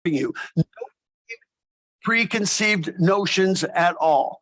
you. No preconceived notions at all.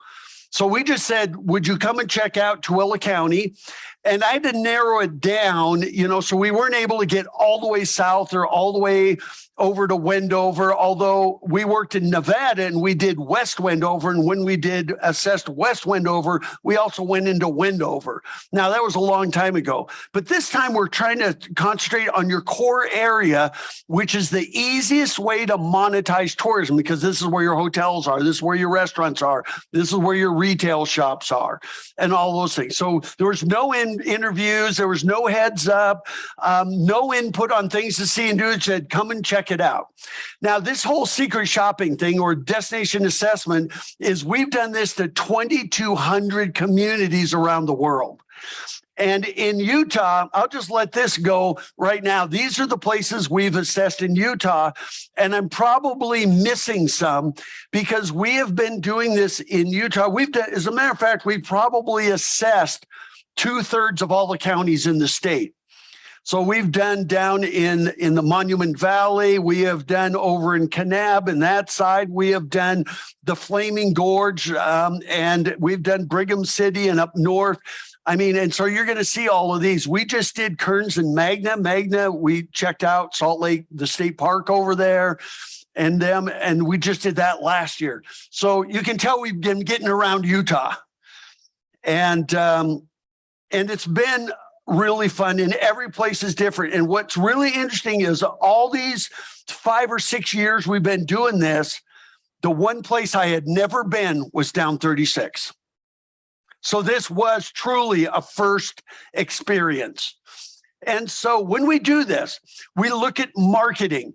So we just said, would you come and check out Tooele County? And I had to narrow it down, so we weren't able to get all the way south or all the way over to Wendover, although we worked in Nevada and we did West Wendover. And when we did assessed West Wendover, we also went into Wendover. Now, that was a long time ago. But this time we're trying to concentrate on your core area, which is the easiest way to monetize tourism, because this is where your hotels are. This is where your restaurants are. This is where your retail shops are and all those things. So there was no interviews. There was no heads up, no input on things to see and do. It said, come and check it out. Now, this whole secret shopping thing or destination assessment is we've done this to 2,200 communities around the world. And in Utah, I'll just let this go right now. These are the places we've assessed in Utah, and I'm probably missing some because we have been doing this in Utah. We've done, as a matter of fact, we've probably assessed 2/3 of all the counties in the state. So we've done down in the Monument Valley. We have done over in Kanab and that side. We have done the Flaming Gorge, and we've done Brigham City and up north. I mean, and so you're going to see all of these. We just did Kearns and Magna. Magna, we checked out Salt Lake, the state park over there, and we just did that last year. So you can tell we've been getting around Utah, and it's been really fun, and every place is different. And what's really interesting is all these 5 or 6 years we've been doing this, the one place I had never been was down 36. So this was truly a first experience. And so when we do this, we look at marketing.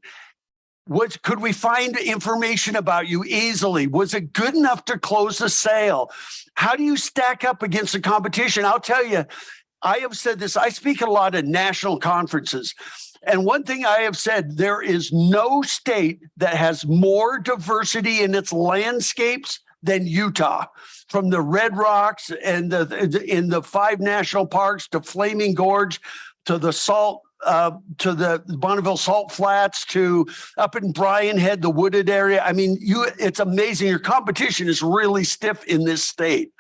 Could we find information about you easily? Was it good enough to close the sale? How do you stack up against the competition? I'll tell you, I have said this, I speak at a lot of national conferences. And one thing I have said, there is no state that has more diversity in its landscapes than Utah, from the Red Rocks and in the 5 national parks to Flaming Gorge, to the to the Bonneville Salt Flats, to up in Bryan Head, the wooded area. I mean, it's amazing. Your competition is really stiff in this state.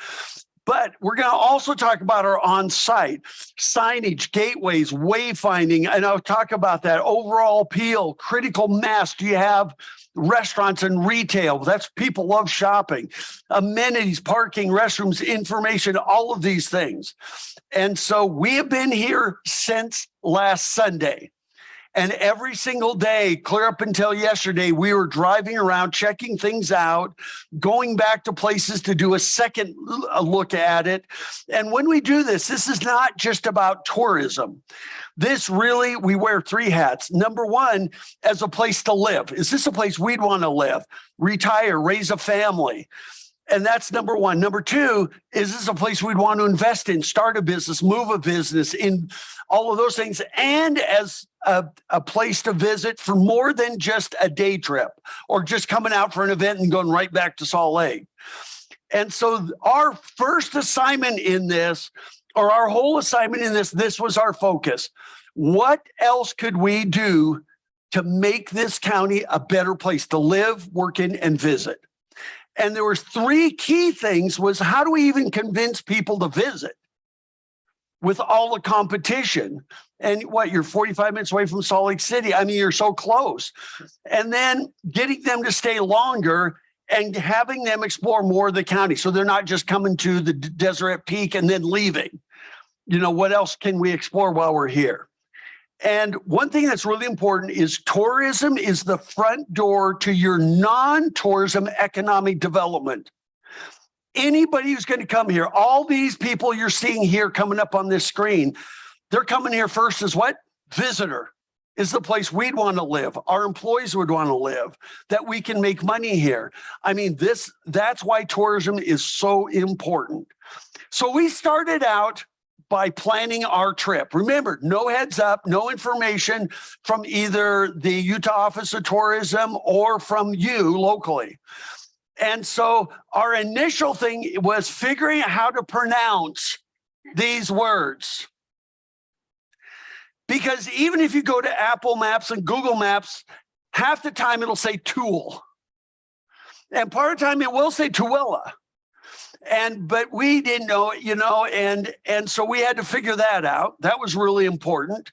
But we're going to also talk about our on-site signage, gateways, wayfinding, and I'll talk about that overall appeal, critical mass. Do you have restaurants and retail? That's people love shopping, amenities, parking, restrooms, information, all of these things. And so we have been here since last Sunday. And every single day, clear up until yesterday, we were driving around, checking things out, going back to places to do a second look at it. And when we do this, this is not just about tourism. This really, we wear 3 hats. Number one, as a place to live. Is this a place we'd want to live, retire, raise a family? And that's number one. Number two, is this a place we'd want to invest in, start a business, move a business, in all of those things, and as a place to visit for more than just a day trip or just coming out for an event and going right back to Salt Lake. And so our first assignment in this, or our whole assignment in this was our focus. What else could we do to make this county a better place to live, work in, and visit? And there was 3 key things. Was how do we even convince people to visit with all the competition? And what, you're 45 minutes away from Salt Lake City. I mean, you're so close. And then getting them to stay longer and having them explore more of the county. So they're not just coming to the Deseret Peak and then leaving. What else can we explore while we're here? And one thing that's really important is tourism is the front door to your non-tourism economic development. Anybody who's going to come here, all these people you're seeing here coming up on this screen, they're coming here first as what? Visitor. Is the place we'd want to live, our employees would want to live, that we can make money here. I mean, that's why tourism is so important. So we started out by planning our trip. Remember, no heads up, no information from either the Utah Office of Tourism or from you locally. And so our initial thing was figuring out how to pronounce these words. Because even if you go to Apple Maps and Google Maps, half the time it'll say Tooele. And part of the time it will say Tooele. But we didn't know, and so we had to figure that out. That was really important.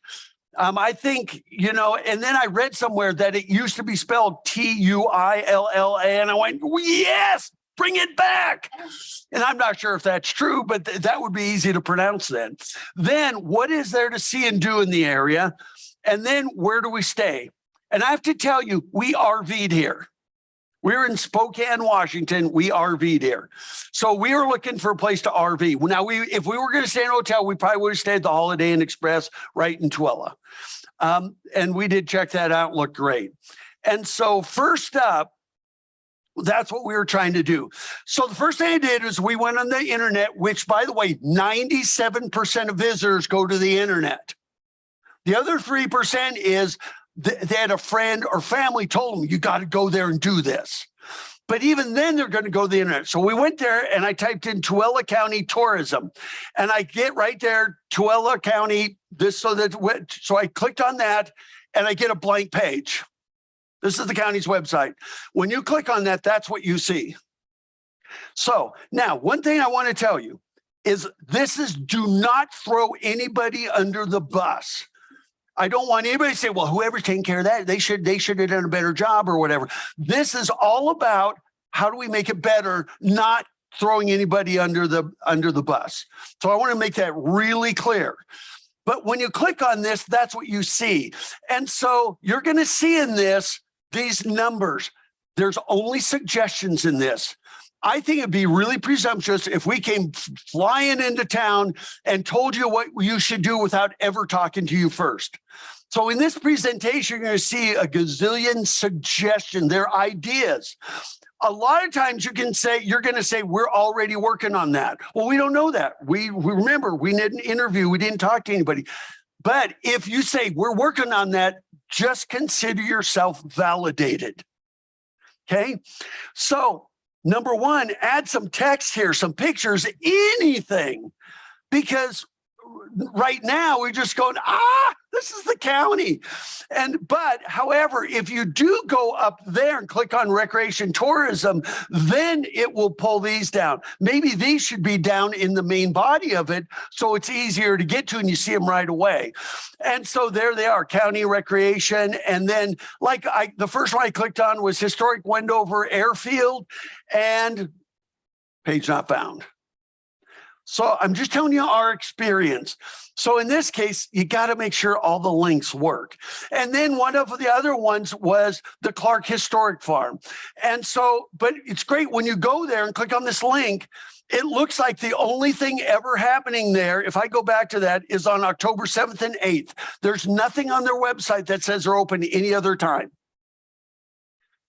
I think, and then I read somewhere that it used to be spelled Tuilla, and I went, yes, bring it back. And I'm not sure if that's true, but that would be easy to pronounce then. Then what is there to see and do in the area? And then where do we stay? And I have to tell you, we RV'd here. We're in Spokane, Washington. We RV'd here. So we were looking for a place to RV. Now, if we were going to stay in a hotel, we probably would have stayed at the Holiday Inn Express right in Tooele. And we did check that out, looked great. And so first up, that's what we were trying to do. So the first thing I did is we went on the internet, which, by the way, 97% of visitors go to the internet. The other 3% is they had a friend or family told them, you got to go there and do this. But even then, they're going to go to the internet. So we went there and I typed in Tooele County tourism, and I get right there, Tooele County, so I clicked on that and I get a blank page. This is the county's website. When you click on that, that's what you see. So now, one thing I want to tell you is do not throw anybody under the bus. I don't want anybody to say, well, whoever's taking care of that, they should have done a better job or whatever. This is all about how do we make it better, not throwing anybody under the bus. So I want to make that really clear. But when you click on this, that's what you see. And so you're going to see in these numbers. There's only suggestions in this. I think it'd be really presumptuous if we came flying into town and told you what you should do without ever talking to you first. So in this presentation, you're going to see a gazillion suggestions. They're ideas. A lot of times you're going to say, we're already working on that. Well, we don't know that. We remember, we didn't interview, we didn't talk to anybody. But if you say, we're working on that, just consider yourself validated. Okay? So, number one, add some text here, some pictures, anything, because right now we're just going, this is the county. But however, if you do go up there and click on recreation tourism, then it will pull these down. Maybe these should be down in the main body of it, so it's easier to get to and you see them right away. And so there they are, county recreation. And then the first one I clicked on was historic Wendover Airfield, and page not found. So I'm just telling you our experience. So in this case, you got to make sure all the links work. And then one of the other ones was the Clark Historic Farm. And so, but it's great when you go there and click on this link, it looks like the only thing ever happening there, if I go back to that, is on October 7th and 8th. There's nothing on their website that says they're open any other time,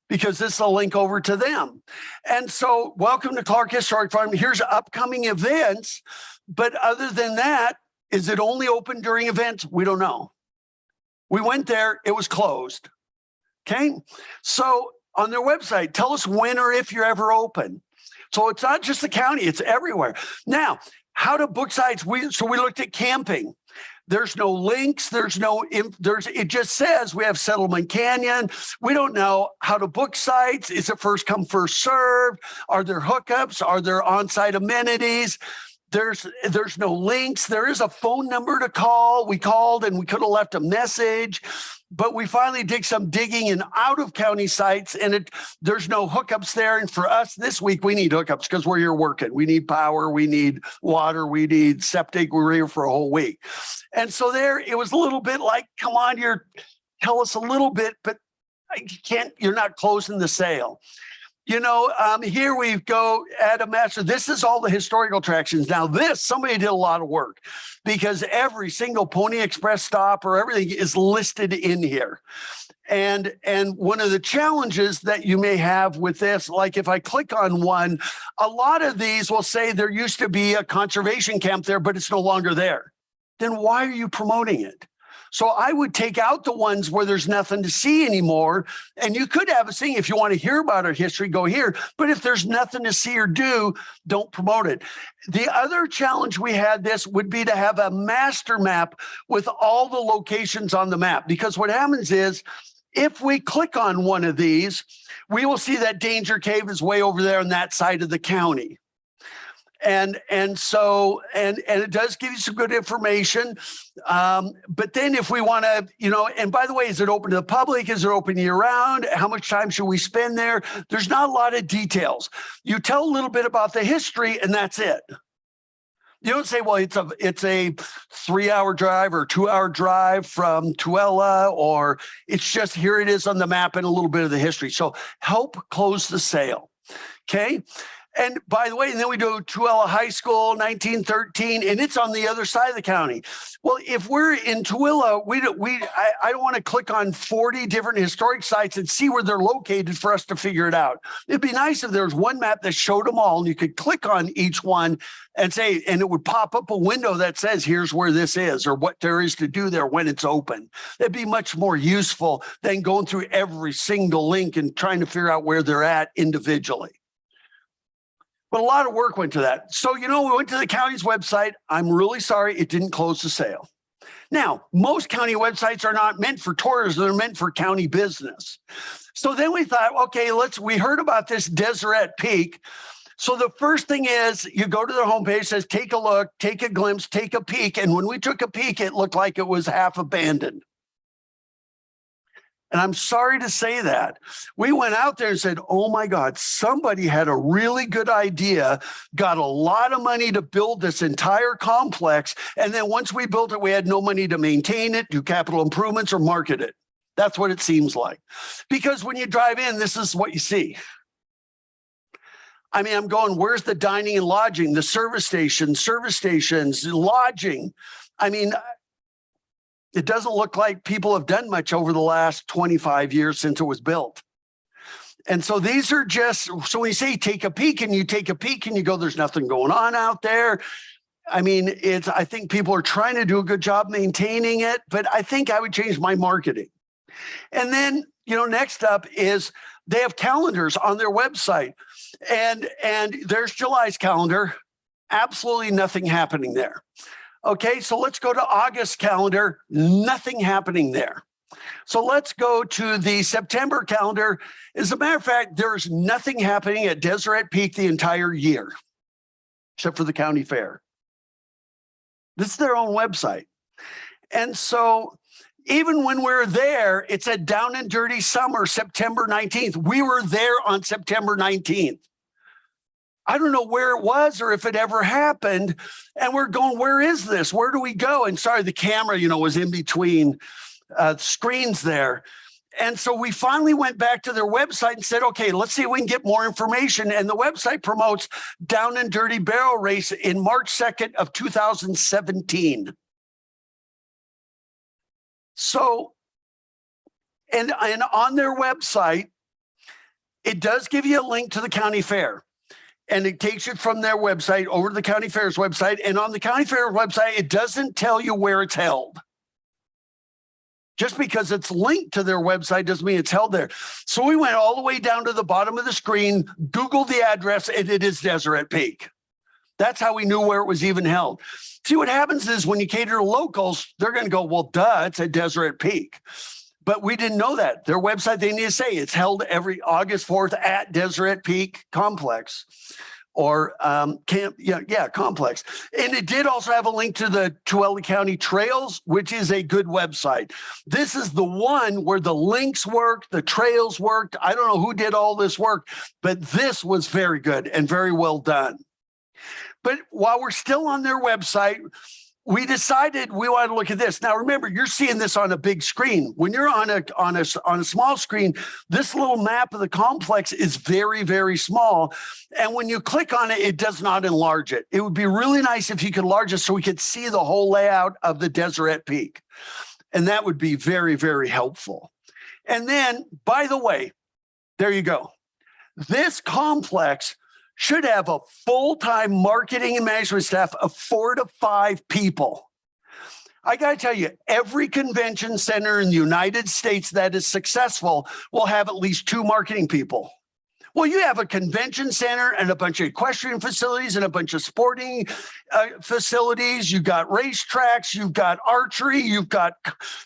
because this is a link over to them. And so welcome to Clark Historic Farm. Here's upcoming events. But other than that, is it only open during events? We don't know. We went there, it was closed. Okay. So on their website, tell us when or if you're ever open. So it's not just the county, it's everywhere. Now, how to book sites. So we looked at camping. There's no links. It just says we have Settlement Canyon. We don't know how to book sites. Is it first come, first served? Are there hookups? Are there on-site amenities? There's no links. There is a phone number to call. We called and we could have left a message, but we finally did some digging in out of county sites, and there's no hookups there. And for us this week, we need hookups because we're here working. We need power, we need water, we need septic. We're here for a whole week. And so there, it was a little bit like, come on, tell us a little bit, but you're not closing the sale. Here we go at a master. This is all the historical attractions. Now somebody did a lot of work, because every single Pony Express stop or everything is listed in here. And one of the challenges that you may have with this, like if I click on one, a lot of these will say there used to be a conservation camp there, but it's no longer there. Then why are you promoting it? So I would take out the ones where there's nothing to see anymore. And you could have a thing, if you want to hear about our history, go here. But if there's nothing to see or do, don't promote it. The other challenge we had would be to have a master map with all the locations on the map. Because what happens is, If we click on one of these, we will see that Danger Cave is way over there on that side of the county. And it does give you some good information. But then if we want to, and by the way, is it open to the public? Is it open year round? How much time should we spend there? There's not a lot of details. You tell a little bit about the history and that's it. You don't say, well, it's a 3-hour drive or 2-hour drive from Tooele, or it's just here it is on the map and a little bit of the history. So help close the sale. Okay. And by the way, and then we do Tooele High School, 1913, and it's on the other side of the county. Well, if we're in Tooele, I don't want to click on 40 different historic sites and see where they're located for us to figure it out. It'd be nice if there was one map that showed them all and you could click on each one and say, and it would pop up a window that says, here's where this is or what there is to do there when it's open. It'd be much more useful than going through every single link and trying to figure out where they're at individually. But a lot of work went to that. So, we went to the county's website. I'm really sorry it didn't close the sale. Now, most county websites are not meant for tourism. They're meant for county business. So then we thought, okay, we heard about this Deseret Peak. So the first thing is you go to their homepage, says, take a look, take a glimpse, take a peek. And when we took a peek, it looked like it was half abandoned. And I'm sorry to say that. We went out there and said, oh my God, somebody had a really good idea, got a lot of money to build this entire complex. And then once we built it, we had no money to maintain it, do capital improvements, or market it. That's what it seems like. Because when you drive in, this is what you see. I mean, I'm going, where's the dining and lodging, the service stations, lodging? I mean, it doesn't look like people have done much over the last 25 years since it was built. And so these are just, so when you say take a peek and you take a peek and you go, there's nothing going on out there. I mean, I think people are trying to do a good job maintaining it, but I think I would change my marketing. And then, next up is they have calendars on their website and there's July's calendar. Absolutely nothing happening there. Okay, so let's go to August calendar, nothing happening there. So let's go to the September calendar. As a matter of fact, there's nothing happening at Deseret Peak the entire year, except for the county fair. This is their own website. And so even when we're there, it said Down and Dirty Summer, September 19th. We were there on September 19th. I don't know where it was or if it ever happened. And we're going, where is this? Where do we go? And sorry, the camera, was in between screens there. And so we finally went back to their website and said, okay, let's see if we can get more information. And the website promotes Down and Dirty Barrel Race in March 2nd of 2017. So, and on their website, it does give you a link to the county fair. And it takes you from their website over to the county fair's website. And on the county fair website, it doesn't tell you where it's held. Just because it's linked to their website doesn't mean it's held there. So we went all the way down to the bottom of the screen, Googled the address, and it is Deseret Peak. That's how we knew where it was even held. See, what happens is when you cater to locals, they're going to go, well, duh, it's at Deseret Peak. But we didn't know that. Their website, they need to say it's held every August 4th at Deseret Peak Complex or complex. And it did also have a link to the Tooele County Trails, which is a good website. This is the one where the links worked, the trails worked. I don't know who did all this work, but this was very good and very well done. But while we're still on their website, we decided we want to look at this. Now, remember, you're seeing this on a big screen. When you're on a small screen, this little map of the complex is very, very small. And when you click on it, it does not enlarge it. It would be really nice if you could enlarge it so we could see the whole layout of the Deseret Peak. And that would be very, very helpful. And then, by the way, there you go. This complex should have a full-time marketing and management staff of 4 to 5 people. I got to tell you, every convention center in the United States that is successful will have at least 2 marketing people. Well, you have a convention center and a bunch of equestrian facilities and a bunch of sporting facilities. You've got racetracks. You've got archery.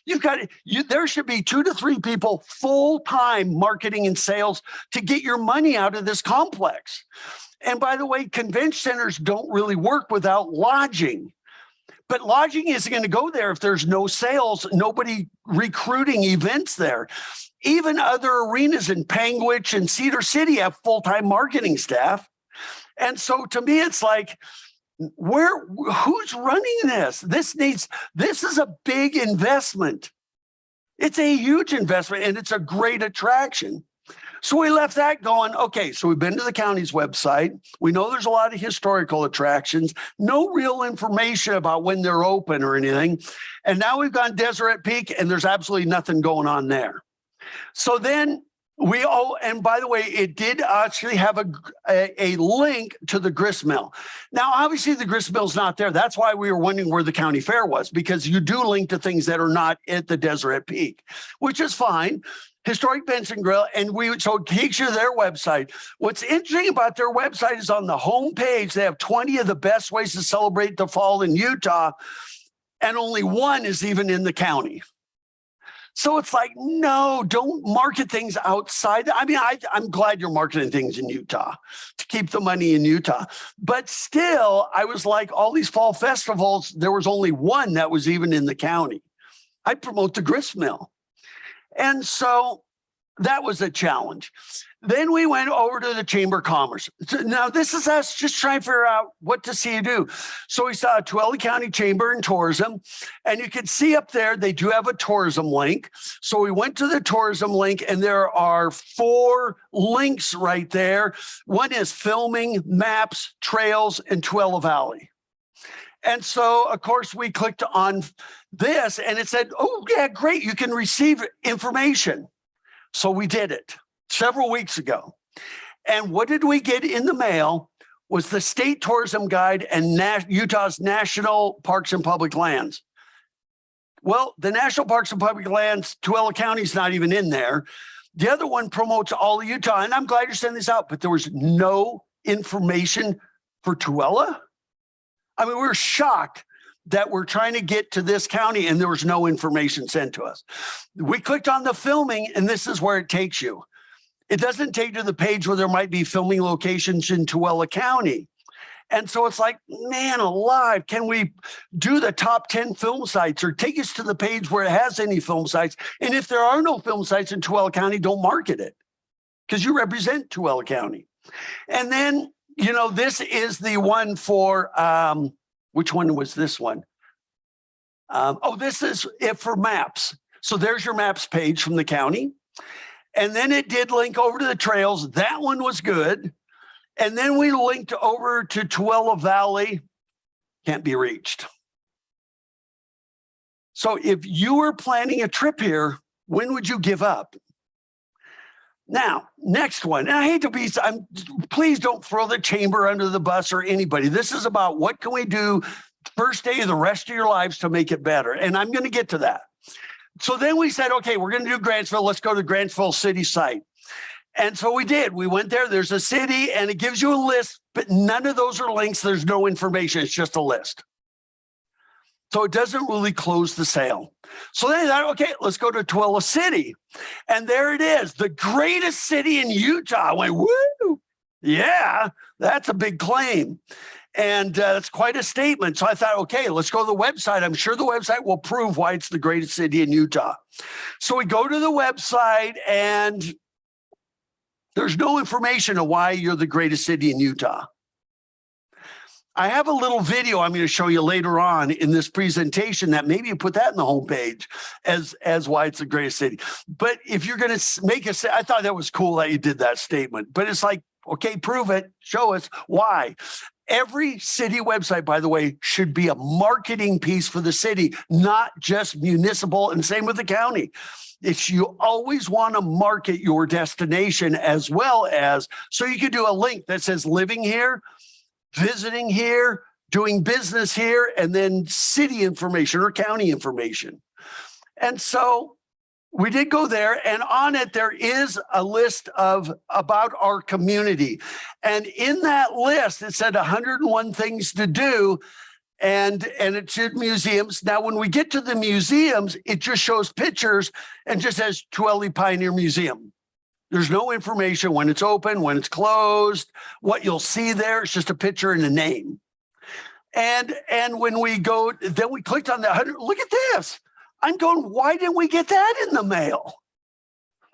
There should be 2 to 3 people full-time marketing and sales to get your money out of this complex. And by the way, convention centers don't really work without lodging. But lodging isn't going to go there if there's no sales, nobody recruiting events there. Even other arenas in Panguitch and Cedar City have full-time marketing staff. And so to me, it's like, who's running this? This is a big investment. It's a huge investment and it's a great attraction. So we left that going, okay, so we've been to the county's website. We know there's a lot of historical attractions, no real information about when they're open or anything. And now we've gone Deseret Peak and there's absolutely nothing going on there. So then and by the way, it did actually have a link to the grist mill. Now, obviously the grist mill's not there. That's why we were wondering where the county fair was, because you do link to things that are not at the Deseret Peak, which is fine. Historic Benson Grill, so it takes you to their website. What's interesting about their website is on the homepage, they have 20 of the best ways to celebrate the fall in Utah, and only one is even in the county. So it's like, no, don't market things outside. I mean, I'm glad you're marketing things in Utah to keep the money in Utah. But still, I was like, all these fall festivals, there was only one that was even in the county. I promote the grist mill. And so that was a challenge. Then we went over to the Chamber of Commerce. So now this is us just trying to figure out what to see you do. So we saw Tooele County Chamber and Tourism, and you can see up there, they do have a tourism link. So we went to the tourism link and there are 4 links right there. One is filming, maps, trails, and Tooele Valley. And so, of course, we clicked on this and it said, oh, yeah, great, you can receive information. So we did it several weeks ago. And what did we get in the mail was the State Tourism Guide and Utah's National Parks and Public Lands. Well, the National Parks and Public Lands, Tooele County is not even in there. The other one promotes all of Utah. And I'm glad you're sending this out, but there was no information for Tooele. I mean, we were shocked that we're trying to get to this county and there was no information sent to us. We clicked on the filming and this is where it takes you. It doesn't take you to the page where there might be filming locations in Tooele County. And so it's like, man alive, can we do the top 10 film sites or take us to the page where it has any film sites? And if there are no film sites in Tooele County, don't market it because you represent Tooele County. And then, you know, this is the one for, which one was this one? This is it for maps. So there's your maps page from the county. And then it did link over to the trails. That one was good. And then we linked over to Tooele Valley. Can't be reached. So if you were planning a trip here, when would you give up? Now, next one. And I hate to be, please don't throw the chamber under the bus or anybody. This is about what can we do first day of the rest of your lives to make it better. And I'm going to get to that. So then we said, okay, we're going to do Grantsville. Let's go to Grantsville city site. And so we did. We went there. There's a city and it gives you a list, but none of those are links. There's no information. It's just a list. So it doesn't really close the sale. So then I thought, okay, let's go to Tooele City. And there it is, the greatest city in Utah. I went, woo, yeah, that's a big claim. And that's quite a statement. So I thought, okay, let's go to the website. I'm sure the website will prove why it's the greatest city in Utah. So we go to the website and there's no information of why you're the greatest city in Utah. I have a little video I'm going to show you later on in this presentation that maybe you put that in the homepage as why it's the greatest city. But if you're going to make it, I thought that was cool that you did that statement, but it's like, okay, prove it, show us why. Every city website, by the way, should be a marketing piece for the city, not just municipal, and same with the county. If you always want to market your destination as well as, so you could do a link that says living here, visiting here, doing business here, and then city information or county information. And so We did go there, and on it there is a list of about our community. And in that list, it said 101 things to do, and it said museums. Now, when we get to the museums, it just shows pictures and just says Tooele Pioneer Museum. There's no information when it's open, when it's closed, what you'll see there. It's just a picture and a name. And when we go, then we clicked on that. Look at this. I'm going, why didn't we get that in the mail?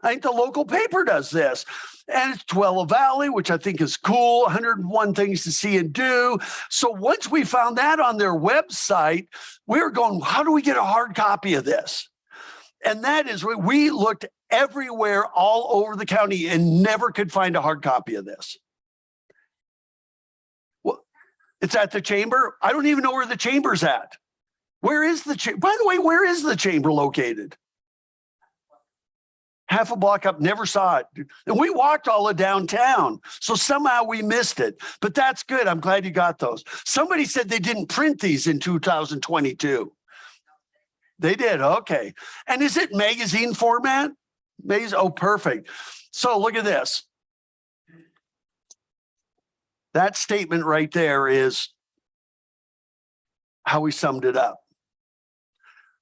I think the local paper does this. And it's Tooele Valley, which I think is cool, 101 things to see and do. So once we found that on their website, we were going, how do we get a hard copy of this? And that is, we looked everywhere all over the county and never could find a hard copy of this. Well, it's at the chamber. I don't even know where the chamber's at. Where is the chamber? By the way, where is the chamber located? Half a block up, never saw it. And we walked all of downtown. So somehow we missed it. But that's good. I'm glad you got those. Somebody said they didn't print these in 2022. They did. Okay. And is it magazine format? Oh, perfect. So look at this. That statement right there is how we summed it up.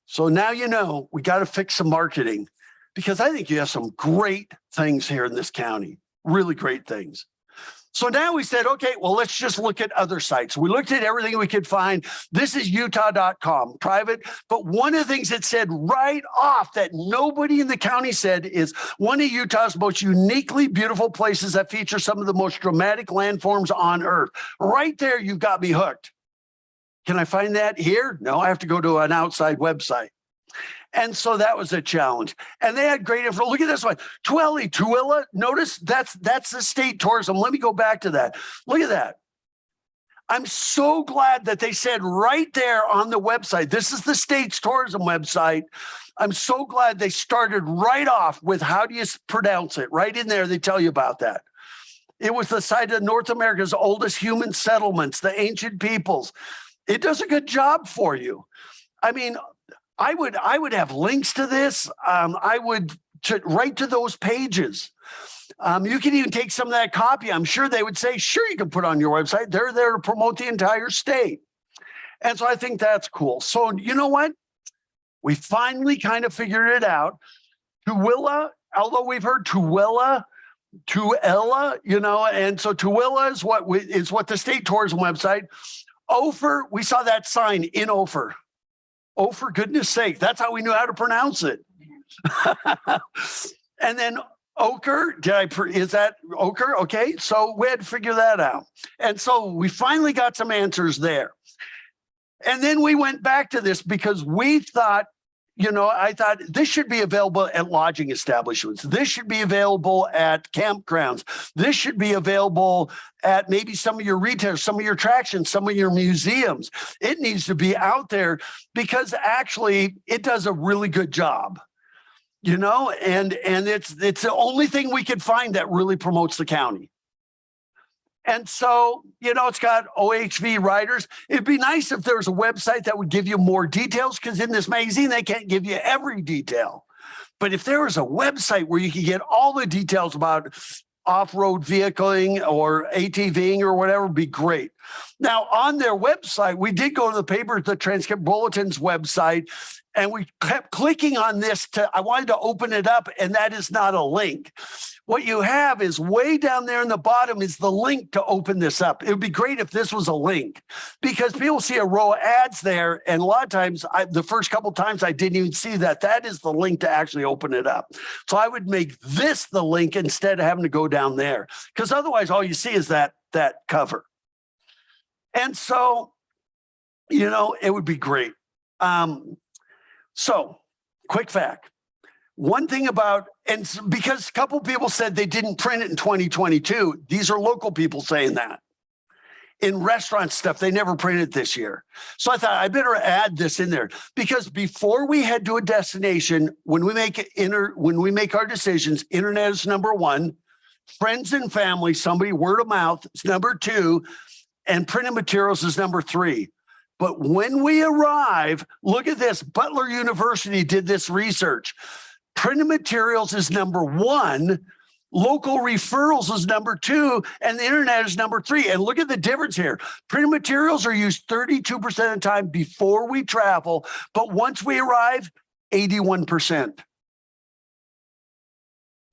So now you know we got to fix some marketing, because I think you have some great things here in this county, really great things. So now we said, okay, well, let's just look at other sites. We looked at everything we could find. This is utah.com, private. But one of the things it said right off that nobody in the county said is one of Utah's most uniquely beautiful places that feature some of the most dramatic landforms on earth. Right there, you've got me hooked. Can I find that here? No, I have to go to an outside website. And so that was a challenge. And they had great info. Look at this one. Tooele. Notice that's the state tourism. Let me go back to that. Look at that. I'm so glad that they said right there on the website, this is the state's tourism website. I'm so glad they started right off with how do you pronounce it? Right in there, they tell you about that. It was the site of North America's oldest human settlements, the ancient peoples. It does a good job for you. I mean, I would have links to this. I would right to those pages. You can even take some of that copy. I'm sure they would say, sure, you can put on your website. They're there to promote the entire state. And so I think that's cool. So you know what? We finally kind of figured it out. Tooele, although we've heard Tooele, you know, and so Tooele is what the state tourism website. Ophir, we saw that sign in Ophir. Oh, for goodness sake, that's how we knew how to pronounce it. And then O-currh, is that O-currh? Okay, so we had to figure that out. And so we finally got some answers there. And then we went back to this because we thought, you know, I thought this should be available at lodging establishments. This should be available at campgrounds. This should be available at maybe some of your retailers, some of your attractions, some of your museums. It needs to be out there because actually it does a really good job, you know, and it's the only thing we could find that really promotes the county. And so, you know, it's got OHV riders. It'd be nice if there was a website that would give you more details, because in this magazine, they can't give you every detail. But if there was a website where you could get all the details about off-road vehicling or ATVing or whatever, would be great. Now, on their website, we did go to the paper, the Transcript Bulletin's website, and we kept clicking on this I wanted to open it up, and that is not a link. What you have is way down there in the bottom is the link to open this up. It would be great if this was a link, because people see a row of ads there, and a lot of times, the first couple of times I didn't even see that. That is the link to actually open it up. So I would make this the link instead of having to go down there, because otherwise all you see is that cover. And so, you know, it would be great. So, quick fact. One thing about, and because a couple people said they didn't print it in 2022, these are local people saying that. In restaurant stuff, they never printed this year. So I thought I better add this in there, because before we head to a destination, when we make our decisions, internet is number one, friends and family, somebody word of mouth is number two, and printed materials is number three. But when we arrive, look at this. Butler University did this research. Printed materials is number 1. Local referrals is number 2, and the internet is number 3. And look at the difference here. Printed materials are used 32% of the time before we travel, but once we arrive, 81%.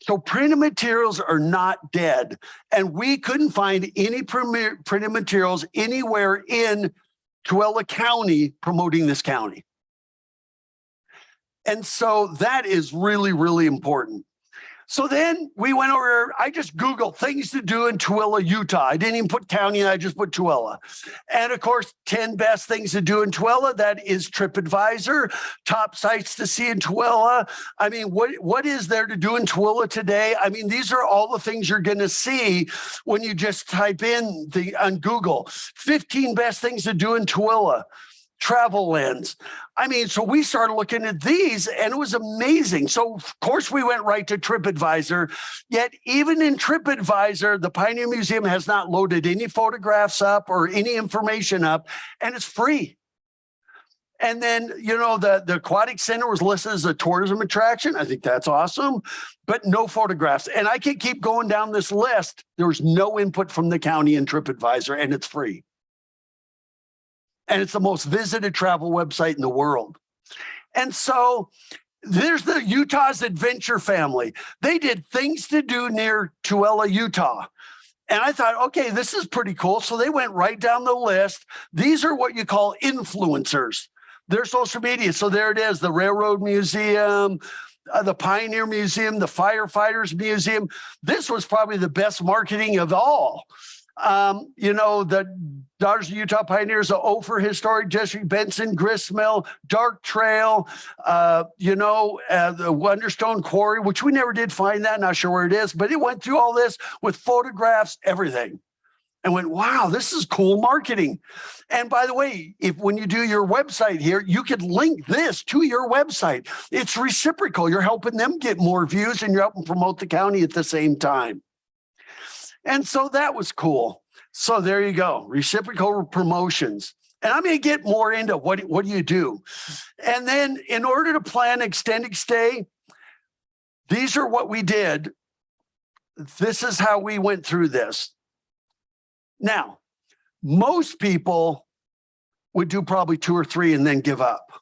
So printed materials are not dead. And we couldn't find any printed materials anywhere in Tooele County promoting this county. And so that is really, really important. So then we went over, I just Googled things to do in Tooele, Utah. I didn't even put county, I just put Tooele. And of course, 10 best things to do in Tooele, that is TripAdvisor, top sites to see in Tooele. I mean, what is there to do in Tooele today? I mean, these are all the things you're gonna see when you just type in on Google, 15 best things to do in Tooele. Travel lens. I mean, so we started looking at these and it was amazing. So of course we went right to TripAdvisor, yet even in TripAdvisor, the Pioneer Museum has not loaded any photographs up or any information up, and it's free. And then, you know, the Aquatic Center was listed as a tourism attraction. I think that's awesome, but no photographs. And I can keep going down this list. There was no input from the county in TripAdvisor, and it's free. And it's the most visited travel website in the world. And so there's the Utah's Adventure family. They did things to do near Tooele, Utah. And I thought, okay, this is pretty cool. So they went right down the list. These are what you call influencers. Their social media. So there it is, the Railroad Museum, the Pioneer Museum, the Firefighters Museum. This was probably the best marketing of all. You know, the Daughters of Utah Pioneers, the Ophir Historic District, Benson, Gristmill, Dark Trail, you know, the Wonderstone Quarry, which we never did find that, not sure where it is, but it went through all this with photographs, everything, and went, wow, this is cool marketing. And by the way, when you do your website here, you could link this to your website. It's reciprocal. You're helping them get more views and you're helping promote the county at the same time. And so that was cool. So there you go, reciprocal promotions. And I'm going to get more into what do you do? And then in order to plan extended stay, these are what we did. This is how we went through this. Now, most people would do probably 2 or 3 and then give up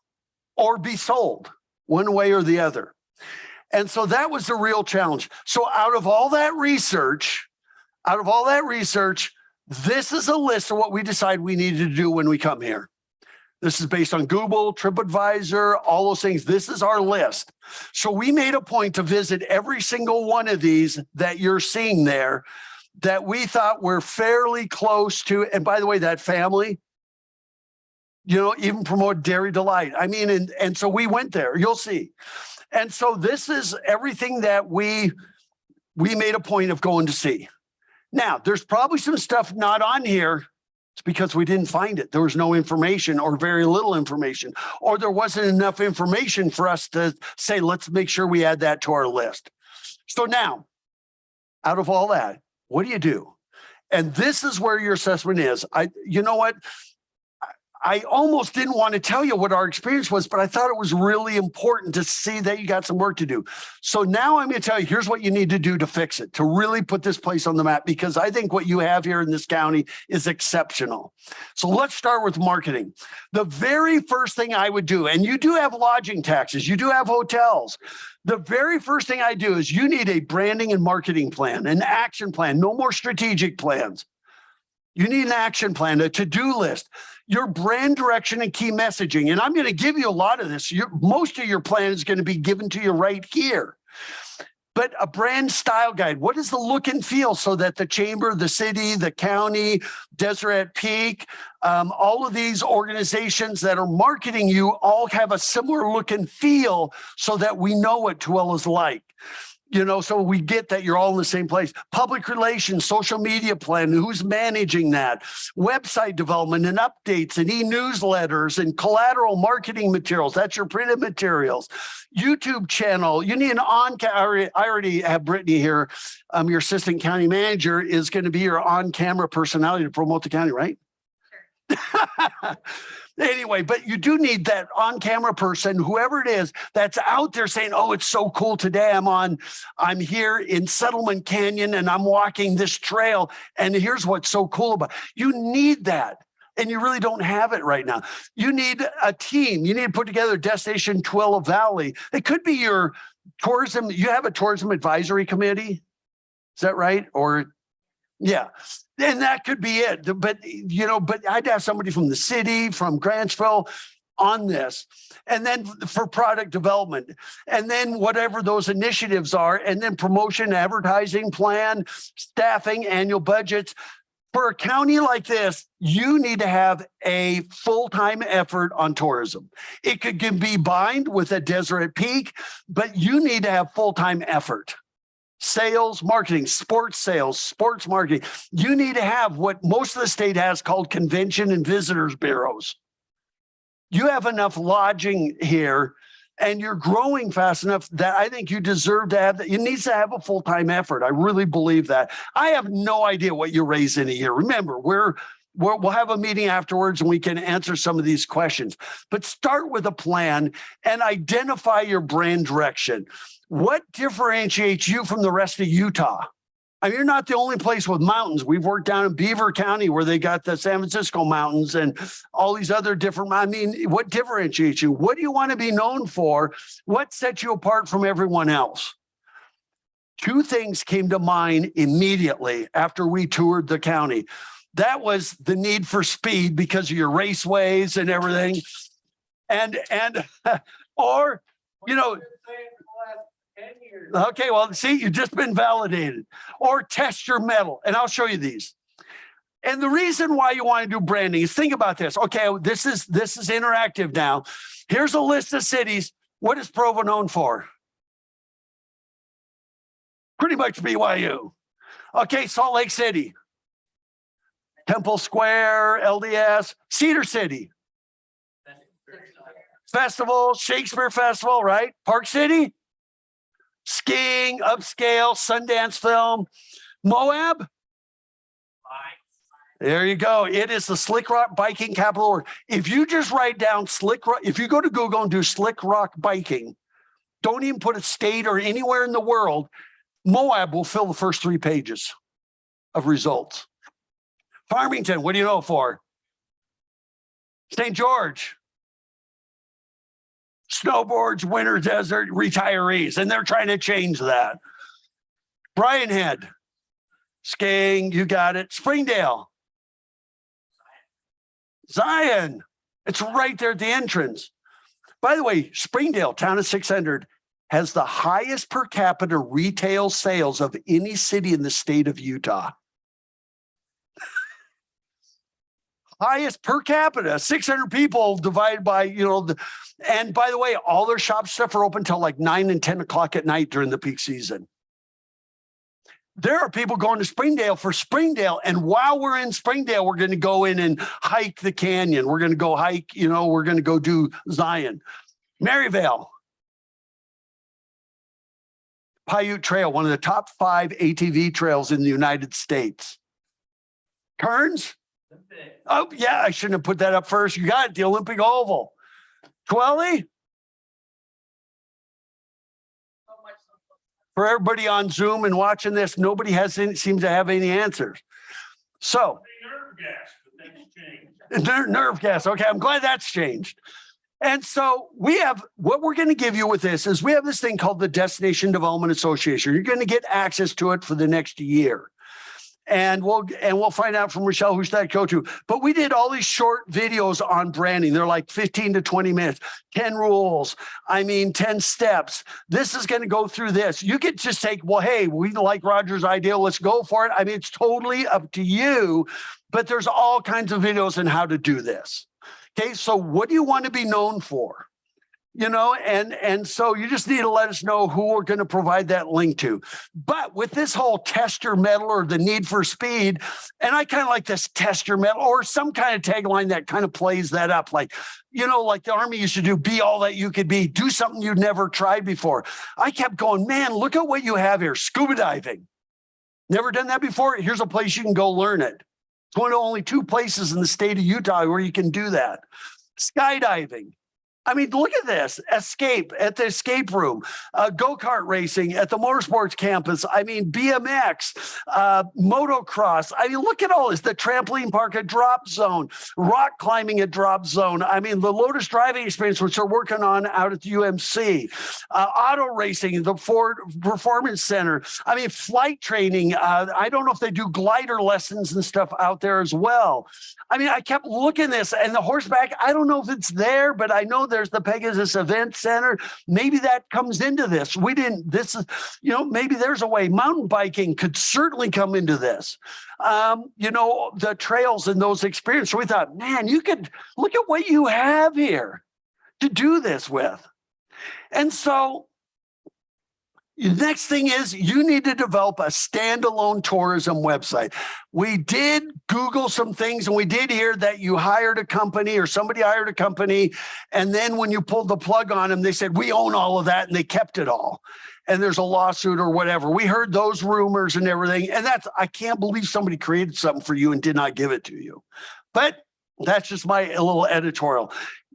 or be sold one way or the other. And so that was the real challenge. So out of all that research, this is a list of what we decide we need to do when we come here. This is based on Google, TripAdvisor, all those things. This is our list. So we made a point to visit every single one of these that you're seeing there that we thought were fairly close to. And by the way, that family, you know, even promote Dairy Delight. I mean, and so we went there, you'll see. And so this is everything that we made a point of going to see. Now, there's probably some stuff not on here. It's because we didn't find it. There was no information or very little information, or there wasn't enough information for us to say, let's make sure we add that to our list. So now, out of all that, what do you do? And this is where your assessment is. You know what? I almost didn't want to tell you what our experience was, but I thought it was really important to see that you got some work to do. So now I'm going to tell you, here's what you need to do to fix it, to really put this place on the map, because I think what you have here in this county is exceptional. So let's start with marketing. The very first thing I would do, and you do have lodging taxes, you do have hotels. The very first thing I do is you need a branding and marketing plan, an action plan, no more strategic plans. You need an action plan, a to-do list, your brand direction and key messaging. And I'm going to give you a lot of this. Most of your plan is going to be given to you right here. But a brand style guide, what is the look and feel so that the chamber, the city, the county, Deseret Peak, all of these organizations that are marketing you all have a similar look and feel so that we know what Tooele is like. You know, so we get that you're all in the same place. Public relations, social media plan, who's managing that? Website development and updates and e-newsletters and collateral marketing materials. That's your printed materials. YouTube channel. You need an I already have Brittany here. Your assistant county manager is going to be your on-camera personality to promote the county, right? Anyway, but you do need that on-camera person, whoever it is, that's out there saying, oh, it's so cool today. I'm here in Settlement Canyon and I'm walking this trail. And here's what's so cool about it. You need that. And you really don't have it right now. You need a team. You need to put together Destination Tooele Valley. It could be your tourism. You have a tourism advisory committee. Is that right? Or yeah. And that could be it. But, but I'd have somebody from the city, from Grantsville on this. And then for product development, and then whatever those initiatives are, and then promotion, advertising plan, staffing, annual budgets. For a county like this, you need to have a full-time effort on tourism. It could be combined with a Deseret Peak, but you need to have full-time effort. Sales, marketing, sports sales, sports marketing. You need to have what most of the state has called convention and visitors bureaus. You have enough lodging here and you're growing fast enough that I think you deserve to have that. You need to have a full-time effort. I really believe that. I have no idea what you raise in a year. Remember, we'll have a meeting afterwards and we can answer some of these questions. But start with a plan and identify your brand direction. What differentiates you from the rest of Utah? I mean, you're not the only place with mountains. We've worked down in Beaver County where they got the San Francisco mountains and all these other different, I mean, what differentiates you? What do you want to be known for? What sets you apart from everyone else? Two things came to mind immediately after we toured the county. That was the need for speed because of your raceways and everything. Or, okay, well, see, you've just been validated. Or test your metal, and I'll show you these. And the reason why you want to do branding is, think about this. Okay, this is interactive now. Here's a list of cities. What is Provo known for? Pretty much BYU. Okay, Salt Lake City. Temple Square, LDS, Cedar City. Festival, Shakespeare Festival, right? Park City. Skiing, upscale, Sundance Film. Moab? There you go. It is the Slick Rock Biking capital. If you just write down Slick Rock, if you go to Google and do Slick Rock Biking, don't even put a state or anywhere in the world, Moab will fill the first 3 pages of results. Farmington, what do you know for? St. George. Snowboards, winter desert, retirees, and they're trying to change that. Brian Head, skiing, you got it. Springdale. Zion, it's right there at the entrance. By the way, Springdale, town of 600, has the highest per capita retail sales of any city in the state of Utah. Highest per capita, 600 people divided by, and by the way, all their shop stuff are open till like 9 and 10 o'clock at night during the peak season. There are people going to Springdale for Springdale. And while we're in Springdale, we're going to go in and hike the canyon. We're going to go hike, we're going to go do Zion. Maryvale. Paiute Trail, one of the top 5 ATV trails in the United States. Kearns? Oh, yeah, I shouldn't have put that up first. You got it, the Olympic Oval. Tooele? For everybody on Zoom and watching this, nobody seems to have any answers. So, nerve gas. Okay, I'm glad that's changed. And so what we're going to give you with this is we have this thing called the Destination Development Association. You're going to get access to it for the next year. And we'll find out from Rochelle who's that go to. But we did all these short videos on branding. They're like 15 to 20 minutes, 10 rules. 10 steps. This is going to go through this. You could just take, well, hey, we like Roger's idea. Let's go for it. It's totally up to you, but there's all kinds of videos on how to do this. Okay, so what do you want to be known for? And so you just need to let us know who we're going to provide that link to. But with this whole test your metal or the need for speed, and I kind of like this test your metal or some kind of tagline that kind of plays that up. Like the Army used to do, be all that you could be, do something you'd never tried before. I kept going, man, look at what you have here. Scuba diving. Never done that before? Here's a place you can go learn it. It's one of only 2 places in the state of Utah where you can do that. Skydiving. I mean, look at this. Escape at the escape room, go-kart racing at the motorsports campus. I mean, BMX, motocross. I mean, look at all this. The trampoline park at Drop Zone, rock climbing at Drop Zone. I mean, the Lotus driving experience, which they're working on out at the UMC, auto racing, the Ford Performance Center. I mean, flight training. I don't know if they do glider lessons and stuff out there as well. I mean, I kept looking at this, and the horseback, I don't know if it's there, but I know there's the Pegasus Event Center. Maybe that comes into this. This is, maybe there's a way. Mountain biking could certainly come into this. The trails and those experiences. So we thought, man, you could look at what you have here to do this with. And so the next thing is you need to develop a standalone tourism website. We did Google some things, and we did hear that you hired a company or somebody hired a company. And then when you pulled the plug on them, they said, we own all of that, and they kept it all. And there's a lawsuit or whatever. We heard those rumors and everything. And I can't believe somebody created something for you and did not give it to you. But that's just my little editorial.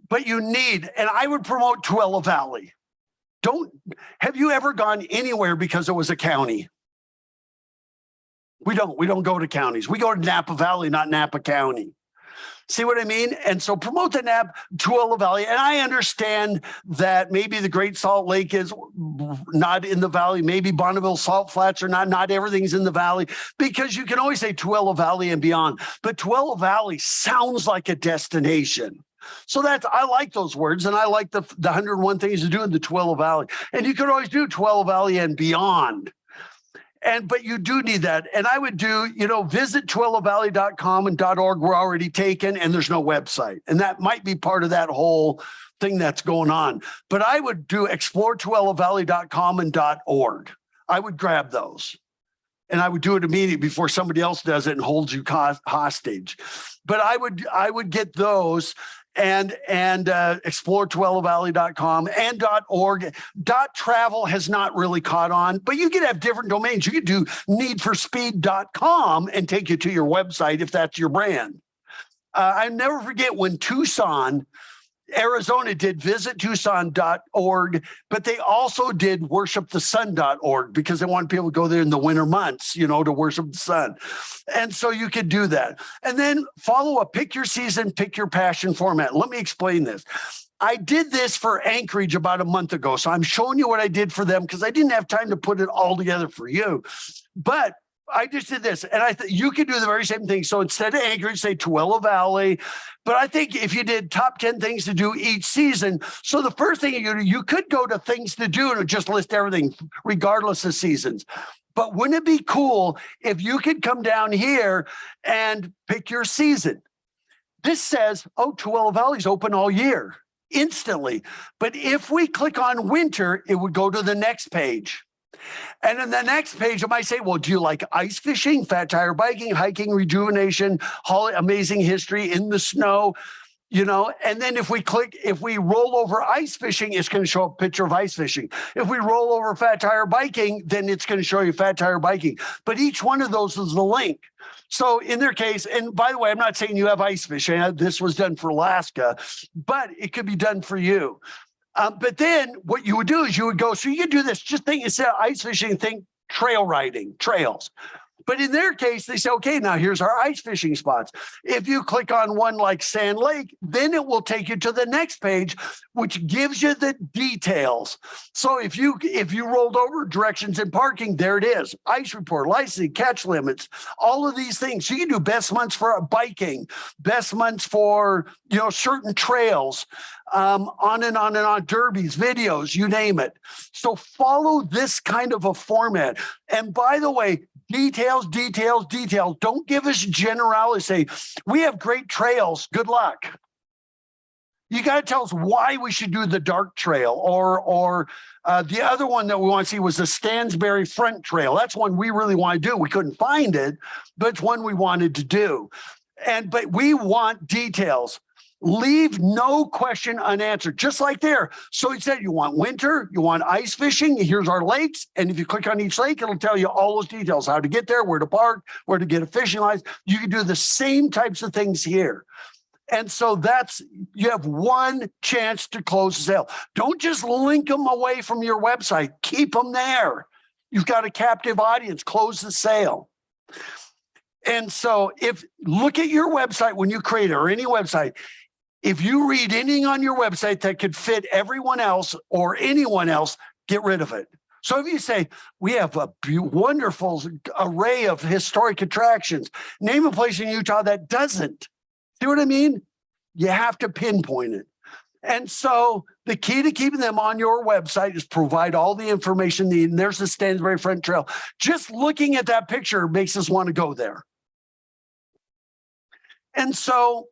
But you need, and I would promote Tooele Valley. Have you ever gone anywhere because it was a county? We don't go to counties. We go to Napa Valley, not Napa County. See what I mean? And so promote the Tooele Valley. And I understand that maybe the Great Salt Lake is not in the valley. Maybe Bonneville Salt Flats are not everything's in the valley, because you can always say Tooele Valley and beyond. But Tooele Valley sounds like a destination. So I like those words, and I like the 101 things to do in the Tooele Valley. And you could always do Tooele Valley and beyond. But you do need that. And I would do, visit TooeleValley.com and .org were already taken, and there's no website. And that might be part of that whole thing that's going on. But I would do explore TooeleValley.com and .org. I would grab those. And I would do it immediately before somebody else does it and holds you hostage. But I would get those and explore TooeleValley.com and .org. .travel has not really caught on, but you could have different domains. You could do needforspeed.com and take you to your website if that's your brand. I never forget when Tucson, Arizona did visittucson.org, but they also did worshipthesun.org because they wanted people to go there in the winter months, to worship the sun. And so you could do that. And then follow a pick your season, pick your passion format. Let me explain this. I did this for Anchorage about a month ago. So I'm showing you what I did for them because I didn't have time to put it all together for you. But I just did this, and I think you could do the very same thing. So instead of Anchorage, say Tooele Valley. But I think if you did top 10 things to do each season, so the first thing you could go to things to do and just list everything regardless of seasons. But wouldn't it be cool if you could come down here and pick your season? This says, Tooele Valley's open all year instantly. But if we click on winter, it would go to the next page. And in the next page, it might say, well, do you like ice fishing, fat tire biking, hiking, rejuvenation, amazing history in the snow? And then if we roll over ice fishing, it's going to show a picture of ice fishing. If we roll over fat tire biking, then it's going to show you fat tire biking. But each one of those is the link. So in their case, and by the way, I'm not saying you have ice fishing. This was done for Alaska, but it could be done for you. But then what you would do is you would go, so you could do this, just think instead of ice fishing, think trail riding, trails. But in their case, they say, okay, now here's our ice fishing spots. If you click on one like Sand Lake, then it will take you to the next page, which gives you the details. So if you rolled over directions and parking, there it is. Ice report, licensing, catch limits, all of these things. So you can do best months for biking, best months for, certain trails, on and on and on, derbies, videos, you name it. So follow this kind of a format. And by the way, details. Don't give us generalities. Say, we have great trails. Good luck. You got to tell us why we should do the dark trail or the other one that we want to see was the Stansbury Front Trail. That's one we really want to do. We couldn't find it, but it's one we wanted to do. But we want details. Leave no question unanswered, just like there. So he said, you want winter, you want ice fishing, here's our lakes. And if you click on each lake, it'll tell you all those details, how to get there, where to park, where to get a fishing license. You can do the same types of things here. And so you have one chance to close the sale. Don't just link them away from your website. Keep them there. You've got a captive audience. Close the sale. And so look at your website when you create it, or any website. If you read anything on your website that could fit everyone else or anyone else, get rid of it. So if you say, we have a wonderful array of historic attractions, name a place in Utah that doesn't. See what I mean? You have to pinpoint it. And so the key to keeping them on your website is provide all the information needed. And there's the Stansbury Front Trail. Just looking at that picture makes us want to go there. And so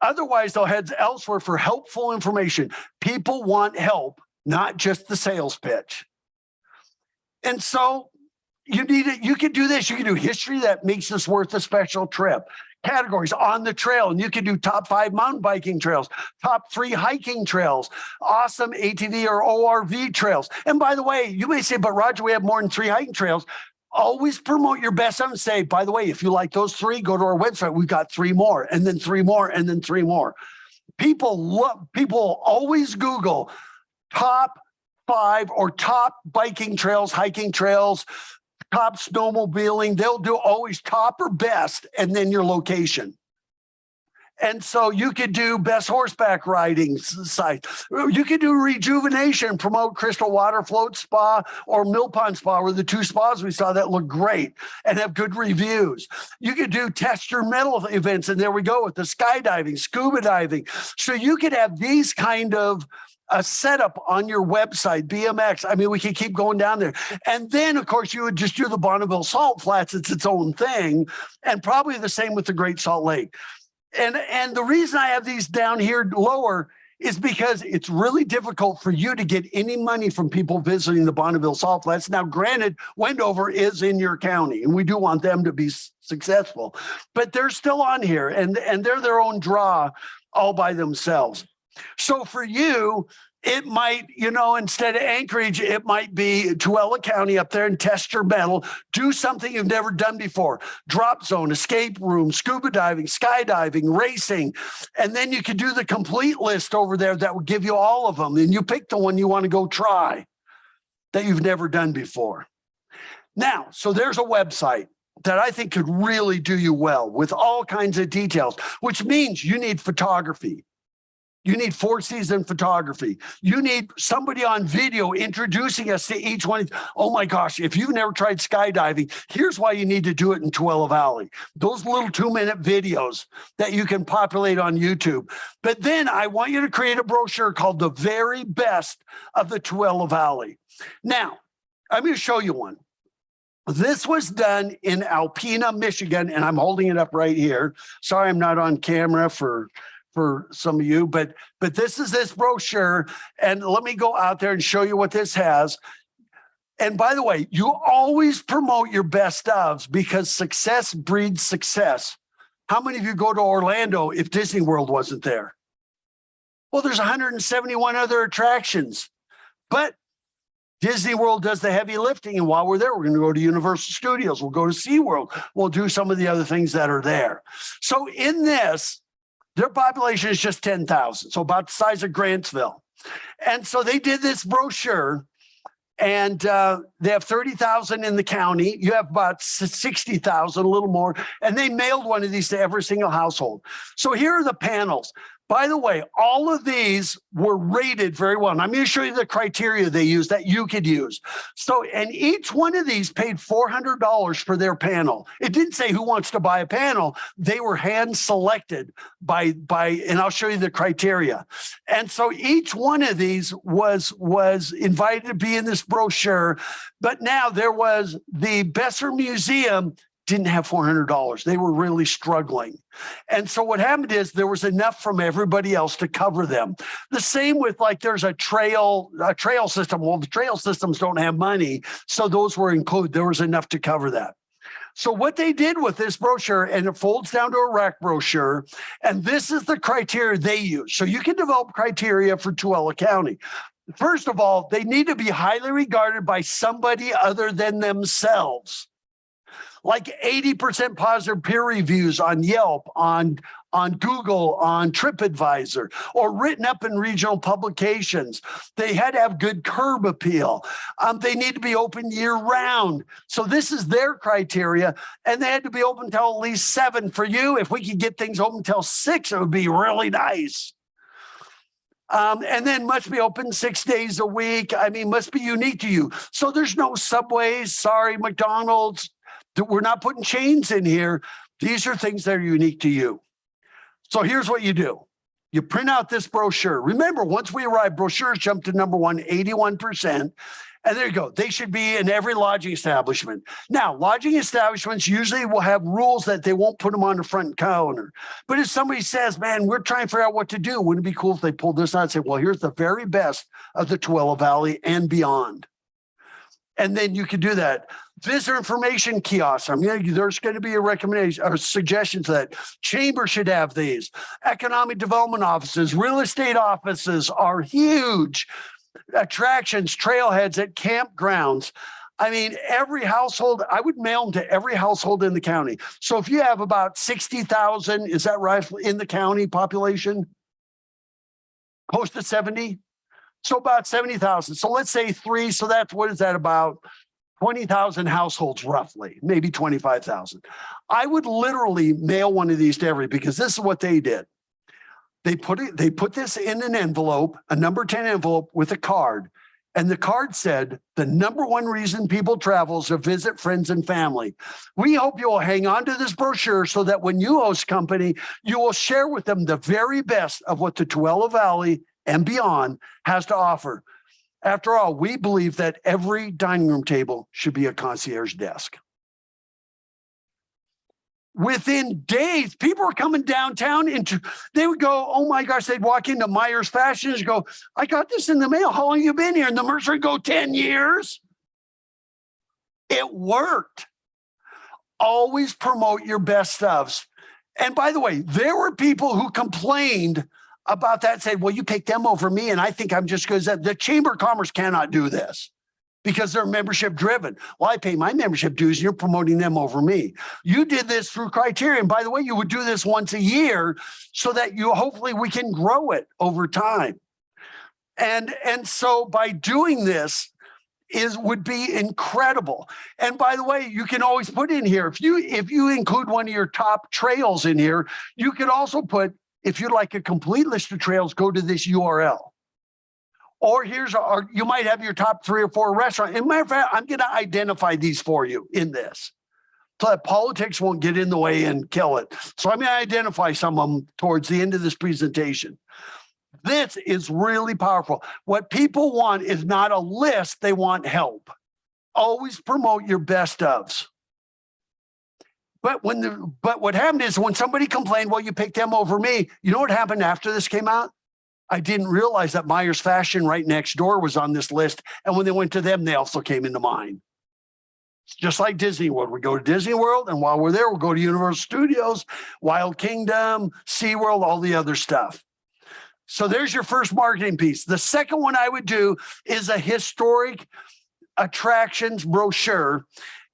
otherwise, they'll head elsewhere for helpful information. People want help, not just the sales pitch. And so you need it. You can do this. You can do history that makes this worth a special trip. Categories on the trail, and you can do top 5 mountain biking trails, top 3 hiking trails, awesome ATV or ORV trails. And by the way, you may say, but Roger, we have more than 3 hiking trails. Always promote your best and say, by the way, if you like those 3, go to our website. We've got 3 more, and then 3 more, and then 3 more. People always Google top 5 or top biking trails, hiking trails, top snowmobiling. They'll do always top or best, and then your location. And so you could do best horseback riding site. You could do rejuvenation, promote Crystal Water Float Spa or Mill Pond Spa, were the 2 spas we saw that look great and have good reviews. You could do test your metal events, and there we go with the skydiving, scuba diving. So you could have these kind of a setup on your website, BMX. I mean, we can keep going down there. And then, of course, you would just do the Bonneville Salt Flats. It's its own thing, and probably the same with the Great Salt Lake. And the reason I have these down here lower is because it's really difficult for you to get any money from people visiting the Bonneville Salt Flats. Now, granted, Wendover is in your county, and we do want them to be successful, but they're still on here, and they're their own draw all by themselves. So for you, it might, instead of Anchorage, it might be Tooele County up there, and test your metal. Do something you've never done before. Drop zone, escape room, scuba diving, skydiving, racing. And then you could do the complete list over there that would give you all of them. And you pick the one you want to go try that you've never done before. Now, so there's a website that I think could really do you well with all kinds of details, which means you need photography. You need 4-season photography. You need somebody on video introducing us to each one. Oh my gosh, if you've never tried skydiving, here's why you need to do it in Tooele Valley. Those little 2-minute videos that you can populate on YouTube. But then I want you to create a brochure called The Very Best of the Tooele Valley. Now, I'm going to show you one. This was done in Alpena, Michigan, and I'm holding it up right here. Sorry, I'm not on camera for some of you, but this is this brochure, and let me go out there and show you what this has. And by the way, you always promote your best ofs because success breeds success. How many of you go to Orlando if Disney World wasn't there? Well, there's 171 other attractions, but Disney World does the heavy lifting, and while we're there, we're going to go to Universal Studios, we'll go to SeaWorld, we'll do some of the other things that are there. So in this, their population is just 10,000, so about the size of Grantsville. And so they did this brochure, and they have 30,000 in the county. You have about 60,000, a little more, and they mailed one of these to every single household. So here are the panels. By the way, all of these were rated very well. And I'm going to show you the criteria they use that you could use. So, and each one of these paid $400 for their panel. It didn't say who wants to buy a panel. They were hand selected by, and I'll show you the criteria. And so each one of these was invited to be in this brochure. But now there was the Besser Museum didn't have $400. They were really struggling. And so what happened is there was enough from everybody else to cover them. The same with like there's a trail system. Well, the trail systems don't have money, so those were included. There was enough to cover that. So what they did with this brochure, and it folds down to a rack brochure, and this is the criteria they use. So you can develop criteria for Tooele County. First of all, they need to be highly regarded by somebody other than themselves. Like 80% positive peer reviews on Yelp, on Google, on TripAdvisor, or written up in regional publications. They had to have good curb appeal. They need to be open year round. So this is their criteria, and they had to be open till at least 7 for you. If we could get things open till 6, it would be really nice. And then must be open 6 days a week. I mean, must be unique to you. So there's no Subways, sorry, McDonald's. We're not putting chains in here. These are things that are unique to you. So here's what you do. You print out this brochure. Remember, once we arrive, brochures jump to number 1, 81%. And there you go. They should be in every lodging establishment. Now, lodging establishments usually will have rules that they won't put them on the front counter. But if somebody says, man, we're trying to figure out what to do, wouldn't it be cool if they pulled this out and say, well, here's the very best of the Tooele Valley and beyond. And then you can do that. Visitor information kiosks. There's going to be a recommendation or suggestion to that. Chamber should have these. Economic development offices, real estate offices are huge. Attractions, trailheads at campgrounds. I mean, every household, I would mail them to every household in the county. So if you have about 60,000, is that right, in the county population? Close to 70? So about 70,000. So let's say 3. So that's, what is that, about 20,000 households roughly, maybe 25,000. I would literally mail one of these to every, because this is what they did. They put this in an envelope, a number 10 envelope with a card. And the card said, the number 1 reason people travel is to visit friends and family. We hope you will hang on to this brochure so that when you host company, you will share with them the very best of what the Tooele Valley and beyond has to offer. After all, we believe that every dining room table should be a concierge desk. Within days, people were coming downtown they would go, oh my gosh, they'd walk into Myers Fashion and go, I got this in the mail. How long have you been here? And the mercer would go, 10 years. It worked. Always promote your best stuffs. And by the way, there were people who complained about that, said, well, you picked them over me, and I think I'm just good. The Chamber of Commerce cannot do this because they're membership driven. Well, I pay my membership dues, and you're promoting them over me. You did this through criteria. And by the way, you would do this once a year so that hopefully we can grow it over time. And so by doing this would be incredible. And by the way, you can always put in here, if you include one of your top trails in here, you could also put, if you'd like a complete list of trails, go to this URL. Or you might have your top 3 or 4 restaurants. As a matter of fact, I'm going to identify these for you in this, so that politics won't get in the way and kill it. So I'm going to identify some of them towards the end of this presentation. This is really powerful. What people want is not a list, they want help. Always promote your best ofs. But what happened is, when somebody complained, well, you picked them over me, you know what happened after this came out? I didn't realize that Myers Fashion right next door was on this list. And when they went to them, they also came into mine. It's just like Disney World. We go to Disney World, and while we're there, we'll go to Universal Studios, Wild Kingdom, SeaWorld, all the other stuff. So there's your first marketing piece. The second one I would do is a historic attractions brochure.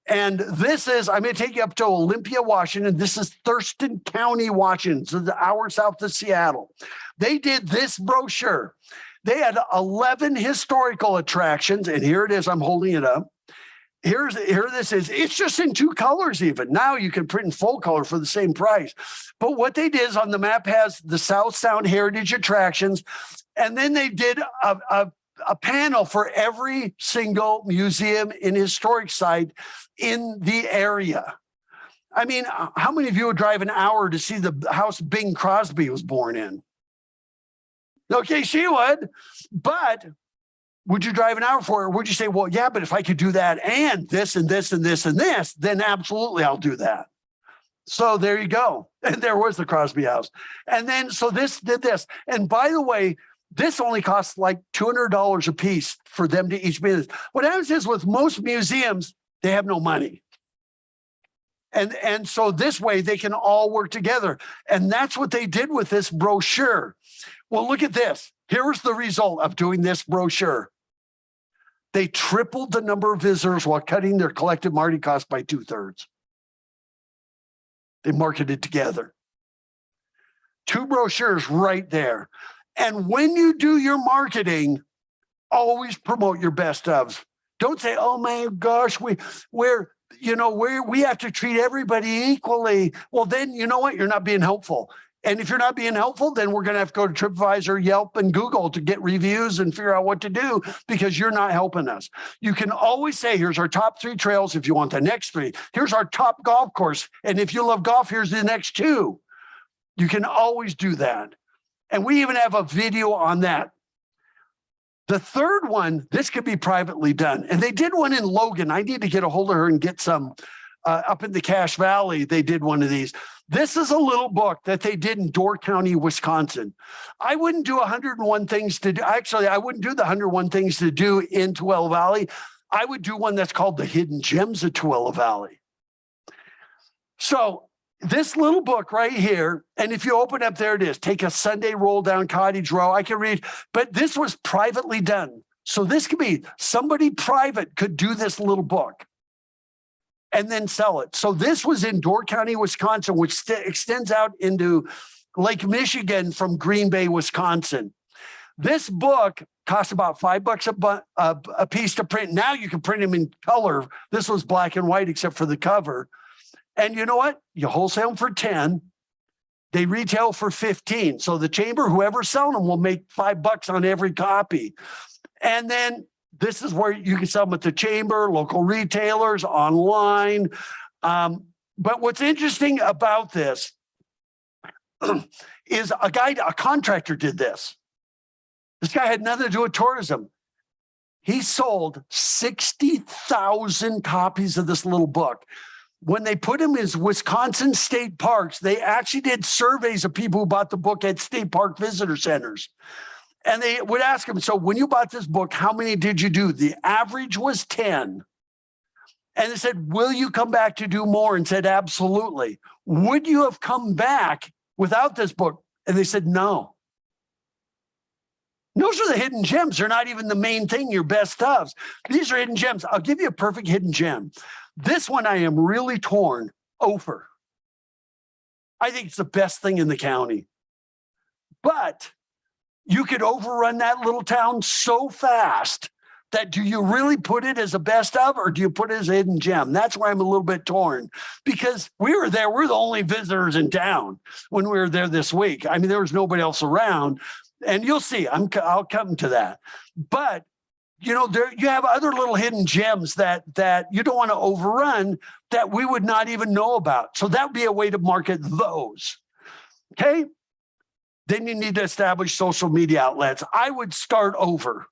And this is, I'm going to take you up to Olympia, Washington. This is Thurston County, Washington. So the hour south of Seattle. They did this brochure. They had 11 historical attractions. And here it is. I'm holding it up. Here this is. It's just in 2 colors even. Now you can print in full color for the same price. But what they did is, on the map has the South Sound Heritage attractions. And then they did a panel for every single museum and historic site in the area. I mean, how many of you would drive an hour to see the house Bing Crosby was born in? Okay, she would. But would you drive an hour for it? Or would you say, well, yeah, but if I could do that and this and this and this and this, then absolutely I'll do that. So there you go. And there was the Crosby house. And then, so this did this. And by the way, this only costs like $200 a piece for them to each business. What happens is, with most museums, they have no money. And so this way they can all work together. And that's what they did with this brochure. Well, look at this. Here was the result of doing this brochure. They tripled the number of visitors while cutting their collective marketing costs by 2/3. They marketed together. 2 brochures right there. And when you do your marketing, always promote your best ofs. Don't say, oh my gosh, we have to treat everybody equally. Well, then you know what? You're not being helpful. And if you're not being helpful, then we're going to have to go to TripAdvisor, Yelp, and Google to get reviews and figure out what to do because you're not helping us. You can always say, here's our top 3 trails if you want the next 3. Here's our top golf course. And if you love golf, here's the next 2. You can always do that. And we even have a video on that. The third one, this could be privately done. And they did one in Logan. I need to get a hold of her and get some up in the Cache Valley. They did one of these. This is a little book that they did in Door County, Wisconsin. I wouldn't do 101 things to do. Actually, I wouldn't do the 101 things to do in Tooele Valley. I would do one that's called The Hidden Gems of Tooele Valley. So this little book right here, and if you open up, there it is. Take a Sunday roll down Cottage Row. I can read, but this was privately done. So this could be somebody private could do this little book and then sell it. So this was in Door County, Wisconsin, which extends out into Lake Michigan from Green Bay, Wisconsin. This book cost about $5 a piece to print. Now you can print them in color. This was black and white except for the cover. And you know what? You wholesale them for 10. They retail for 15. So the chamber, whoever's selling them, will make $5 on every copy. And then this is where you can sell them at the chamber, local retailers, online. But what's interesting about this is a contractor did this. This guy had nothing to do with tourism. He sold 60,000 copies of this little book. When they put him in Wisconsin state parks, they actually did surveys of people who bought the book at state park visitor centers. And they would ask him, so when you bought this book, how many did you do? The average was 10. And they said, will you come back to do more? And said, absolutely. Would you have come back without this book? And they said, no. Those are the hidden gems. They're not even the main thing, your best ofs. These are hidden gems. I'll give you a perfect hidden gem. This one I am really torn. Ophir. I think it's the best thing in the county. But you could overrun that little town so fast that do you really put it as a best of, or do you put it as a hidden gem? That's why I'm a little bit torn, because we were there. We're the only visitors in town when we were there this week. I mean, there was nobody else around, and you'll see. I'll come to that. But you know, you have other little hidden gems that you don't want to overrun that we would not even know about. So that would be a way to market those. Okay. Then you need to establish social media outlets. I would start over.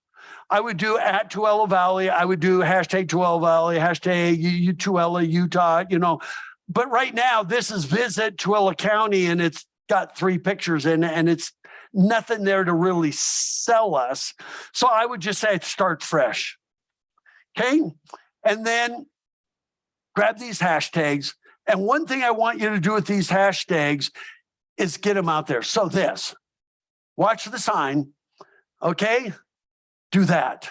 I would do at Tooele Valley. I would do hashtag Tooele Valley, hashtag Tooele, Utah, you know. But right now, this is visit Tooele County, and it's got 3 pictures in it, and it's nothing there to really sell us. So I would just say start fresh. Okay. And then grab these hashtags. And one thing I want you to do with these hashtags is get them out there. So this, watch the sign. Okay. Do that.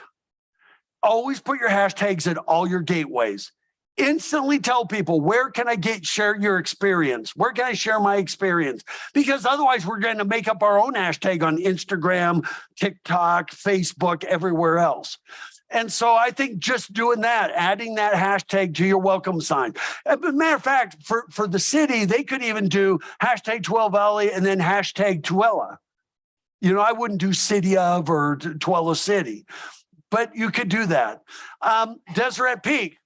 Always put your hashtags at all your gateways. Instantly tell people, where can I share your experience? Where can I share my experience? Because otherwise we're going to make up our own hashtag on Instagram, TikTok, Facebook, everywhere else. And so I think just doing that, adding that hashtag to your welcome sign. As a matter of fact, for the city, they could even do hashtag Tooele Valley and then hashtag Tooele. You know, I wouldn't do city of or Tooele City, but you could do that. Deseret Peak.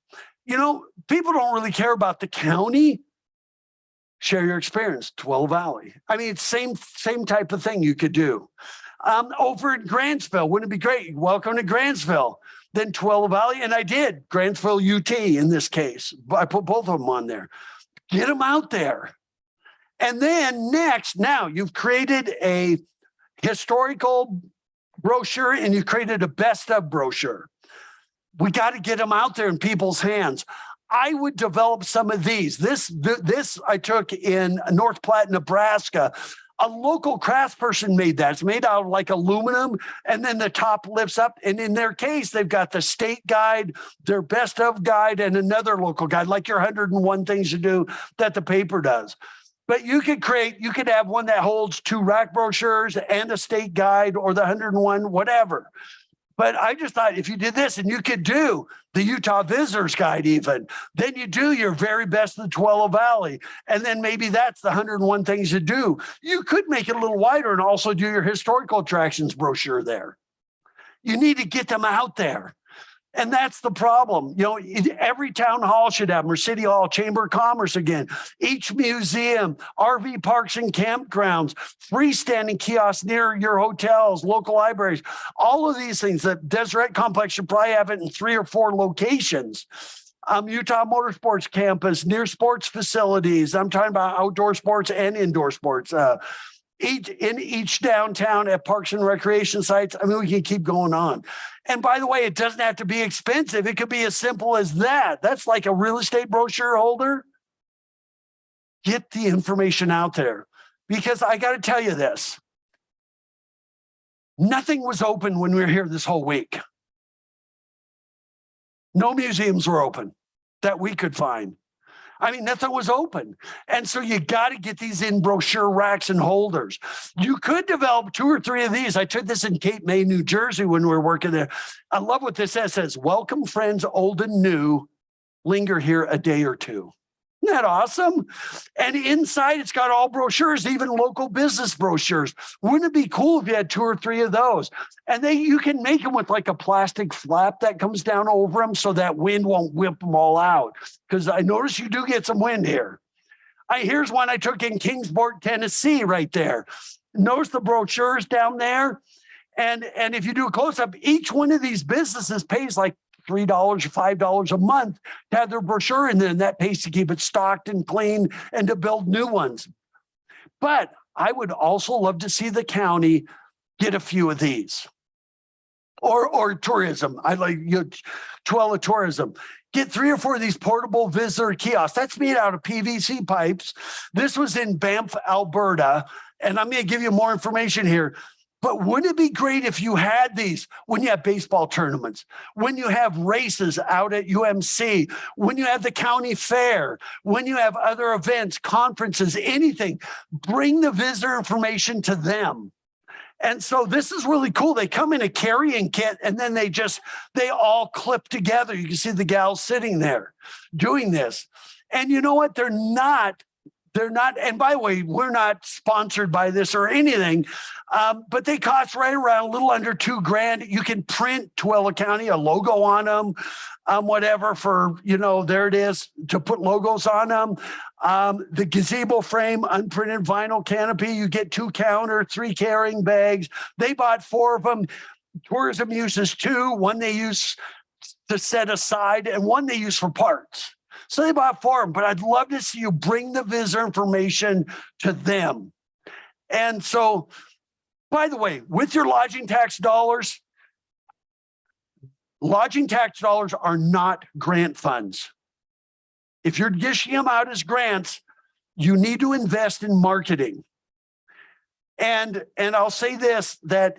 You know, people don't really care about the county. Share your experience, Tooele Valley. I mean, it's same type of thing you could do. Over in Grantsville, wouldn't it be great? Welcome to Grantsville. Then Tooele Valley, and I did Grantsville UT in this case. I put both of them on there. Get them out there. And then next, now you've created a historical brochure and you created a best of brochure. We got to get them out there in people's hands. I would develop some of these. This I took in North Platte, Nebraska. A local craftsperson made that. It's made out of like aluminum, and then the top lifts up. And in their case, they've got the state guide, their best of guide, and another local guide, like your 101 things to do that the paper does. But you could have one that holds 2 rack brochures and a state guide, or the 101, whatever. But I just thought if you did this, and you could do the Utah Visitors Guide even, then you do your very best in the Tooele Valley. And then maybe that's the 101 things to do. You could make it a little wider and also do your historical attractions brochure there. You need to get them out there. And that's the problem. Every town hall should have them, or city hall, chamber of commerce again, each museum, RV parks and campgrounds, freestanding kiosks near your hotels, local libraries, all of these things. The Deseret Complex should probably have it in 3 or 4 locations. Utah Motorsports Campus, near sports facilities. I'm talking about outdoor sports and indoor sports. In each downtown at parks and recreation sites. I mean, we can keep going on. And by the way, it doesn't have to be expensive. It could be as simple as that. That's like a real estate brochure holder. Get the information out there, because I got to tell you this. Nothing was open when we were here this whole week. No museums were open that we could find. I mean, nothing was open. And so you got to get these in brochure racks and holders. You could develop 2 or 3 of these. I took this in Cape May, New Jersey when we were working there. I love what this says. It says, welcome friends old and new, linger here a day or two. Isn't that awesome? And inside it's got all brochures, even local business brochures. Wouldn't it be cool if you had 2 or 3 of those? And you can make them with like a plastic flap that comes down over them so that wind won't whip them all out. Because I notice you do get some wind here. Here's one I took in Kingsport, Tennessee, right there. Notice the brochures down there. And if you do a close-up, each one of these businesses pays like $3 or $5 a month to have their brochure in there, and that pays to keep it stocked and clean and to build new ones. But I would also love to see the county get a few of these. Or tourism. I like Tooele Tourism. Get 3 or 4 of these portable visitor kiosks. That's made out of PVC pipes. This was in Banff, Alberta. And I'm going to give you more information here. But wouldn't it be great if you had these when you have baseball tournaments, when you have races out at UMC, when you have the county fair, when you have other events, conferences, anything, bring the visitor information to them. And so this is really cool. They come in a carrying kit, and then they all clip together. You can see the gals sitting there doing this. And you know what? They're not, and by the way, we're not sponsored by this or anything, but they cost right around a little under $2,000. You can print Tooele County, a logo on them, whatever for, there it is, to put logos on them. The gazebo frame, unprinted vinyl canopy, you get 2 counter, 3 carrying bags. They bought 4 of them. Tourism uses 2, one they use to set aside and one they use for parts. So they bought 4 of them, but I'd love to see you bring the visitor information to them. And so, by the way, with your lodging tax dollars are not grant funds. If you're dishing them out as grants, you need to invest in marketing. And I'll say this, that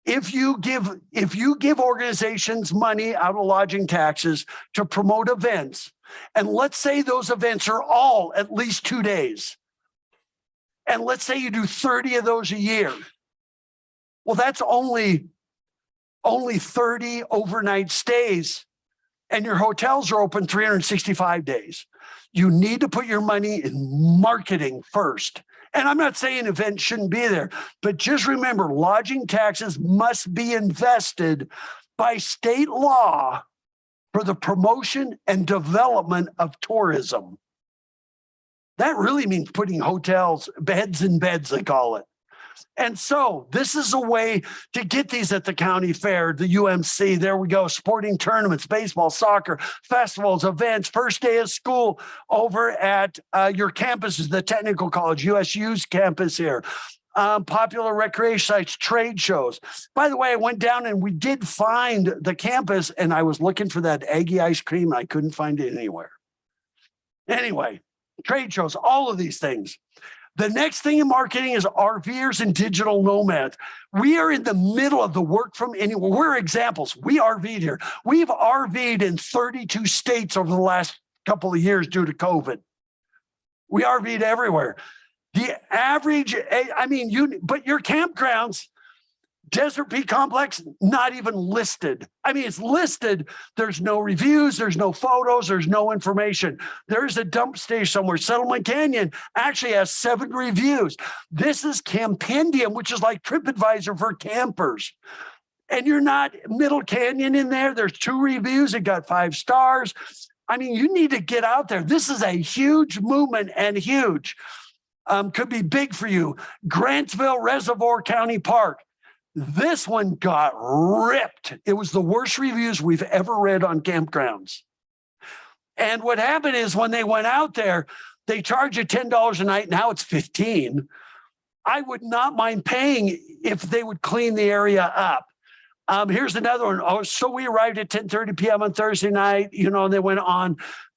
if you give organizations money out of lodging taxes to promote events, and let's say those events are all at least 2 days, and let's say you do 30 of those a year, well, that's only 30 overnight stays, and your hotels are open 365 days. You need to put your money in marketing first. And I'm not saying events shouldn't be there, but just remember, lodging taxes must be invested by state law for the promotion and development of tourism. That really means putting hotels, beds in beds, they call it. And so this is a way to get these at the county fair, the UMC, there we go, sporting tournaments, baseball, soccer, festivals, events, first day of school over at your campuses, the technical college, USU's campus here. popular recreation sites, trade shows. By the way, I went down and we did find the campus, and I was looking for that Aggie ice cream. And I couldn't find it anywhere. Anyway, trade shows, all of these things. The next thing in marketing is RVers and digital nomads. We are in the middle of the work from anywhere. We're examples. We RV'd here. We've RV'd in 32 states over the last couple of years due to COVID. We RV'd everywhere. The average, but your campgrounds, Desert Peak Complex, not even listed. It's listed. There's no reviews. There's no photos. There's no information. There's a dump station somewhere. Settlement Canyon actually has 7 reviews. This is Campendium, which is like TripAdvisor for campers. And you're not Middle Canyon in there. There's 2 reviews. It got 5 stars. You need to get out there. This is a huge movement and huge. Could be big for you. Grantsville Reservoir County Park. This one got ripped. It was the worst reviews we've ever read on campgrounds. And what happened is when they went out there, they charge you $10 a night. Now it's $15. I would not mind paying if they would clean the area up. Here's another one. Oh, so we arrived at 10:30 p.m. on Thursday night, and they went on,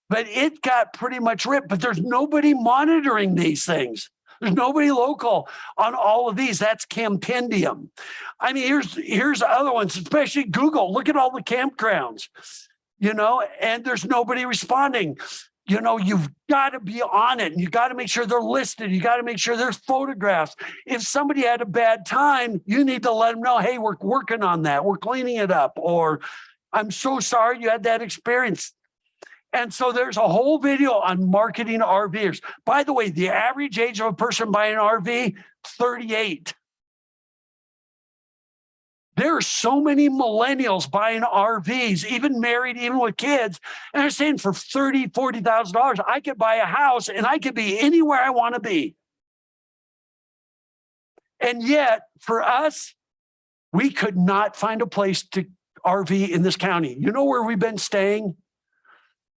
but it got pretty much ripped. But there's nobody monitoring these things. There's nobody local on all of these. That's Campendium. Here's other ones, especially Google. Look at all the campgrounds, and there's nobody responding. You've got to be on it, and you got to make sure they're listed. You got to make sure there's photographs. If somebody had a bad time, you need to let them know, hey, we're working on that. We're cleaning it up. Or I'm so sorry you had that experience. And so there's a whole video on marketing RVers. By the way, the average age of a person buying an RV, 38. There are so many millennials buying RVs, even married, even with kids. And they're saying for $30,000, $40,000, I could buy a house and I could be anywhere I want to be. And yet, for us, we could not find a place to RV in this county. You know where we've been staying?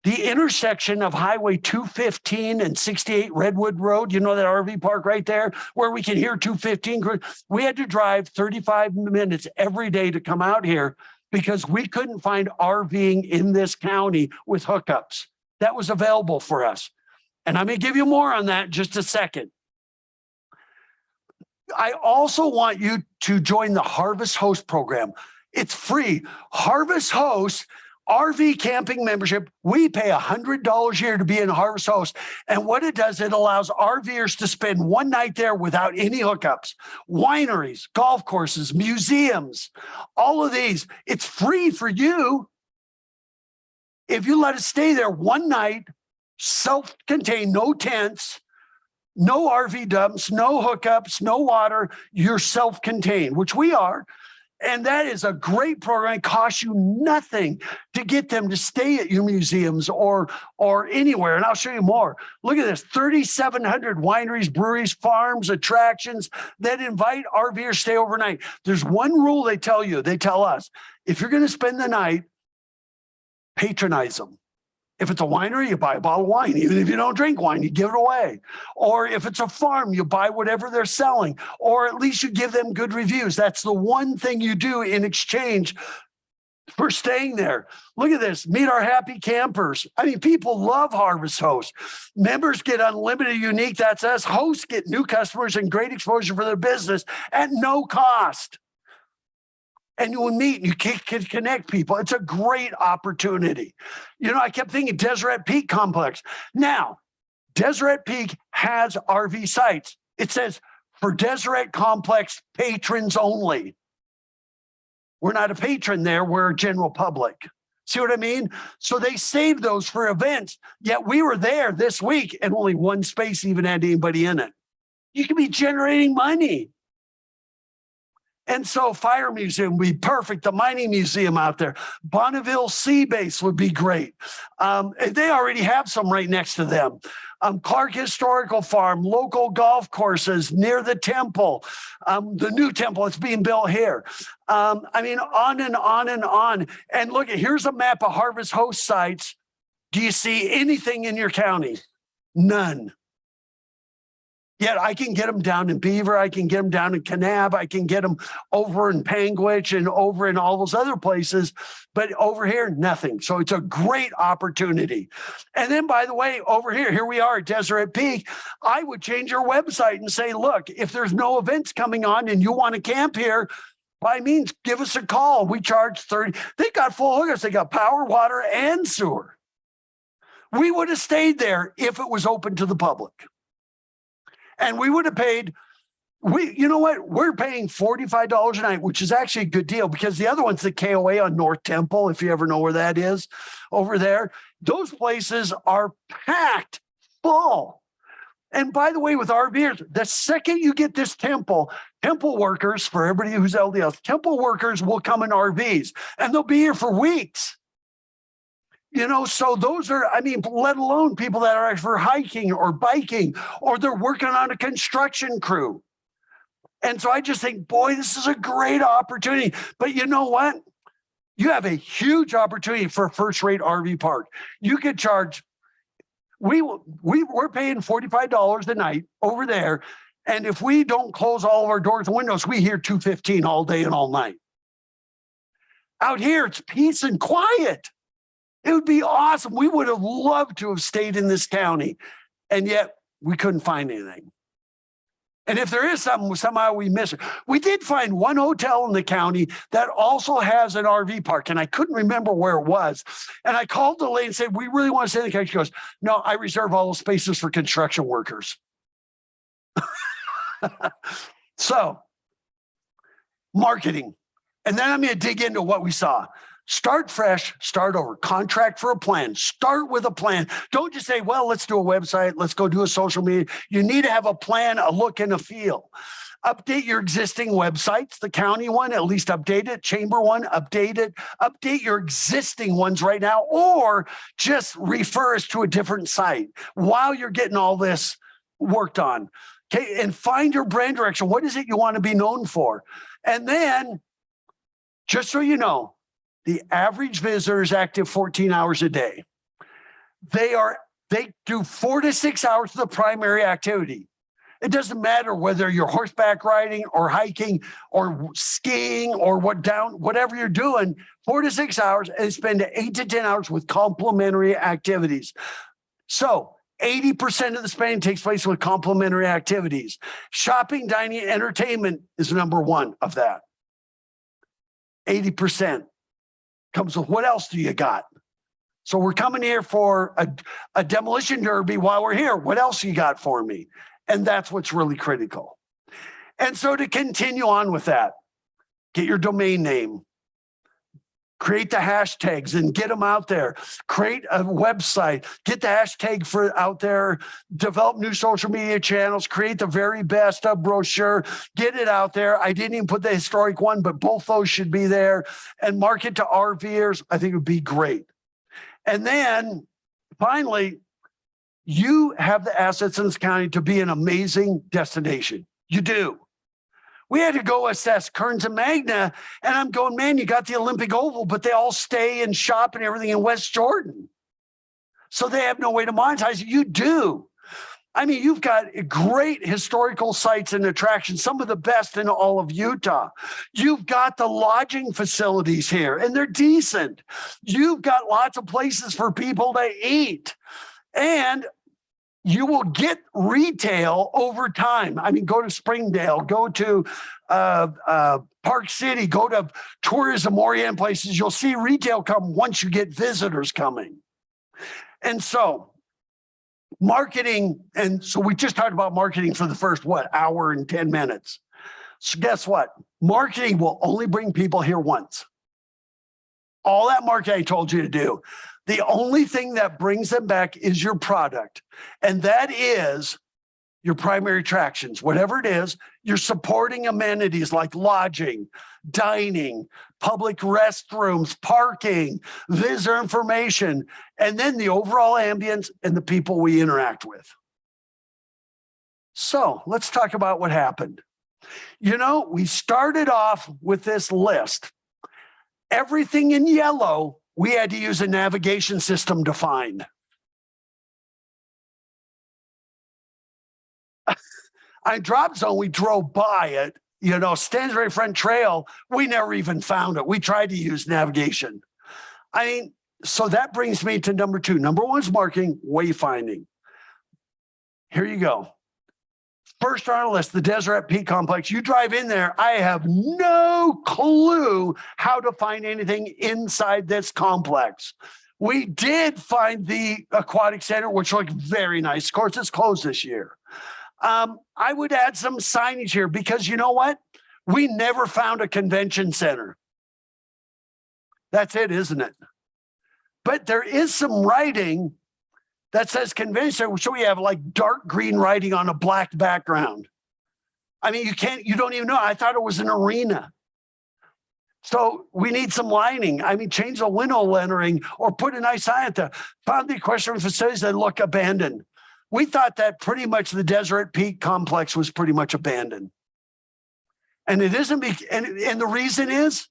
The intersection of Highway 215 and 68 Redwood Road, that RV park right there, where we can hear 215. We had to drive 35 minutes every day to come out here because we couldn't find RVing in this county with hookups. That was available for us. And I'm going to give you more on that in just a second. I also want you to join the Harvest Host program. It's free. Harvest Host RV camping membership, we pay $100 a year to be in Harvest Host. And what it does, it allows RVers to spend one night there without any hookups. Wineries, golf courses, museums, all of these. It's free for you if you let us stay there one night, self-contained, no tents, no RV dumps, no hookups, no water. You're self-contained, which we are. And that is a great program. It costs you nothing to get them to stay at your museums or anywhere. And I'll show you more. Look at this, 3,700 wineries, breweries, farms, attractions that invite RVers to stay overnight. There's one rule they tell us, if you're going to spend the night, patronize them. If it's a winery, you buy a bottle of wine. Even if you don't drink wine, you give it away. Or if it's a farm, you buy whatever they're selling. Or at least you give them good reviews. That's the one thing you do in exchange for staying there. Look at this. Meet our happy campers. People love Harvest Host. Members get unlimited unique. That's us. Hosts get new customers and great exposure for their business at no cost. And you will meet and you can connect people. It's a great opportunity. I kept thinking Deseret Peak Complex. Now, Deseret Peak has RV sites. It says for Deseret Complex patrons only. We're not a patron there. We're a general public. See what I mean? So they saved those for events. Yet we were there this week and only one space even had anybody in it. You can be generating money. And so Fire Museum would be perfect. The Mining Museum out there. Bonneville Sea Base would be great. They already have some right next to them. Clark Historical Farm, local golf courses near the temple, the new temple that's being built here. On and on and on. And look, here's a map of Harvest Host sites. Do you see anything in your county? None. Yet I can get them down in Beaver. I can get them down in Kanab. I can get them over in Panguitch and over in all those other places. But over here, nothing. So it's a great opportunity. And then, by the way, over here we are at Deseret Peak. I would change your website and say, look, if there's no events coming on and you want to camp here, by means, give us a call. We charge $30. They got full hookups. They got power, water, and sewer. We would have stayed there if it was open to the public. And we would have paid, you know what? We're paying $45 a night, which is actually a good deal because the other one's the KOA on North Temple, if you ever know where that is over there. Those places are packed full. And by the way, with RVers, the second you get this temple workers, for everybody who's LDL, temple workers will come in RVs and they'll be here for weeks. You know, so those are, I mean, let alone people that are for hiking or biking, or they're working on a construction crew. And so I just think, boy, this is a great opportunity. But you know what? You have a huge opportunity for a first-rate RV park. You could charge, we're paying $45 a night over there. And if we don't close all of our doors and windows, we hear $215 all day and all night. Out here, it's peace and quiet. It would be awesome. We would have loved to have stayed in this county, and yet we couldn't find anything. And if there is something, somehow we miss it. We did find one hotel in the county that also has an RV park, and I couldn't remember where it was. And I called the lady and said, we really want to stay in the county. She goes, no, I reserve all the spaces for construction workers. So, marketing. And then I'm going to dig into what we saw. Start fresh, start over, contract for a plan, start with a plan. Don't just say, well, let's do a website, let's go do a social media. You need to have a plan, a look, and a feel. Update your existing websites, the county one, at least update it, chamber one, update it, update your existing ones right now, or just refer us to a different site while you're getting all this worked on. Okay, and find your brand direction. What is it you want to be known for? And then, just so you know, the average visitor is active 14 hours a day. They do 4 to 6 hours of the primary activity. It doesn't matter whether you're horseback riding or hiking or skiing or whatever you're doing, 4 to 6 hours, and spend 8 to 10 hours with complementary activities. So 80% of the spending takes place with complementary activities. Shopping, dining, entertainment is number one of that. 80%. Comes with what else do you got? So we're coming here for a demolition derby while we're here. What else you got for me? And that's what's really critical. And so to continue on with that, get your domain name, create the hashtags and get them out there, create a website, get the hashtag for out there, develop new social media channels, create the very best brochure, get it out there. I didn't even put the historic one, but both those should be there, and market to RVers. I think it would be great. And then finally, you have the assets in this county to be an amazing destination. You do. We had to go assess Kearns and Magna, and I'm going, man, you got the Olympic Oval, but they all stay and shop and everything in West Jordan. So they have no way to monetize it. You do. I mean, you've got great historical sites and attractions, some of the best in all of Utah. You've got the lodging facilities here, and they're decent. You've got lots of places for people to eat. And you will get retail over time. I mean, go to Springdale, go to Park City, go to tourism oriented places. You'll see retail come once you get visitors coming. And so marketing, and so we just talked about marketing for the first, hour and 10 minutes. So guess what? Marketing will only bring people here once. All that marketing I told you to do. The only thing that brings them back is your product. And that is your primary attractions. Whatever it is, you're supporting amenities like lodging, dining, public restrooms, parking, visitor information, and then the overall ambience and the people we interact with. So let's talk about what happened. You know, we started off with this list. Everything in yellow we had to use a navigation system to find. On Drop Zone, we drove by it. You know, Stansbury Front Trail, we never even found it. We tried to use navigation. I mean, so that brings me to number 2. Number 1 is marking, wayfinding. Here you go. First on our list, the Deseret Peak Complex. You drive in there, I have no clue how to find anything inside this complex. We did find the aquatic center, which looked very nice. Of course, it's closed this year. I would add some signage here because you know what? We never found a convention center. That's it, isn't it? But there is some writing that says convention center. So we have like dark green writing on a black background. I mean, you don't even know. I thought it was an arena. So we need some lining. I mean, change the window lettering or put a nice sign at the found the equestrian facilities that look abandoned. We thought that pretty much the Deseret Peak complex was pretty much abandoned. And it isn't, and the reason is,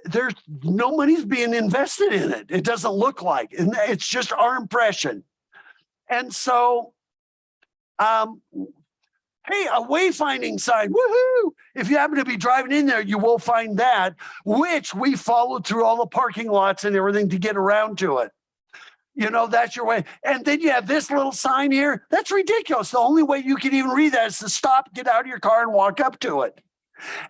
there's no money's being invested in it. It doesn't look like, and it's just our impression. And so, hey, a wayfinding sign, woohoo! If you happen to be driving in there, you will find that, which we followed through all the parking lots and everything to get around to it. You know, that's your way. And then you have this little sign here. That's ridiculous. The only way you can even read that is to stop, get out of your car, and walk up to it.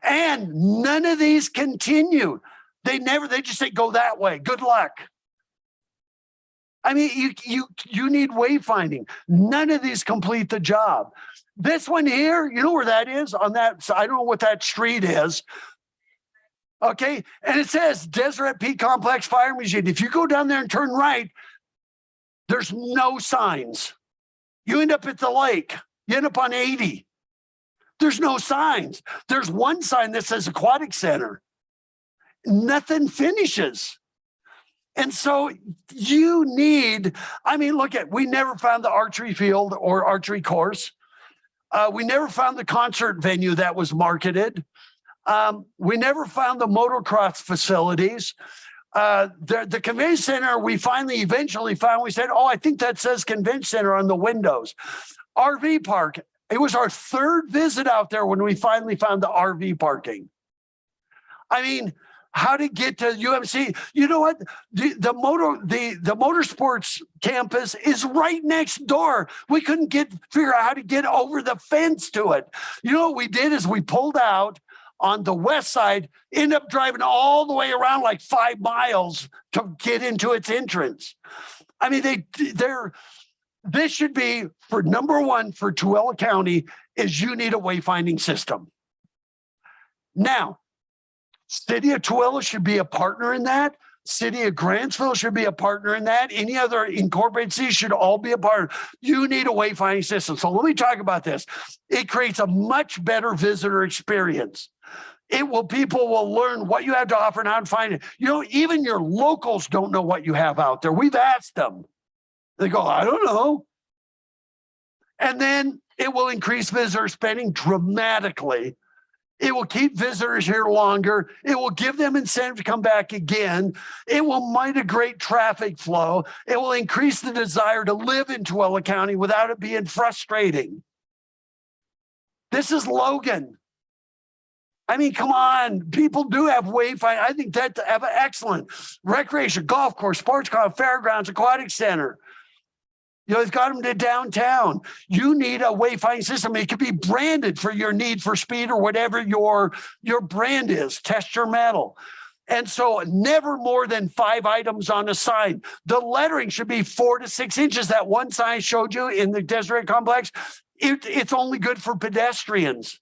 And none of these continue. They just say, go that way. Good luck. I mean, you need wayfinding. None of these complete the job. This one here, you know where that is? On that, I don't know what that street is. Okay. And it says Deseret Peak Complex Fire Machine. If you go down there and turn right, there's no signs. You end up at the lake. You end up on 80. There's no signs. There's one sign that says Aquatic Center. Nothing finishes. And so you need, I mean, look at, we never found the archery field or archery course. We never found the concert venue that was marketed. We never found the motocross facilities. The convention center, we eventually found, we said, oh, I think that says convention center on the windows. RV park, it was our 3rd visit out there when we finally found the RV parking. I mean, how to get to UMC, you know what? The motorsports campus is right next door. We couldn't figure out how to get over the fence to it. You know what we did is we pulled out on the west side, end up driving all the way around like 5 miles to get into its entrance. I mean, this should be for number 1 for Tooele County is you need a wayfinding system. Now, City of Tooele should be a partner in that. City of Grantsville should be a partner in that. Any other incorporated cities should all be a partner. You need a wayfinding system. So let me talk about this. It creates a much better visitor experience. People will learn what you have to offer and how to find it. You know, even your locals don't know what you have out there. We've asked them. They go, I don't know. And then it will increase visitor spending dramatically. It will keep visitors here longer. It will give them incentive to come back again. It will mitigate traffic flow. It will increase the desire to live in Tooele County without it being frustrating. This is Logan. I mean, come on. People do have wayfinding. I think that have an excellent recreation, golf course, sports club, fairgrounds, aquatic center. You know, they've got them to downtown. You need a wayfinding system. It could be branded for your need for speed or whatever your brand is. Test your metal. And so never more than 5 items on a sign. The lettering should be 4 to 6 inches. That one sign I showed you in the Deseret Complex, it's only good for pedestrians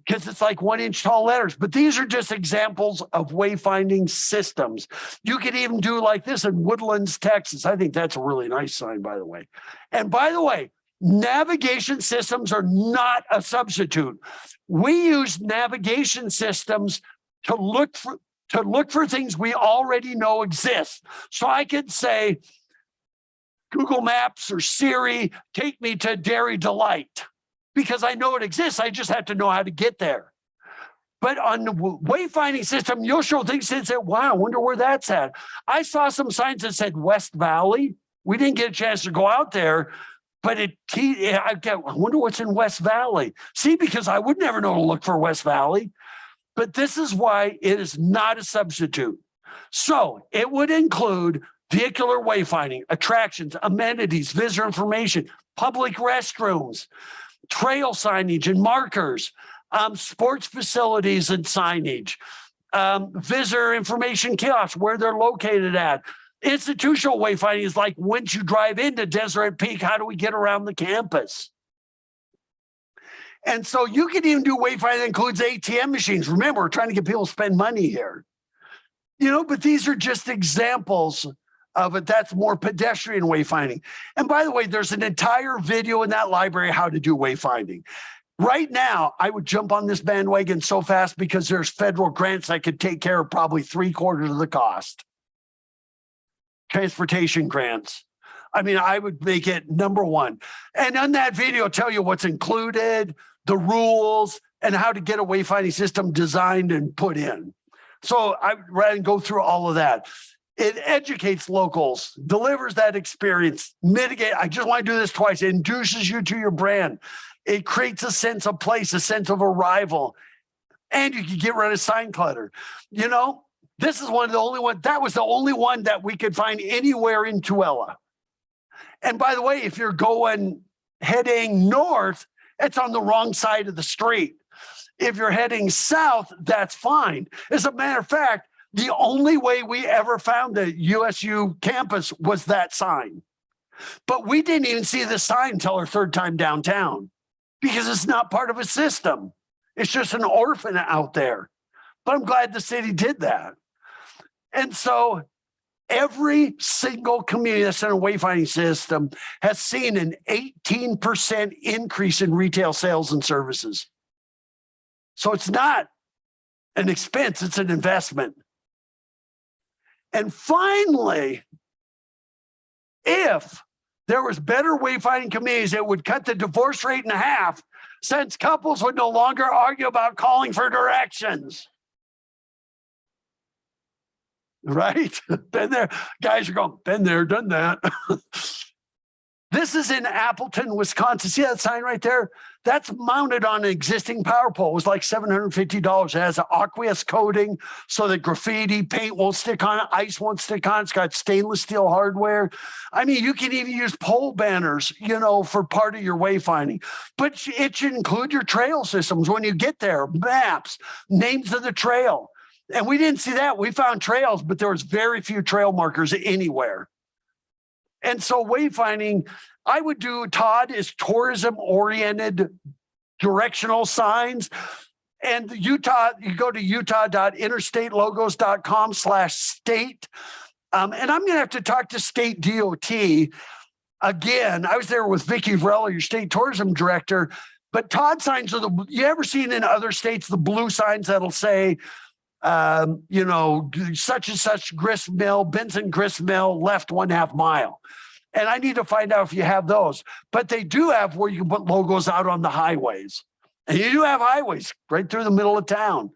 because it's like 1-inch tall letters. But these are just examples of wayfinding systems. You could even do like this in Woodlands, Texas. I think that's a really nice sign, by the way. And by the way, navigation systems are not a substitute. We use navigation systems to look for things we already know exist. So I could say, Google Maps or Siri, take me to Dairy Delight. Because I know it exists, I just have to know how to get there. But on the wayfinding system, you'll show things that say, wow, I wonder where that's at. I saw some signs that said West Valley. We didn't get a chance to go out there, But I wonder what's in West Valley. See, because I would never know to look for West Valley. But this is why it is not a substitute. So it would include vehicular wayfinding, attractions, amenities, visitor information, public restrooms, trail signage and markers, sports facilities and signage, visitor information kiosks, where they're located at. Institutional wayfinding is like once you drive into Deseret Peak, how do we get around the campus? And so you can even do wayfinding that includes ATM machines. Remember, we're trying to get people to spend money here. But these are just examples of it. That's more pedestrian wayfinding. And by the way, there's an entire video in that library how to do wayfinding. Right now, I would jump on this bandwagon so fast because there's federal grants that could take care of probably 3/4 of the cost. Transportation grants. I mean, I would make it number one. And on that video, tell you what's included, the rules, and how to get a wayfinding system designed and put in. So I would rather go through all of that. It educates locals, delivers that experience, mitigate. I just want to do this twice. It induces you to your brand. It creates a sense of place, a sense of arrival, and you can get rid of sign clutter. This is one of the only ones. That was the only one that we could find anywhere in Tooele. And by the way, if you're heading north, it's on the wrong side of the street. If you're heading south, that's fine. As a matter of fact, the only way we ever found the USU campus was that sign. But we didn't even see the sign until our third time downtown because it's not part of a system. It's just an orphan out there. But I'm glad the city did that. And so every single community that's in a wayfinding system has seen an 18% increase in retail sales and services. So it's not an expense, it's an investment. And finally, if there was better wayfinding communities, it would cut the divorce rate in half, since couples would no longer argue about calling for directions. Right? Been there. Guys are going, been there, done that. This is in Appleton, Wisconsin. See that sign right there? That's mounted on an existing power pole. It was like $750. It has an aqueous coating so that graffiti, paint won't stick on it, ice won't stick on it. It's got stainless steel hardware. I mean, you can even use pole banners, for part of your wayfinding. But it should include your trail systems when you get there, maps, names of the trail. And we didn't see that. We found trails, but there was very few trail markers anywhere. And so wayfinding, I would do, Todd, is tourism-oriented directional signs. And Utah, you go to utah.interstatelogos.com/state. And I'm going to have to talk to state DOT. Again, I was there with Vicki Vrella, your state tourism director. But Todd signs are you ever seen in other states, the blue signs that'll say, such and such grist mill, Benson grist mill, left 1/2 mile. And I need to find out if you have those. But they do have where you can put logos out on the highways. And you do have highways right through the middle of town.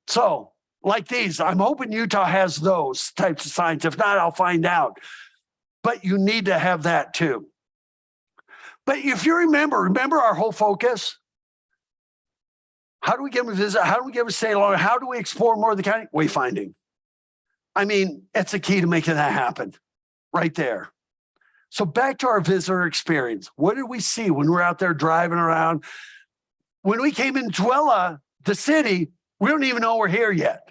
So like these, I'm hoping Utah has those types of signs. If not, I'll find out. But you need to have that too. But if you remember our whole focus. How do we give them a visit? How do we give a stay longer? How do we explore more of the county? Wayfinding. I mean, it's a key to making that happen right there. So back to our visitor experience. What did we see when we were out there driving around? When we came in Tooele, the city, we don't even know we're here yet.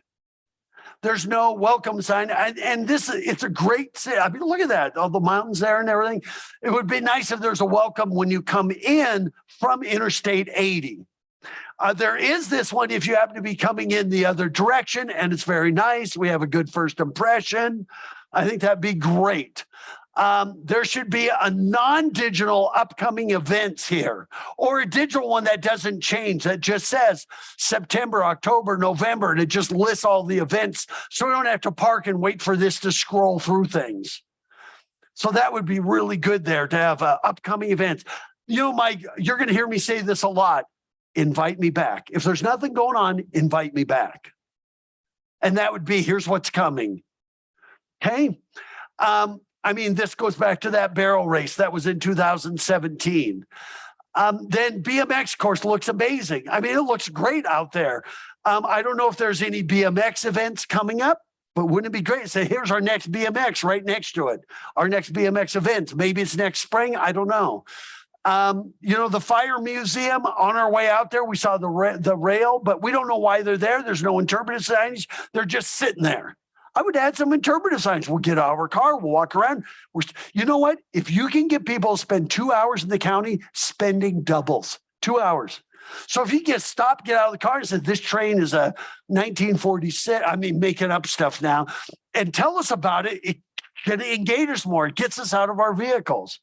There's no welcome sign. And it's a great city. I mean, look at that, all the mountains there and everything. It would be nice if there's a welcome when you come in from Interstate 80. There is this one if you happen to be coming in the other direction, and it's very nice. We have a good first impression. I think that'd be great. There should be a non-digital upcoming events here, or a digital one that doesn't change, that just says September, October, November, and it just lists all the events, so we don't have to park and wait for this to scroll through things. So that would be really good there to have upcoming events. Mike, you're going to hear me say this a lot. Invite me back. If there's nothing going on, invite me back. And that would be, here's what's coming. Okay. I I mean, this goes back to that barrel race that was in 2017. Then BMX course looks amazing. I mean, it looks great out there. I don't know if there's any BMX events coming up, but wouldn't it be great to say, here's our next BMX right next to it, our next BMX event. Maybe it's next spring. I don't know. You know, the fire museum, on our way out there, we saw the rail, but we don't know why they're there. There's no interpretive signage. They're just sitting there. I would add some interpretive signs. We'll get out of our car. We'll walk around. You know what? If you can get people to spend 2 hours in the county, spending doubles, 2 hours. So if you get stopped, get out of the car and say, this train is a 1946, I mean, making up stuff now, and tell us about it, it can engage us more. It gets us out of our vehicles.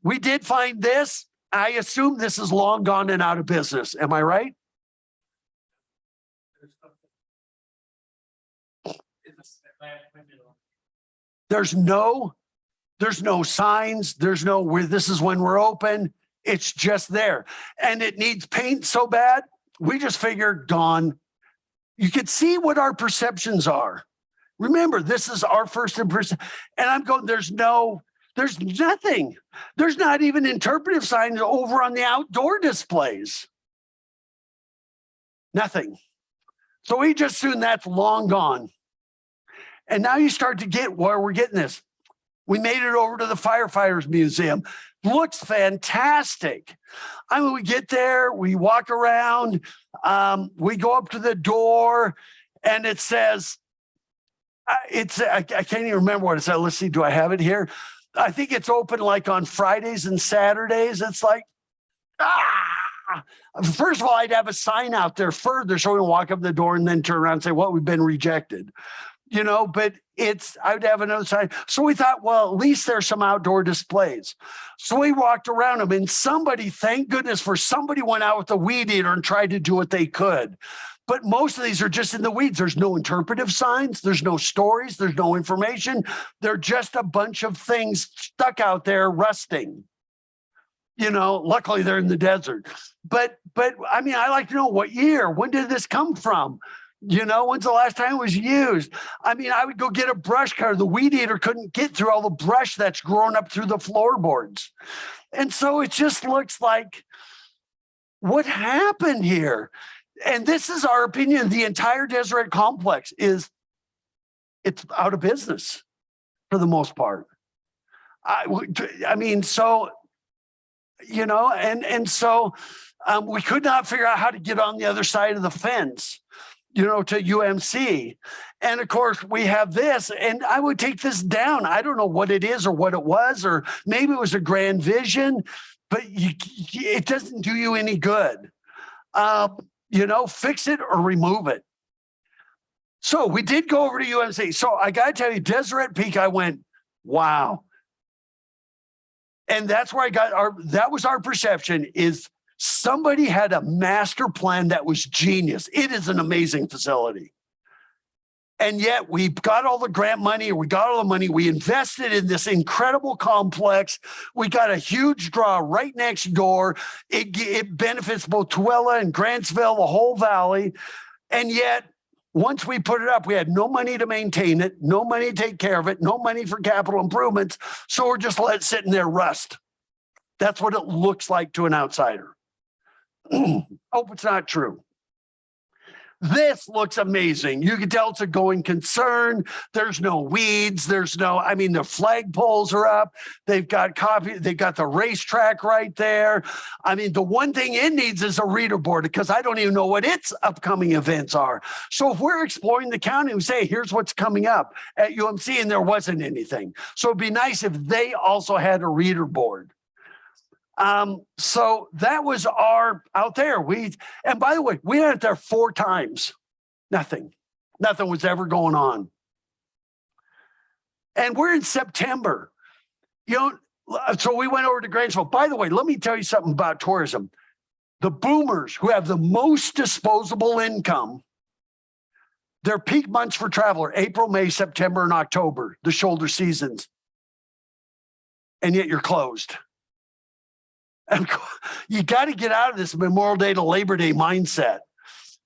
We did find this. I assume this is long gone and out of business. Am I right? There's no signs. There's no where this is when we're open. It's just there. And it needs paint so bad. We just figured gone. You could see what our perceptions are. Remember, this is our first impression. And I'm going, there's nothing. There's not even interpretive signs over on the outdoor displays. Nothing. So we just assume that's long gone. And now you start to get where we're getting this. We made it over to the Firefighters Museum. Looks fantastic. I mean, we get there, we walk around, we go up to the door, and it says, I can't even remember what it said. Let's see, do I have it here? I think it's open like on Fridays and Saturdays. It's like, first of all, I'd have a sign out there further so we can walk up the door and then turn around and say, well, we've been rejected. You know, but I would have another sign. So we thought, well, at least there's some outdoor displays. So we walked around them, and somebody, thank goodness for somebody, went out with a weed eater and tried to do what they could. But most of these are just in the weeds. There's no interpretive signs. There's no stories. There's no information. They're just a bunch of things stuck out there rusting. You know, luckily they're in the desert. But I mean, I like to know what year, when did this come from? You know, when's the last time it was used? I mean, I would go get a brush cutter. The weed eater couldn't get through all the brush that's grown up through the floorboards. And so it just looks like, what happened here? And this is our opinion. The entire Deseret complex it's out of business for the most part. I mean, so, you know, and so we could not figure out how to get on the other side of the fence, you know, to UMC. And of course we have this, and I would take this down. I don't know what it is or what it was, or maybe it was a grand vision, but it doesn't do you any good. You know, fix it or remove it. So we did go over to UMC. So I got to tell you, Deseret Peak, I went, wow. And that's where that was our perception, is somebody had a master plan that was genius. It is an amazing facility. And yet we got all the grant money, we got all the money, we invested in this incredible complex. We got a huge draw right next door. It benefits both Tooele and Grantsville, the whole valley. And yet, once we put it up, we had no money to maintain it, no money to take care of it, no money for capital improvements. So we're just let it sit in there rust. That's what it looks like to an outsider. Hope it's not true. This looks amazing. You can tell it's a going concern. There's no weeds. I mean, the flagpoles are up. They've got the racetrack right there. I mean, the one thing it needs is a reader board, because I don't even know what its upcoming events are. So if we're exploring the county, we say, here's what's coming up at UMC, and there wasn't anything. So it'd be nice if they also had a reader board. So that was out there. And by the way, we went there 4 times. Nothing was ever going on. And we're in September, you know, so we went over to Grantsville. By the way, let me tell you something about tourism. The boomers, who have the most disposable income, their peak months for travel are April, May, September, and October, the shoulder seasons. And yet you're closed. And you got to get out of this Memorial Day to Labor Day mindset.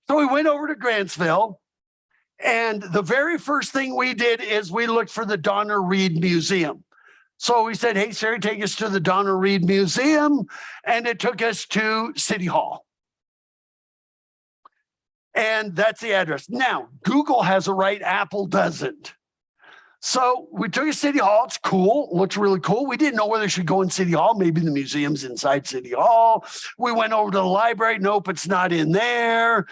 So we went over to Grantsville, And the very first thing we did is we looked for the Donna Reed Museum. So we said, hey, Siri, take us to the Donna Reed Museum. And it took us to City Hall. And that's the address. Now, Google has a right, Apple doesn't. So we took a City Hall. It's cool. Looks really cool. We didn't know whether we should go in City Hall. Maybe the museum's inside City Hall. We went over to the library. Nope, it's not in there.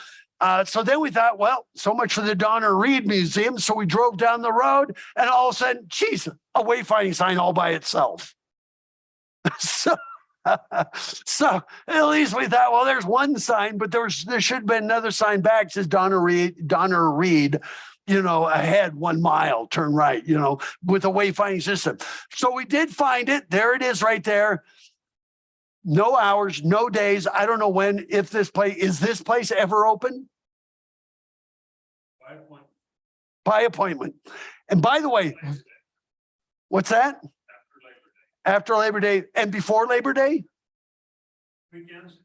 So then we thought, well, so much for the Donna Reed Museum. So we drove down the road, and all of a sudden, geez, a wayfinding sign all by itself. So at least we thought, well, there's one sign, but there should have been another sign back that says Donna Reed, ahead 1 mile, turn right, with a wayfinding system. So we did find it. There it is right there. No hours, no days. I don't know when, if this place ever open? By appointment. And by the way, what's that? After Labor Day and before Labor Day? Weekends.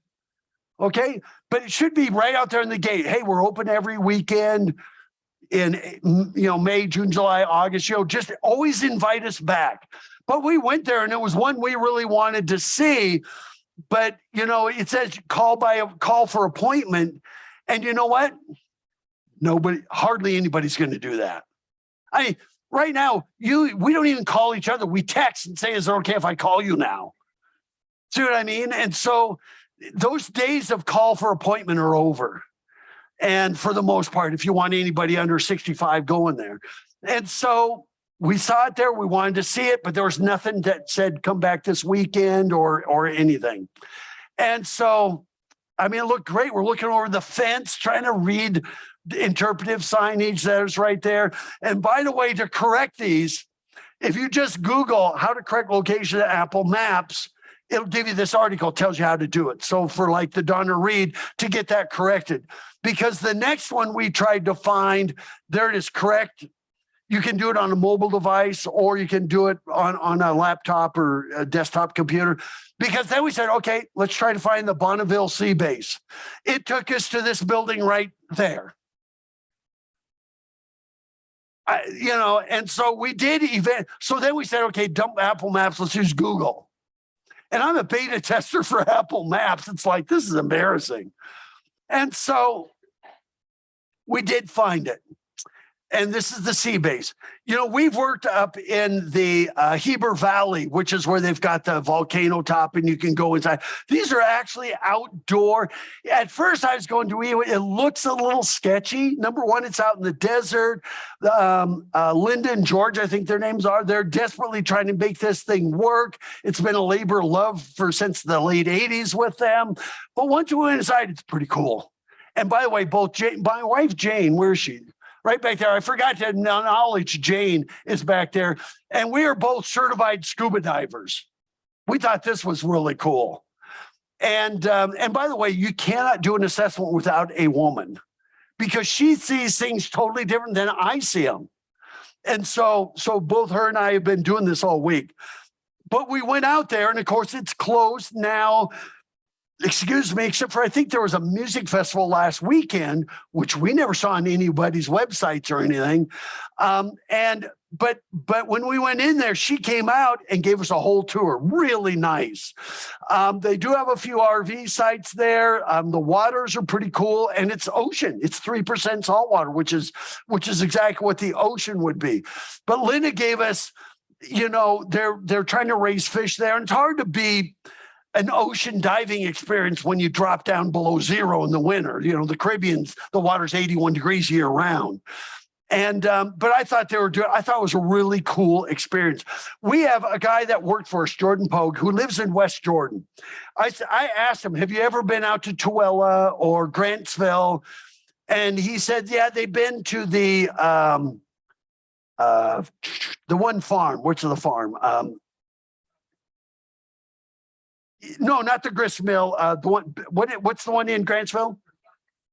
Okay, but it should be right out there in the gate. Hey, we're open every weekend in May, June, July, August. Just always invite us back. But we went there, and it was one we really wanted to see. But it says call for appointment, and you know what? Hardly anybody's going to do that. Right now, we don't even call each other. We text and say, is it okay if I call you now? See what I mean? And so those days of call for appointment are over. And for the most part, if you want anybody under 65 going there. And so we saw it there. We wanted to see it, but there was nothing that said come back this weekend or anything. And so, it looked great. We're looking over the fence, trying to read the interpretive signage that's right there. And by the way, to correct these, if you just Google how to correct location at Apple Maps, it'll give you this article, tells you how to do it. So for like the Donna Reed, to get that corrected, because the next one we tried to find, there it is, correct. You can do it on a mobile device, or you can do it on a laptop or a desktop computer. Because then we said, okay, let's try to find the Bonneville Sea Base. It took us to this building right there. And so we did so then we said, okay, dump Apple Maps, let's use Google. And I'm a beta tester for Apple Maps. It's like, this is embarrassing. And so we did find it. And this is the sea base. We've worked up in the Heber Valley, which is where they've got the volcano top and you can go inside. These are actually outdoor. At first, I was going to, it looks a little sketchy. Number one, it's out in the desert. Linda and George, I think their names are, they're desperately trying to make this thing work. It's been a labor of love since the late 80s with them. But once you went inside, it's pretty cool. And by the way, my wife, Jane, where is she? Right back there. I forgot to acknowledge Jane is back there. And we are both certified scuba divers. We thought this was really cool. And by the way, you cannot do an assessment without a woman because she sees things totally different than I see them. And so both her and I have been doing this all week. But we went out there, and of course it's closed now. Excuse me, except for I think there was a music festival last weekend, which we never saw on anybody's websites or anything. But when we went in there, she came out and gave us a whole tour. Really nice. They do have a few RV sites there. The waters are pretty cool, and it's ocean. It's 3% saltwater, which is exactly what the ocean would be. But Linda gave us, they're trying to raise fish there, and it's hard to be an ocean diving experience when you drop down below zero in the winter. The Caribbean's, the water's 81 degrees year round. And, but I thought I thought it was a really cool experience. We have a guy that worked for us, Jordan Pogue, who lives in West Jordan. I asked him, have you ever been out to Tooele or Grantsville? And he said, yeah, they've been to the one farm. Which is the farm? No, not the grist mill. The one. What's the one in Grantsville?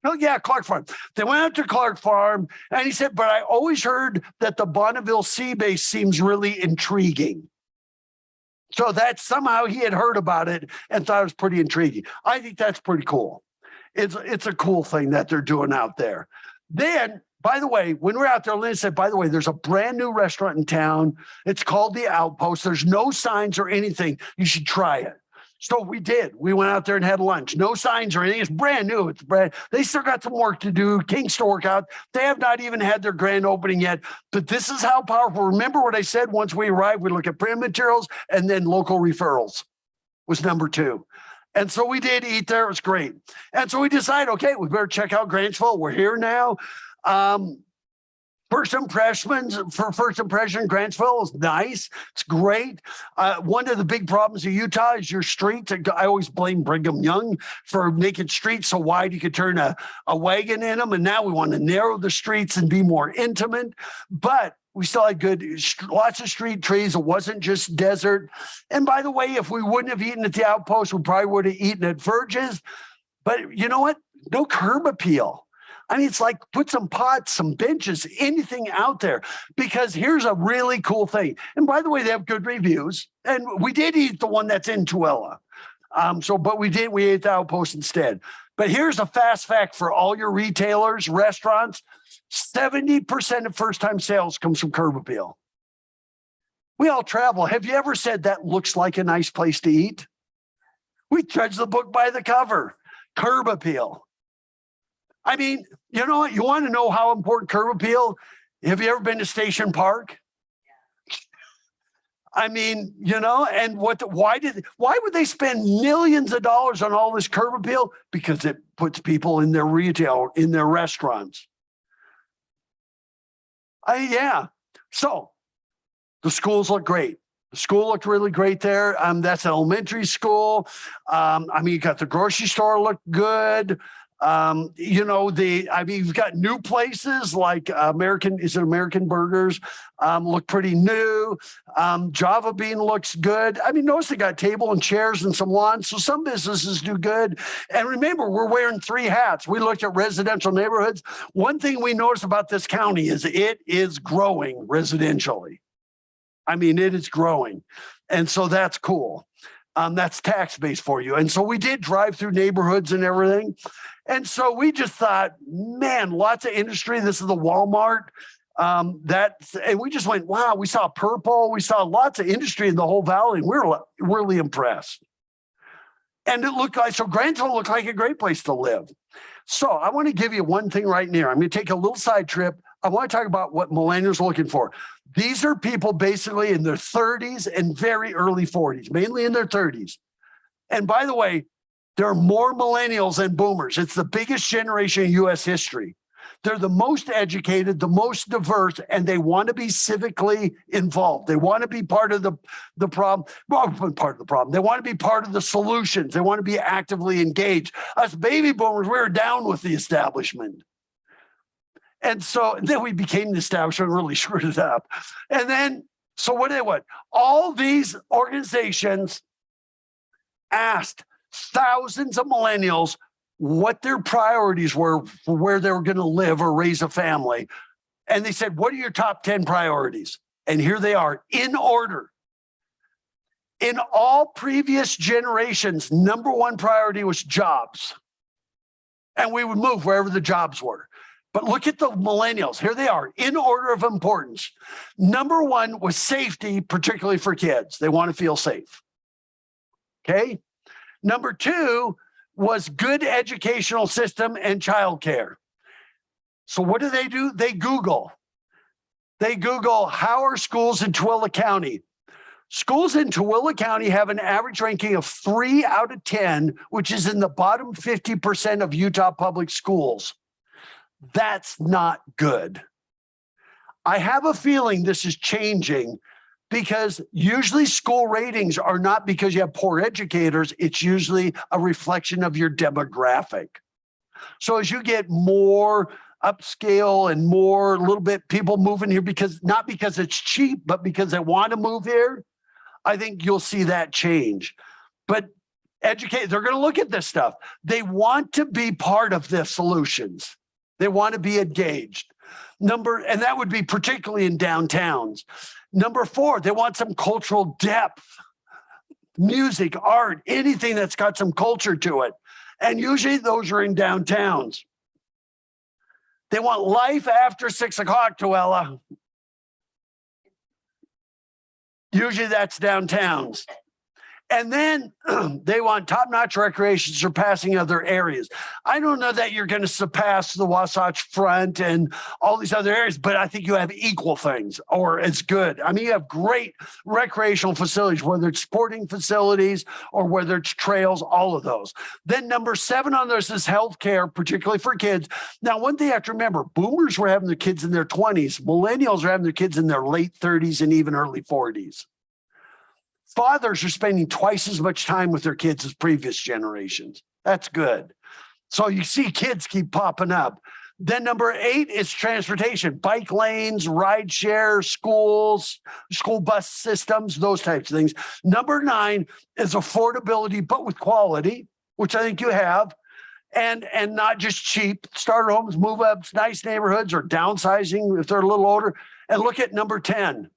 Oh, yeah, Clark Farm. They went out to Clark Farm, and he said, but I always heard that the Bonneville Sea Base seems really intriguing. So that somehow he had heard about it and thought it was pretty intriguing. I think that's pretty cool. It's a cool thing that they're doing out there. Then By the way, when we're out there, Lynn said, by the way, there's a brand new restaurant in town. It's called The Outpost. There's no signs or anything. You should try it. So we did. We went out there and had lunch. No signs or anything. It's brand new. It's brand. They still got some work to do. Kinks to work out. They have not even had their grand opening yet. But this is how powerful. Remember what I said? Once we arrived, we look at print materials and then local referrals was number 2. And so we did eat there. It was great. And so we decided, okay, we better check out Grantsville. We're here now. First impression, Grantsville is nice. It's great. One of the big problems of Utah is your streets. I always blame Brigham Young for making streets so wide you could turn a wagon in them. And now we want to narrow the streets and be more intimate. But we still had lots of street trees. It wasn't just desert. And by the way, if we wouldn't have eaten at the Outpost, we probably would have eaten at Verge's. But you know what? No curb appeal. I mean, it's like put some pots, some benches, anything out there, because here's a really cool thing. And by the way, they have good reviews. And we did eat the one that's in Tooele. But we ate the Outpost instead. But here's a fast fact for all your retailers, restaurants, 70% of first-time sales comes from curb appeal. We all travel. Have you ever said that looks like a nice place to eat? We judge the book by the cover. Curb appeal. I mean, you know what? You want to know how important curb appeal? Have you ever been to Station Park? I mean, you know, and why would they spend millions of dollars on all this curb appeal? Because it puts people in their retail, in their restaurants. Yeah. So the schools look great. The school looked really great there. That's an elementary school. You got the grocery store looked good. You've got new places like American Burgers, look pretty new. Java Bean looks good. I mean, notice they got table and chairs and some lawns. So some businesses do good. And remember, we're wearing 3 hats. We looked at residential neighborhoods. One thing we noticed about this county is it is growing residentially. I mean, it is growing. And so that's cool. That's tax base for you. And so we did drive through neighborhoods and everything. And so we just thought, man, lots of industry. This is the Walmart. And we just went, wow, we saw purple. We saw lots of industry in the whole valley. We were really impressed. And it looked like, so Grantsville looked like a great place to live. So I want to give you one thing right now. I'm going to take a little side trip. I want to talk about what millennials are looking for. These are people basically in their 30s and very early 40s, mainly in their 30s. And by the way, there are more millennials than boomers. It's the biggest generation in U.S. history. They're the most educated, the most diverse, and they want to be civically involved. They want to be part of the problem. Well, part of the problem. They want to be part of the solutions. They want to be actively engaged. Us baby boomers, we were down with the establishment. And so then we became the establishment and really screwed it up. And then, so what did they want? All these organizations asked thousands of millennials what their priorities were for where they were going to live or raise a family. And they said, what are your top 10 priorities? And here they are in order. In all previous generations, number 1 priority was jobs. And we would move wherever the jobs were. But look at the millennials. Here they are in order of importance. Number 1 was safety, particularly for kids. They want to feel safe. Okay. Number 2 was good educational system and childcare. So what do? They Google. How are schools in Tooele County? Schools in Tooele County have an average ranking of 3 out of 10, which is in the bottom 50% of Utah public schools. That's not good. I have a feeling this is changing because usually school ratings are not because you have poor educators. It's usually a reflection of your demographic. So as you get more upscale and more little bit people moving here not because it's cheap, but because they want to move here, I think you'll see that change. But they're going to look at this stuff. They want to be part of the solutions. They want to be engaged. And that would be particularly in downtowns. Number 4, they want some cultural depth, music, art, anything that's got some culture to it. And usually those are in downtowns. They want life after 6 o'clock, Tooele. Usually that's downtowns. And then they want top-notch recreation surpassing other areas. I don't know that you're going to surpass the Wasatch Front and all these other areas, but I think you have equal things, or it's good. I mean, you have great recreational facilities, whether it's sporting facilities or whether it's trails, all of those. Then number 7 on this is healthcare, particularly for kids. Now, one thing you have to remember, boomers were having their kids in their 20s. Millennials are having their kids in their late 30s and even early 40s. Fathers are spending twice as much time with their kids as previous generations. That's good. So you see kids keep popping up. Then number 8 is transportation, bike lanes, ride share, schools, school bus systems, those types of things. Number 9 is affordability, but with quality, which I think you have, and not just cheap. Starter homes, move ups, nice neighborhoods, or downsizing if they're a little older. And look at number 10,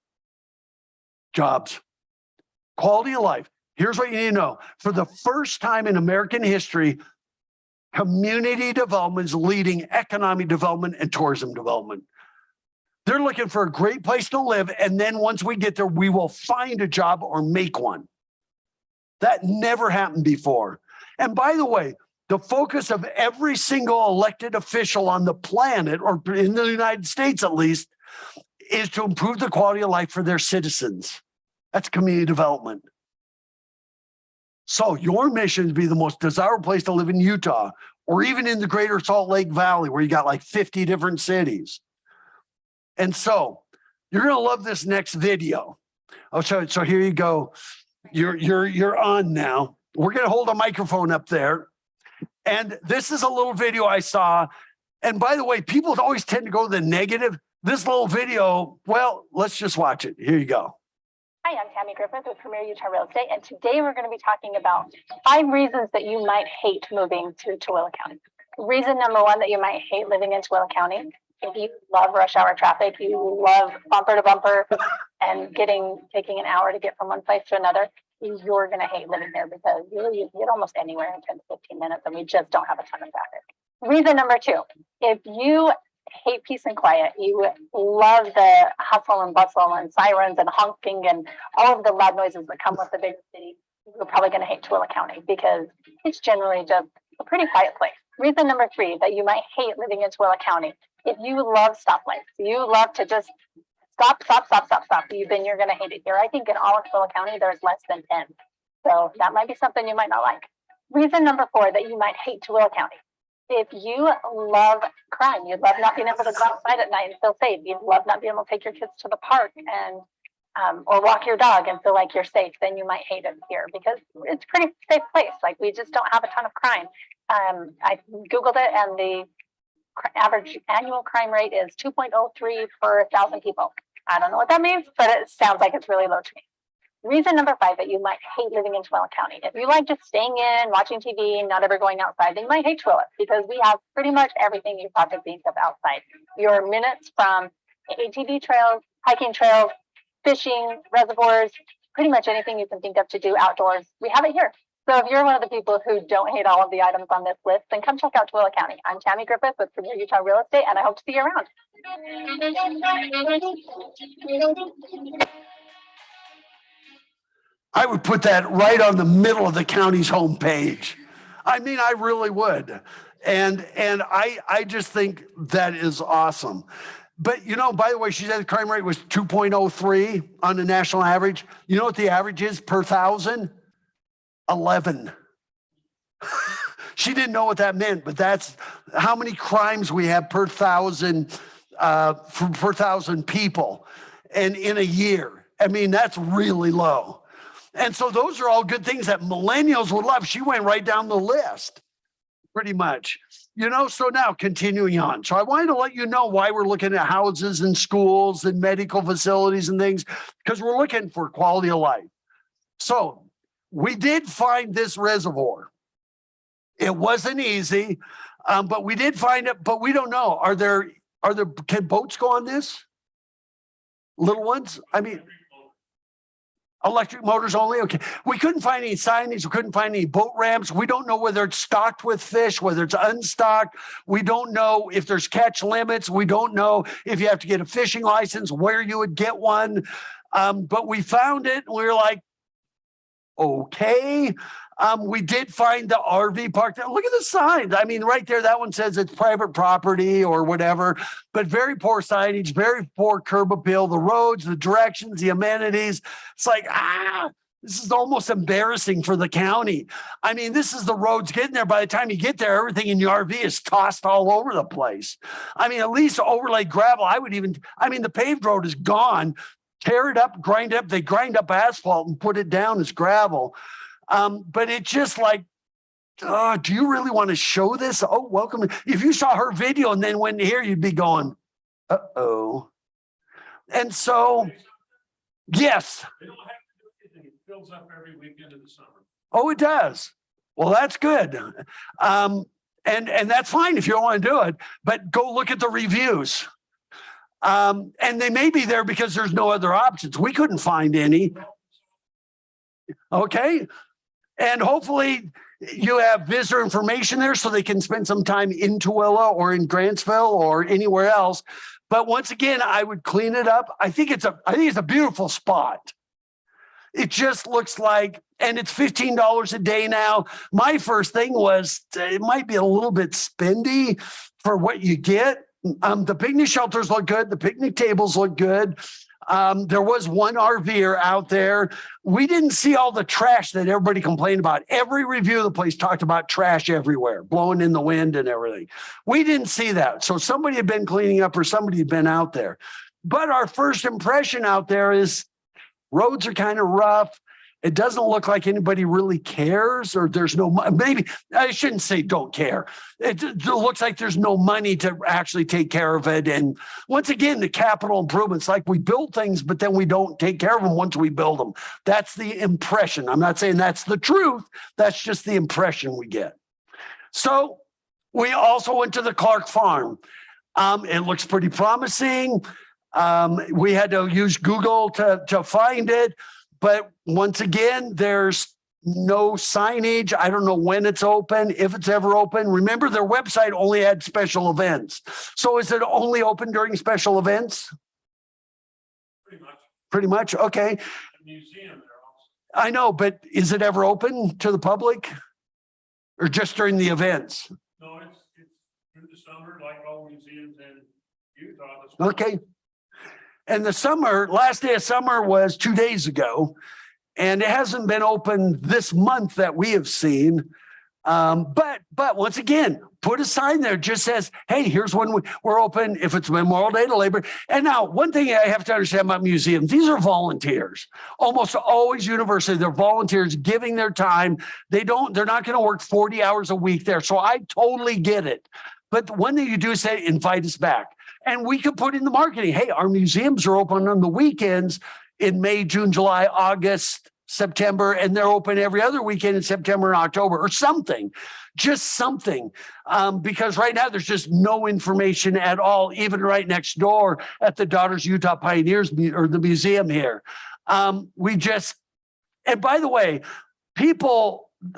jobs. Quality of life. Here's what you need to know. For the first time in American history, community development is leading economic development and tourism development. They're looking for a great place to live. And then once we get there, we will find a job or make one. That never happened before. And by the way, the focus of every single elected official on the planet, or in the United States at least, is to improve the quality of life for their citizens. That's community development. So your mission is to be the most desirable place to live in Utah, or even in the greater Salt Lake Valley, where you got like 50 different cities. And so you're going to love this next video. Oh, so here you go. You're on now. We're going to hold a microphone up there. And this is a little video I saw. And by the way, people always tend to go to the negative. This little video, well, let's just watch it. Here you go. Hi, I'm Tammy Griffith with Premier Utah Real Estate, and today we're going to be talking about 5 reasons that you might hate moving to Tooele County. Reason number 1 that you might hate living in Tooele County: if you love rush hour traffic, you love bumper to bumper and taking an hour to get from one place to another, you're going to hate living here, because you get almost anywhere in 10 to 15 minutes, and we just don't have a ton of traffic. Reason number 2, if you hate peace and quiet, you love the hustle and bustle and sirens and honking and all of the loud noises that come with the big city, you're probably going to hate Tooele County, because it's generally just a pretty quiet place. Reason number 3 that you might hate living in Tooele County: if you love stoplights, you love to just stop, then you're going to hate it here. I think in all of Tooele County, there's less than 10. So that might be something you might not like. Reason number 4 that you might hate Tooele County: if you love crime, you love not being able to go outside at night and feel safe, you love not being able to take your kids to the park and or walk your dog and feel like you're safe, then you might hate it here, because it's a pretty safe place. Like, we just don't have a ton of crime. I Googled it, and the average annual crime rate is 2.03 per 1,000 people. I don't know what that means, but it sounds like it's really low to me. Reason number 5 that you might hate living in Tooele County: if you like just staying in, watching TV, not ever going outside, then you might hate Tooele, because we have pretty much everything you probably think of outside. You're minutes from ATV trails, hiking trails, fishing, reservoirs, pretty much anything you can think of to do outdoors. We have it here. So if you're one of the people who don't hate all of the items on this list, then come check out Tooele County. I'm Tammy Griffith with Premier Utah Real Estate, and I hope to see you around. I would put that right on the middle of the county's homepage. I mean, I really would. And I just think that is awesome. But, you know, by the way, she said the crime rate was 2.03 on the national average. You know what the average is per 1,000? 11. She didn't know what that meant, but that's how many crimes we have per 1,000 people, and in a year. I mean, that's really low. And so those are all good things that millennials would love. She went right down the list, pretty much. You know, so now continuing on. So I wanted to let you know why we're looking at houses and schools and medical facilities and things, because we're looking for quality of life. So we did find this reservoir. It wasn't easy, but we did find it, but we don't know. Can boats go on this? Little ones? I mean, Electric motors only? Okay. We couldn't find any signage. We couldn't find any boat ramps. We don't know whether it's stocked with fish, whether it's unstocked. We don't know if there's catch limits. We don't know if you have to get a fishing license, where you would get one. But we found it and we were like, okay. We did find the RV park. Look at the signs. I mean, right there, that one says it's private property or whatever, but very poor signage, very poor curb appeal, the roads, the directions, the amenities. It's like, this is almost embarrassing for the county. I mean, this is the roads getting there. By the time you get there, everything in your RV is tossed all over the place. I mean, at least overlay gravel. The paved road is gone. Tear it up, grind it up. They grind up asphalt and put it down as gravel. But it's just like, do you really want to show this? Oh, welcome. If you saw her video and then went here, you'd be going, uh-oh. And so, yes. They don't have to do anything. It fills up every weekend of the summer. Oh, it does. Well, that's good. And that's fine if you don't want to do it, but go look at the reviews. And they may be there because there's no other options. We couldn't find any. Okay. And hopefully you have visitor information there so they can spend some time in Tooele or in Grantsville or anywhere else. But once again, I would clean it up. I think it's a beautiful spot. It just looks like, and it's $15 a day now. My first thing was it might be a little bit spendy for what you get. The picnic shelters look good. The picnic tables look good. There was one RVer out there. We didn't see all the trash that everybody complained about. Every review of the place talked about trash everywhere, blowing in the wind and everything. We didn't see that. So somebody had been cleaning up or somebody had been out there. But our first impression out there is roads are kind of rough. It doesn't look like anybody really cares, or there's no money. Maybe I shouldn't say don't care. It looks like there's no money to actually take care of it. And once again, the capital improvements, like we build things, but then we don't take care of them once we build them. That's the impression. I'm not saying that's the truth. That's just the impression we get. So we also went to the Clark Farm. It looks pretty promising. We had to use Google to find it. But once again, there's no signage. I don't know when it's open, if it's ever open. Remember, their website only had special events. So is it only open during special events? Pretty much. Pretty much. Okay. A museum there also. I know, but is it ever open to the public or just during the events? No, it's through the summer, like all museums in Utah. Okay. And the last day of summer was 2 days ago, and it hasn't been open this month that we have seen. But once again, put a sign there, just says, hey, here's when we're open if it's Memorial Day to Labor. And now one thing I have to understand about museums, these are volunteers, almost always universally. They're volunteers giving their time. They're not going to work 40 hours a week there. So I totally get it. But one thing you do is say, invite us back. And we could put in the marketing, hey, our museums are open on the weekends in May, June, July, August, September, and they're open every other weekend in September and October or something, just something. Because right now there's just no information at all, even right next door at the Daughters Utah Pioneers or the museum here. And by the way,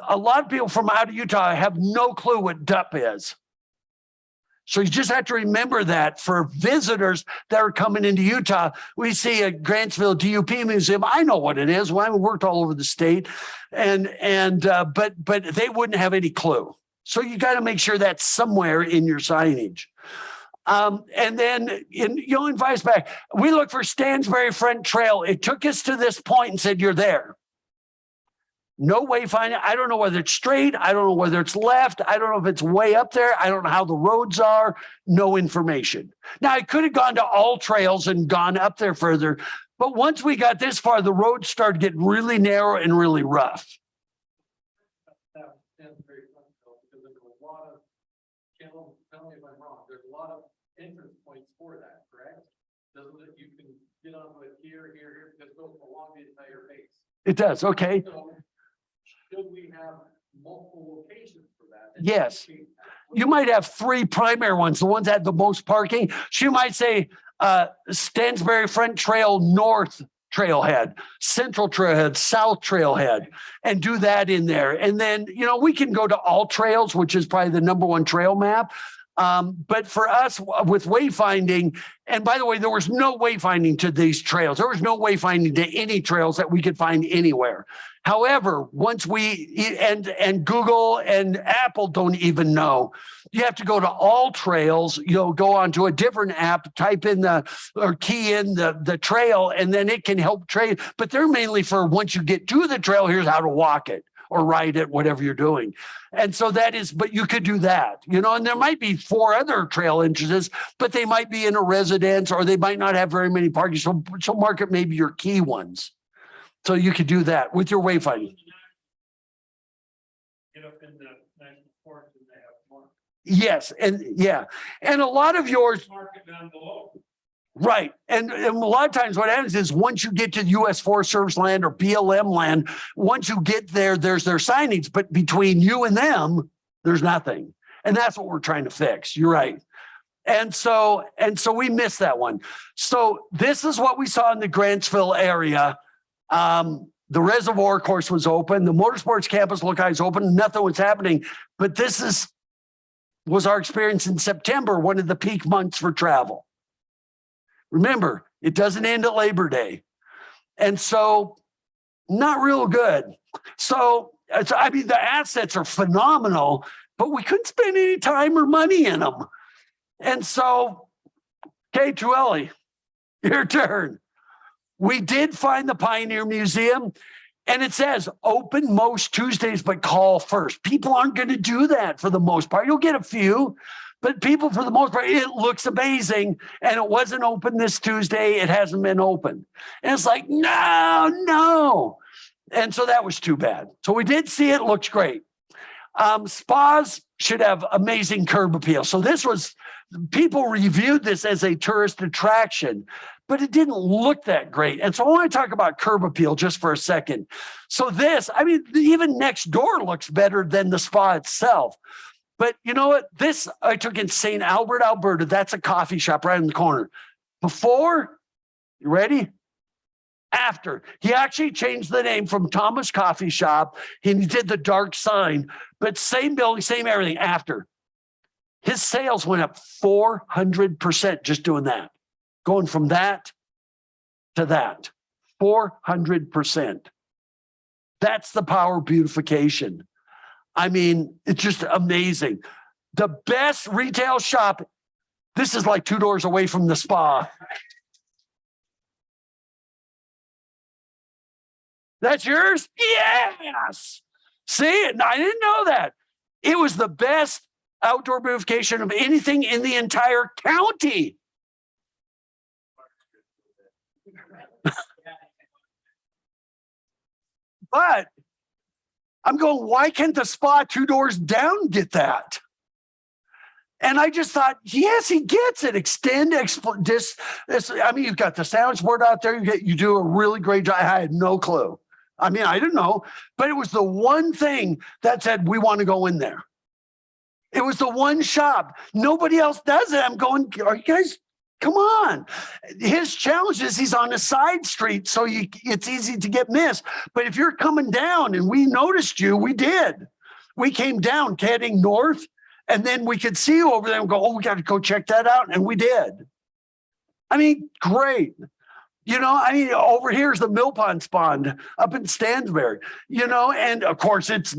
a lot of people from out of Utah have no clue what DUP is. So you just have to remember that for visitors that are coming into Utah. We see a Grantsville DUP museum. I know what it is. Well, I worked all over the state, but they wouldn't have any clue. So you got to make sure that's somewhere in your signage. And then you'll invite us back. We look for Stansbury Front Trail. It took us to this point and said, you're there. No wayfinding. I don't know whether it's straight. I don't know whether it's left. I don't know if it's way up there. I don't know how the roads are. No information. Now, I could have gone to all trails and gone up there further. But once we got this far, the roads started getting really narrow and really rough. Because there's a lot of, tell me if I'm wrong, there's a lot of entrance points for that, correct? Doesn't it? You can get onto it here, because it goes along the entire base. It does. Okay. So, should we have multiple locations for that? Yes. You might have three primary ones, the ones that have the most parking. She might say Stansbury Front Trail North trailhead, central trailhead, south trailhead, and do that in there. And then, we can go to all trails, which is probably the number one trail map. But for us with wayfinding, and by the way, there was no wayfinding to these trails. There was no wayfinding to any trails that we could find anywhere. However, once and Google and Apple don't even know, you have to go to all trails, go onto a different app, type in key in the trail, and then it can help trail. But they're mainly for once you get to the trail, here's how to walk it or ride it, whatever you're doing. And so but you could do that, and there might be 4 other trail entrances, but they might be in a residence or they might not have very many parking. So market maybe your key ones. So you could do that with your wayfinding. Get up in the national forest and they have more. Yes. And a lot of yours. Market down below. Right. And a lot of times what happens is once you get to U.S. Forest Service land or BLM land, once you get there, there's their signage, but between you and them, there's nothing. And that's what we're trying to fix. You're right. And so we missed that one. So this is what we saw in the Grantsville area. The reservoir course was open. The motorsports campus look is open. Nothing was happening. But this was our experience in September, one of the peak months for travel. Remember, it doesn't end at Labor Day. And so not real good. So, the assets are phenomenal, but we couldn't spend any time or money in them. And so, okay, Tooele, your turn. We did find the Pioneer Museum, and it says open most Tuesdays, but call first. People aren't going to do that for the most part. You'll get a few, but people, for the most part, it looks amazing. And it wasn't open this Tuesday. It hasn't been open. And it's like, no. And so that was too bad. So we did see it. Looks great. Spas should have amazing curb appeal. So people reviewed this as a tourist attraction, but it didn't look that great. And so I want to talk about curb appeal just for a second. So even next door looks better than the spa itself. But you know what? This I took in St. Albert, Alberta. That's a coffee shop right in the corner. Before, you ready? After. He actually changed the name from Thomas Coffee Shop. He did the dark sign, but same building, same everything. After. His sales went up 400% just doing that. Going from that to that. 400%. That's the power of beautification. It's just amazing. The best retail shop, this is like 2 doors away from the spa. That's yours? Yes. See, and I didn't know that. It was the best outdoor beautification of anything in the entire county. But I'm going, why can't the spa 2 doors down get that? And I just thought, yes, he gets it. You've got the sound board out there. You do a really great job. I had no clue. I didn't know, but it was the one thing that said, we want to go in there. It was the one shop. Nobody else does it. I'm going, are you guys, come on. His challenge is he's on a side street, so it's easy to get missed. But if you're coming down and we noticed you, we did. We came down heading north, and then we could see you over there and go, oh, we got to go check that out. And we did. Great. Over here's the Millpond Pond up in Stansbury, and of course it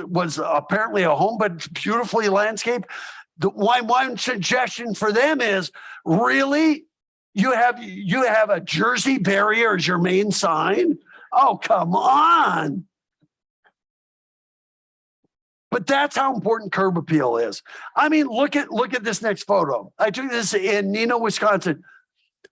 was apparently a home, but beautifully landscaped. One suggestion for them is, really, you have a Jersey barrier as your main sign? Oh, come on. But that's how important curb appeal is. Look at this next photo. I took this in Neenah, Wisconsin.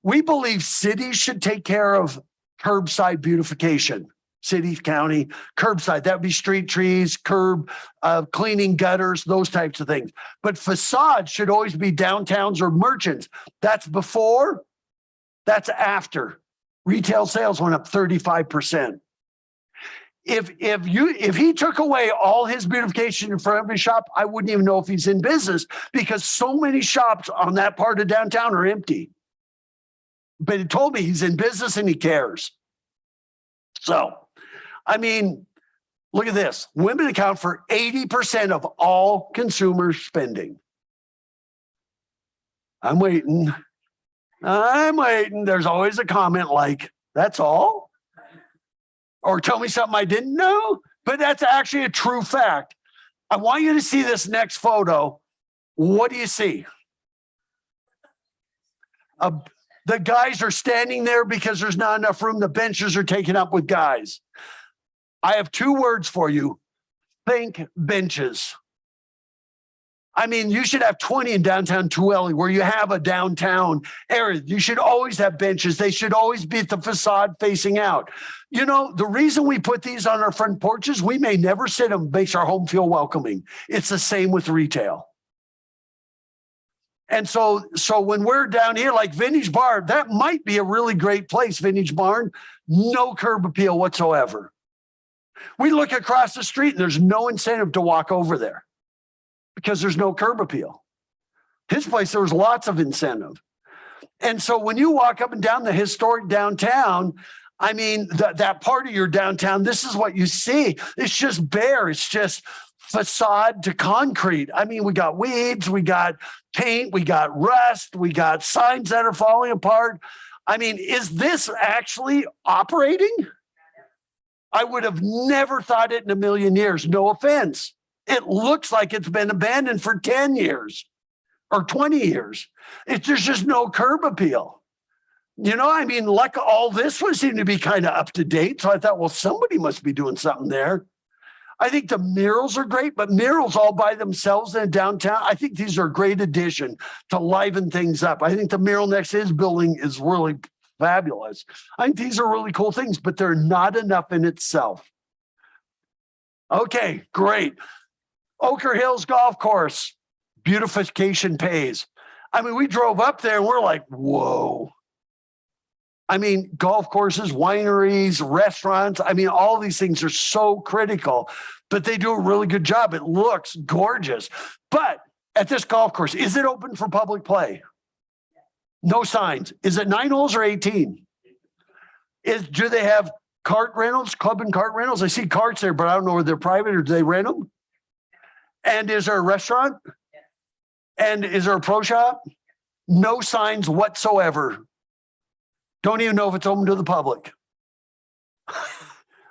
We believe cities should take care of curbside beautification. City, county, curbside. That would be street trees, curb, cleaning gutters, those types of things. But facades should always be downtowns or merchants. That's before, that's after. Retail sales went up 35%. If he took away all his beautification in front of his shop, I wouldn't even know if he's in business, because so many shops on that part of downtown are empty. but he told me he's in business and he cares. So, I mean, look at this. Women account for 80% of all consumer spending. I'm waiting. There's always a comment like, that's all? Or tell me something I didn't know, but that's actually a true fact. I want you to see this next photo. What do you see? The guys are standing there because there's not enough room. The benches are taken up with guys. I have two words for you. Think benches. I mean, you should have 20 in downtown Tooele where you have a downtown area. You should always have benches. They should always be at the facade facing out. You know, the reason we put these on our front porches, we may never sit them, makes our home feel welcoming. It's the same with retail. And so when we're down here, like Vintage Barn, that might be a really great place, Vintage Barn, no curb appeal whatsoever. We look across the street and there's no incentive to walk over there because there's no curb appeal. His place, there was lots of incentive. And so when you walk up and down the historic downtown, I mean, that part of your downtown, this is what you see. It's just bare. It's just facade to concrete. I mean, we got weeds, we got paint, we got rust, we got signs that are falling apart. I mean, is this actually operating? I would have never thought it in a million years. No offense. It looks like it's been abandoned for 10 years or 20 years. There's just no curb appeal. You know, I mean, like all this would seem to be kind of up to date. So I thought, well, somebody must be doing something there. I think the murals are great, but murals all by themselves in downtown, I think these are a great addition to liven things up. I think the mural next to his building is really fabulous. I think these are really cool things, but they're not enough in itself. Okay, great. Oquirrh Hills Golf Course, beautification pays. I mean, we drove up there and we're like, whoa. I mean, golf courses, wineries, restaurants. I mean, all these things are so critical, but they do a really good job. It looks gorgeous. But at this golf course, is it open for public play? No signs. Is it 9 holes or 18? Do they have cart rentals, club and cart rentals? I see carts there, but I don't know if they're private or do they rent them? And is there a restaurant? And is there a pro shop? No signs whatsoever. Don't even know if it's open to the public.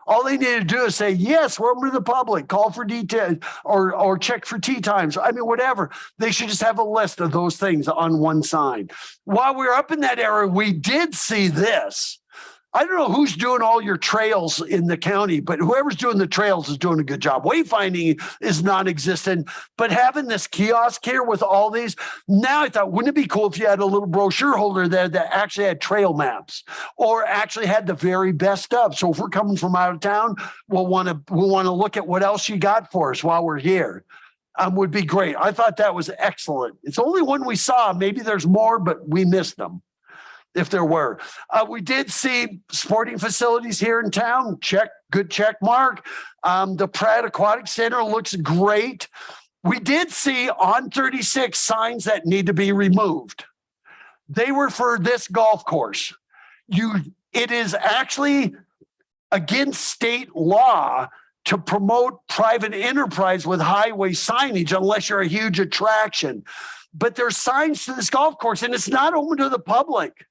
All they need to do is say, yes, we're open to the public, call for details or check for tee times. I mean, whatever. They should just have a list of those things on one sign. While we were up in that area, we did see this. I don't know who's doing all your trails in the county, but whoever's doing the trails is doing a good job. Wayfinding is non-existent, but having this kiosk here with all these, now I thought, wouldn't it be cool if you had a little brochure holder there that actually had trail maps or actually had the very best of. So if we're coming from out of town, we'll want to look at what else you got for us while we're here. Would be great. I thought that was excellent. It's only one we saw. Maybe there's more, but we missed them. If there were. We did see sporting facilities here in town. Good check mark. The Pratt Aquatic Center looks great. We did see on 36 signs that need to be removed. They were for this golf course. It is actually against state law to promote private enterprise with highway signage unless you're a huge attraction. But there's signs to this golf course and it's not open to the public.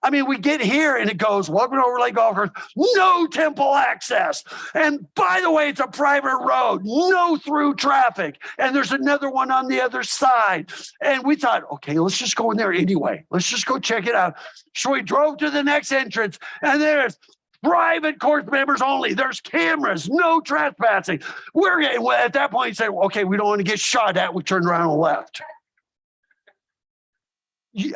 I mean, we get here and it goes, welcome to Overlay Golf Course, no temple access. And by the way, it's a private road, no through traffic. And there's another one on the other side. And we thought, okay, let's just go in there anyway. Let's just go check it out. So we drove to the next entrance and there's private course members only. There's cameras, no trespassing. At that point, you say, okay, we don't want to get shot at. We turned around and left.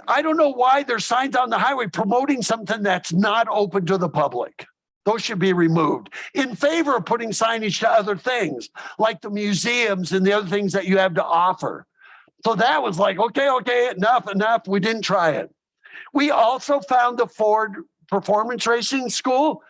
I don't know why there's signs on the highway promoting something that's not open to the public. Those should be removed in favor of putting signage to other things like the museums and the other things that you have to offer. So that was like, okay, enough. We didn't try it. We also found the Ford Performance Racing School.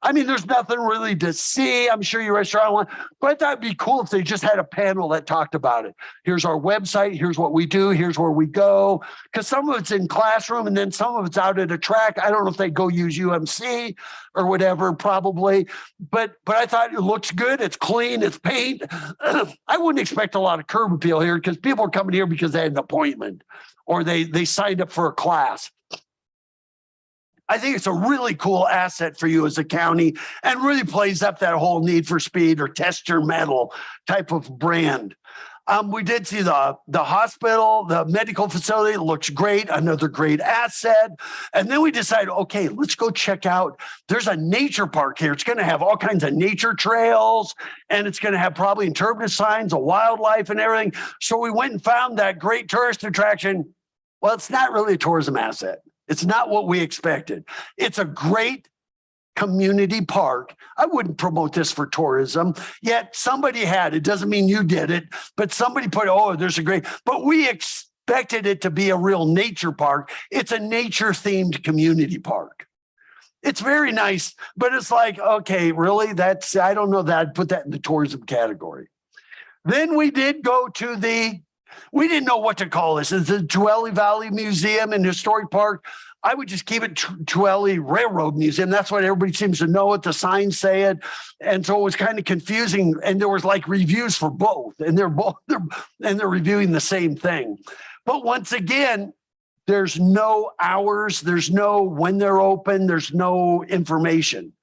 I mean, there's nothing really to see. I'm sure your restaurant one, but I thought it'd be cool if they just had a panel that talked about it. Here's our website. Here's what we do. Here's where we go. Because some of it's in classroom and then some of it's out at a track. I don't know if they go use UMC or whatever, probably. But I thought it looks good. It's clean. It's paint. I wouldn't expect a lot of curb appeal here because people are coming here because they had an appointment or they signed up for a class. I think it's a really cool asset for you as a county and really plays up that whole need for speed or test your metal type of brand. We did see the hospital, the medical facility looks great, another great asset. And then we decided, okay, let's go check out. There's a nature park here. It's going to have all kinds of nature trails and it's going to have probably interpretive signs of wildlife and everything. So we went and found that great tourist attraction. Well, it's not really a tourism asset. It's not what we expected. It's a great community park. I wouldn't promote this for tourism, yet somebody had. It doesn't mean you did it, but somebody put, oh, there's a great, but we expected it to be a real nature park. It's a nature-themed community park. It's very nice, but it's like, okay, really? I don't know that I'd put that in the tourism category. Then we did go to we didn't know what to call this. It's the Tooele Valley Museum and Historic Park. I would just keep it Tooele Railroad Museum. That's what everybody seems to know it. The signs say it. And so it was kind of confusing. And there was like reviews for both. And they're reviewing the same thing. But once again, there's no hours. There's no when they're open. There's no information.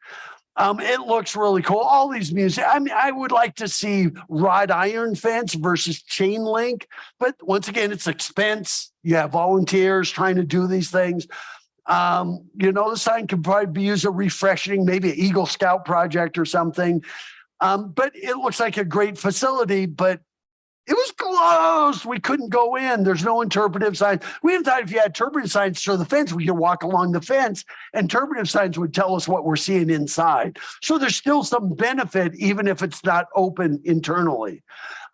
It looks really cool. All these museums. I mean, I would like to see wrought iron fence versus chain link, but once again, it's expense. You have volunteers trying to do these things. The sign could probably be used as refreshing, maybe an Eagle Scout project or something. But it looks like a great facility, but it was closed. We couldn't go in. There's no interpretive signs. We even thought if you had interpretive signs to the fence, we could walk along the fence. Interpretive signs would tell us what we're seeing inside. So there's still some benefit, even if it's not open internally.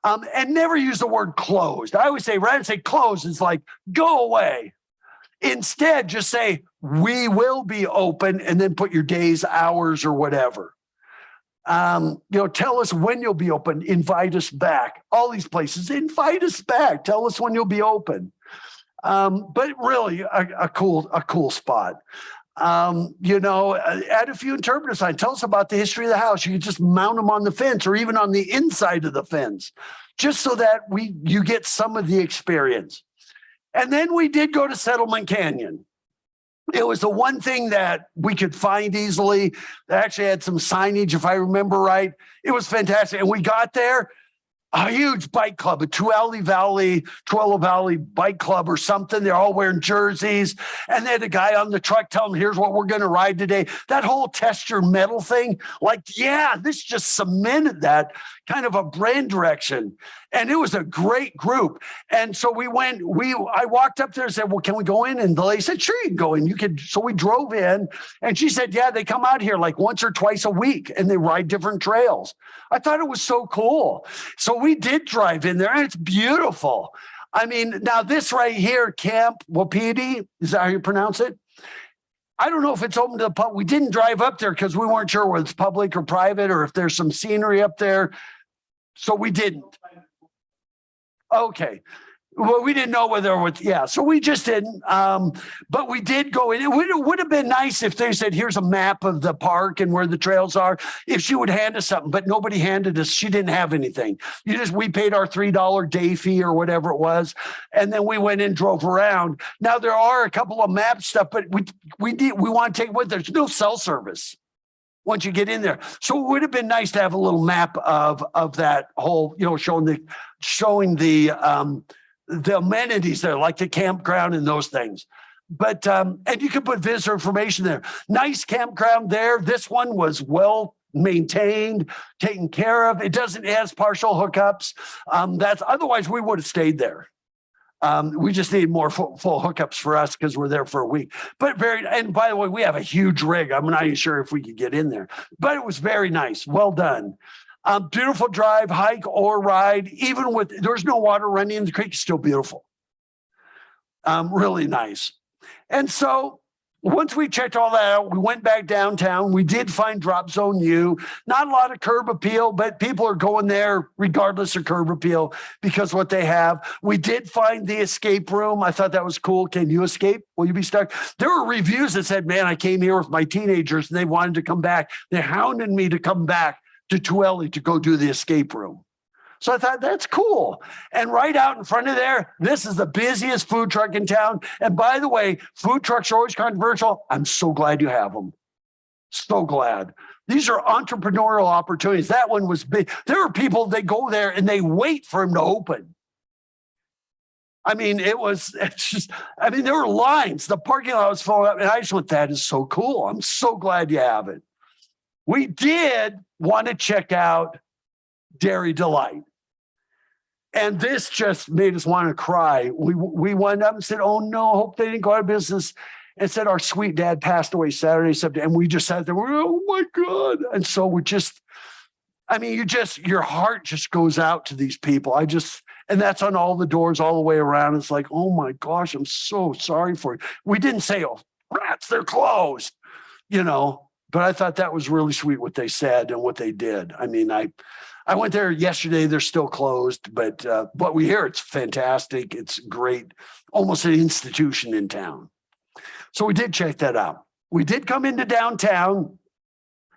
And never use the word closed. I always say, rather than say closed, it's like, go away. Instead, just say, we will be open, and then put your days, hours, or whatever. Tell us when you'll be open, invite us back. All these places, invite us back. Tell us when you'll be open. But really a cool spot. Add a few interpretive signs. Tell us about the history of the house. You can just mount them on the fence or even on the inside of the fence, just so that you get some of the experience. And then we did go to Settlement Canyon. It was the one thing that we could find easily. They actually had some signage, if I remember right. It was fantastic. And we got there, a huge bike club, a Tooele Valley bike club or something. They're all wearing jerseys. And they had a guy on the truck telling them, here's what we're going to ride today. That whole test your metal thing, this just cemented that kind of a brand direction. And it was a great group. And so I walked up there and said, well, can we go in? And the lady said, sure, you can go in. So we drove in and she said, yeah, they come out here like once or twice a week and they ride different trails. I thought it was so cool. So we did drive in there and it's beautiful. I mean, now this right here, Camp Wapiti, is that how you pronounce it? I don't know if it's open to the public. We didn't drive up there because we weren't sure whether it's public or private or if there's some scenery up there. So we didn't. Okay. Well, we didn't know whether it was, so we just didn't. But we did go in. It would have been nice if they said, here's a map of the park and where the trails are, if she would hand us something, but nobody handed us. She didn't have anything. We paid our $3 day fee or whatever it was. And then we went and drove around. Now there are a couple of map stuff, but we want to take with us. There's no cell service once you get in there. So it would have been nice to have a little map of that whole, showing the amenities there, like the campground and those things. But, and you can put visitor information there. Nice campground there. This one was well maintained, taken care of. It has partial hookups. Otherwise we would have stayed there. We just need more full hookups for us because we're there for a week. And by the way, we have a huge rig. I'm not even sure if we could get in there, but it was very nice. Well done. Beautiful drive, hike or ride. There's no water running in the creek. It's still beautiful. Really nice. And so Once we checked all that out, we went back downtown. We did find Drop Zone U. Not a lot of curb appeal, but people are going there regardless of curb appeal because what they have. We did find the escape room. I thought that was cool. Can you escape? Will you be stuck? There were reviews that said, man, I came here with my teenagers and they wanted to come back. They hounded me to come back to Tooele to go do the escape room. So I thought, that's cool. And right out in front of there, this is the busiest food truck in town. And by the way, food trucks are always controversial. I'm so glad you have them. So glad. These are entrepreneurial opportunities. That one was big. There are people, they go there and they wait for them to open. I mean, there were lines. The parking lot was full up. And I just went, that is so cool. I'm so glad you have it. We did want to check out Dairy Delight. And this just made us want to cry. We went up and said, oh no, hope they didn't go out of business. And said our sweet dad passed away Saturday, and we just sat there, oh my God. And so we're just, your heart just goes out to these people. And that's on all the doors all the way around. It's like, oh my gosh, I'm so sorry for you. We didn't say, oh, rats, they're closed, but I thought that was really sweet what they said and what they did. I went there yesterday. They're still closed, but what we hear, it's fantastic. It's great, almost an institution in town. So we did check that out. We did come into downtown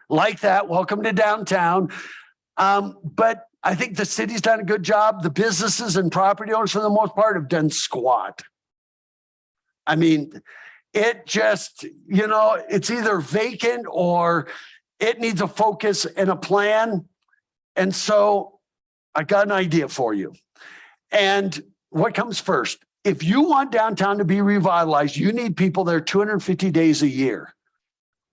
like that. Welcome to downtown. But I think the city's done a good job. The businesses and property owners, for the most part, have done squat. It just, it's either vacant or it needs a focus and a plan. And so I got an idea for you. And what comes first? If you want downtown to be revitalized, you need people there 250 days a year.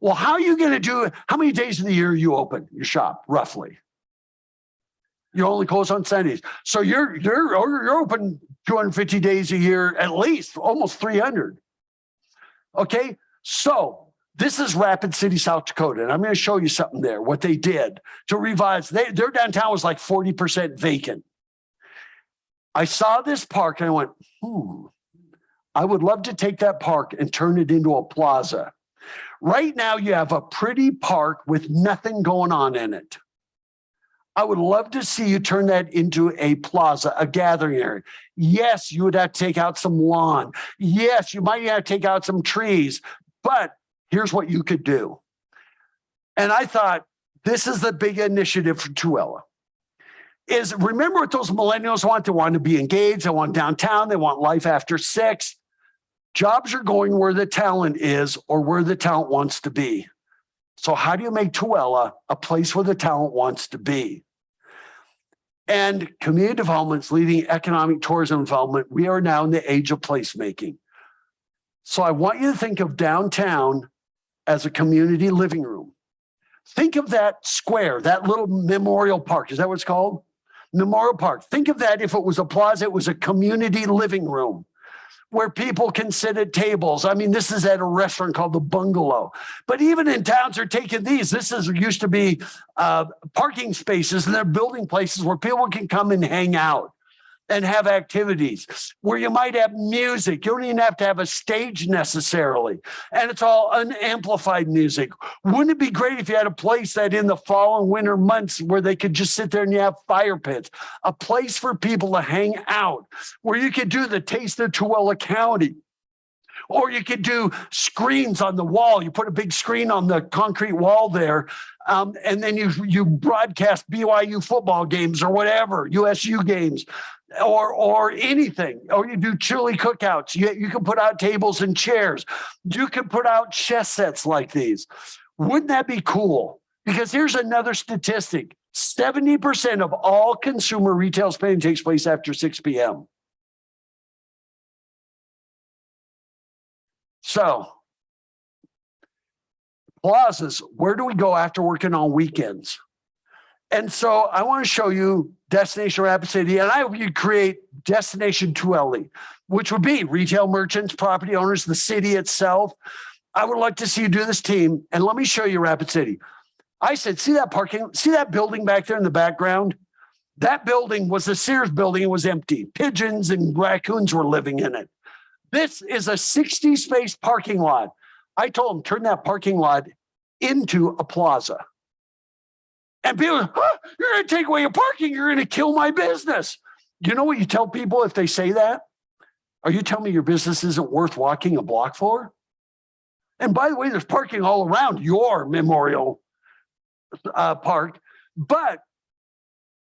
Well, how are you going to do it? How many days of the year you open your shop, roughly? You only close on Sundays. So you're open 250 days a year, at least, almost 300. Okay, so this is Rapid City, South Dakota, and I'm going to show you something there, what they did to revise. Their downtown was like 40% vacant. I saw this park and I went, I would love to take that park and turn it into a plaza. Right now, you have a pretty park with nothing going on in it. I would love to see you turn that into a plaza, a gathering area. Yes, you would have to take out some lawn. Yes, you might have to take out some trees, but here's what you could do. And I thought, this is the big initiative for Tooele. Is remember what those millennials want? They want to be engaged. They want downtown. They want life after 6. Jobs are going where the talent is or where the talent wants to be. So how do you make Tooele a place where the talent wants to be? And community development's leading economic tourism development. We are now in the age of placemaking. So I want you to think of downtown as a community living room. Think of that square, that little memorial park. Is that what it's called? Memorial Park. Think of that if it was a plaza, it was a community living room where people can sit at tables. This is at a restaurant called The Bungalow. But even in towns are taking these. Used to be parking spaces, and they're building places where people can come and hang out and have activities where you might have music. You don't even have to have a stage necessarily. And it's all unamplified music. Wouldn't it be great if you had a place that in the fall and winter months where they could just sit there and you have fire pits, a place for people to hang out, where you could do the Taste of Tooele County, or you could do screens on the wall. You put a big screen on the concrete wall there, and then you broadcast BYU football games or whatever, USU games, or anything, or you do chili cookouts. You can put out tables and chairs. You can put out chess sets like these. Wouldn't that be cool? Because here's another statistic. 70% of all consumer retail spending takes place after 6 p.m. So, plazas, where do we go after working on weekends? And so I want to show you Destination Rapid City, and I hope you create Destination Tooele, which would be retail merchants, property owners, the city itself. I would like to see you do this team, and let me show you Rapid City. I said, see that building back there in the background? That building was the Sears building. It was empty. Pigeons and raccoons were living in it. This is a 60-space parking lot. I told them, turn that parking lot into a plaza. And people, huh, you're going to take away your parking. You're going to kill my business. You know what you tell people if they say that? Are you telling me your business isn't worth walking a block for? And by the way, there's parking all around your Memorial Park. But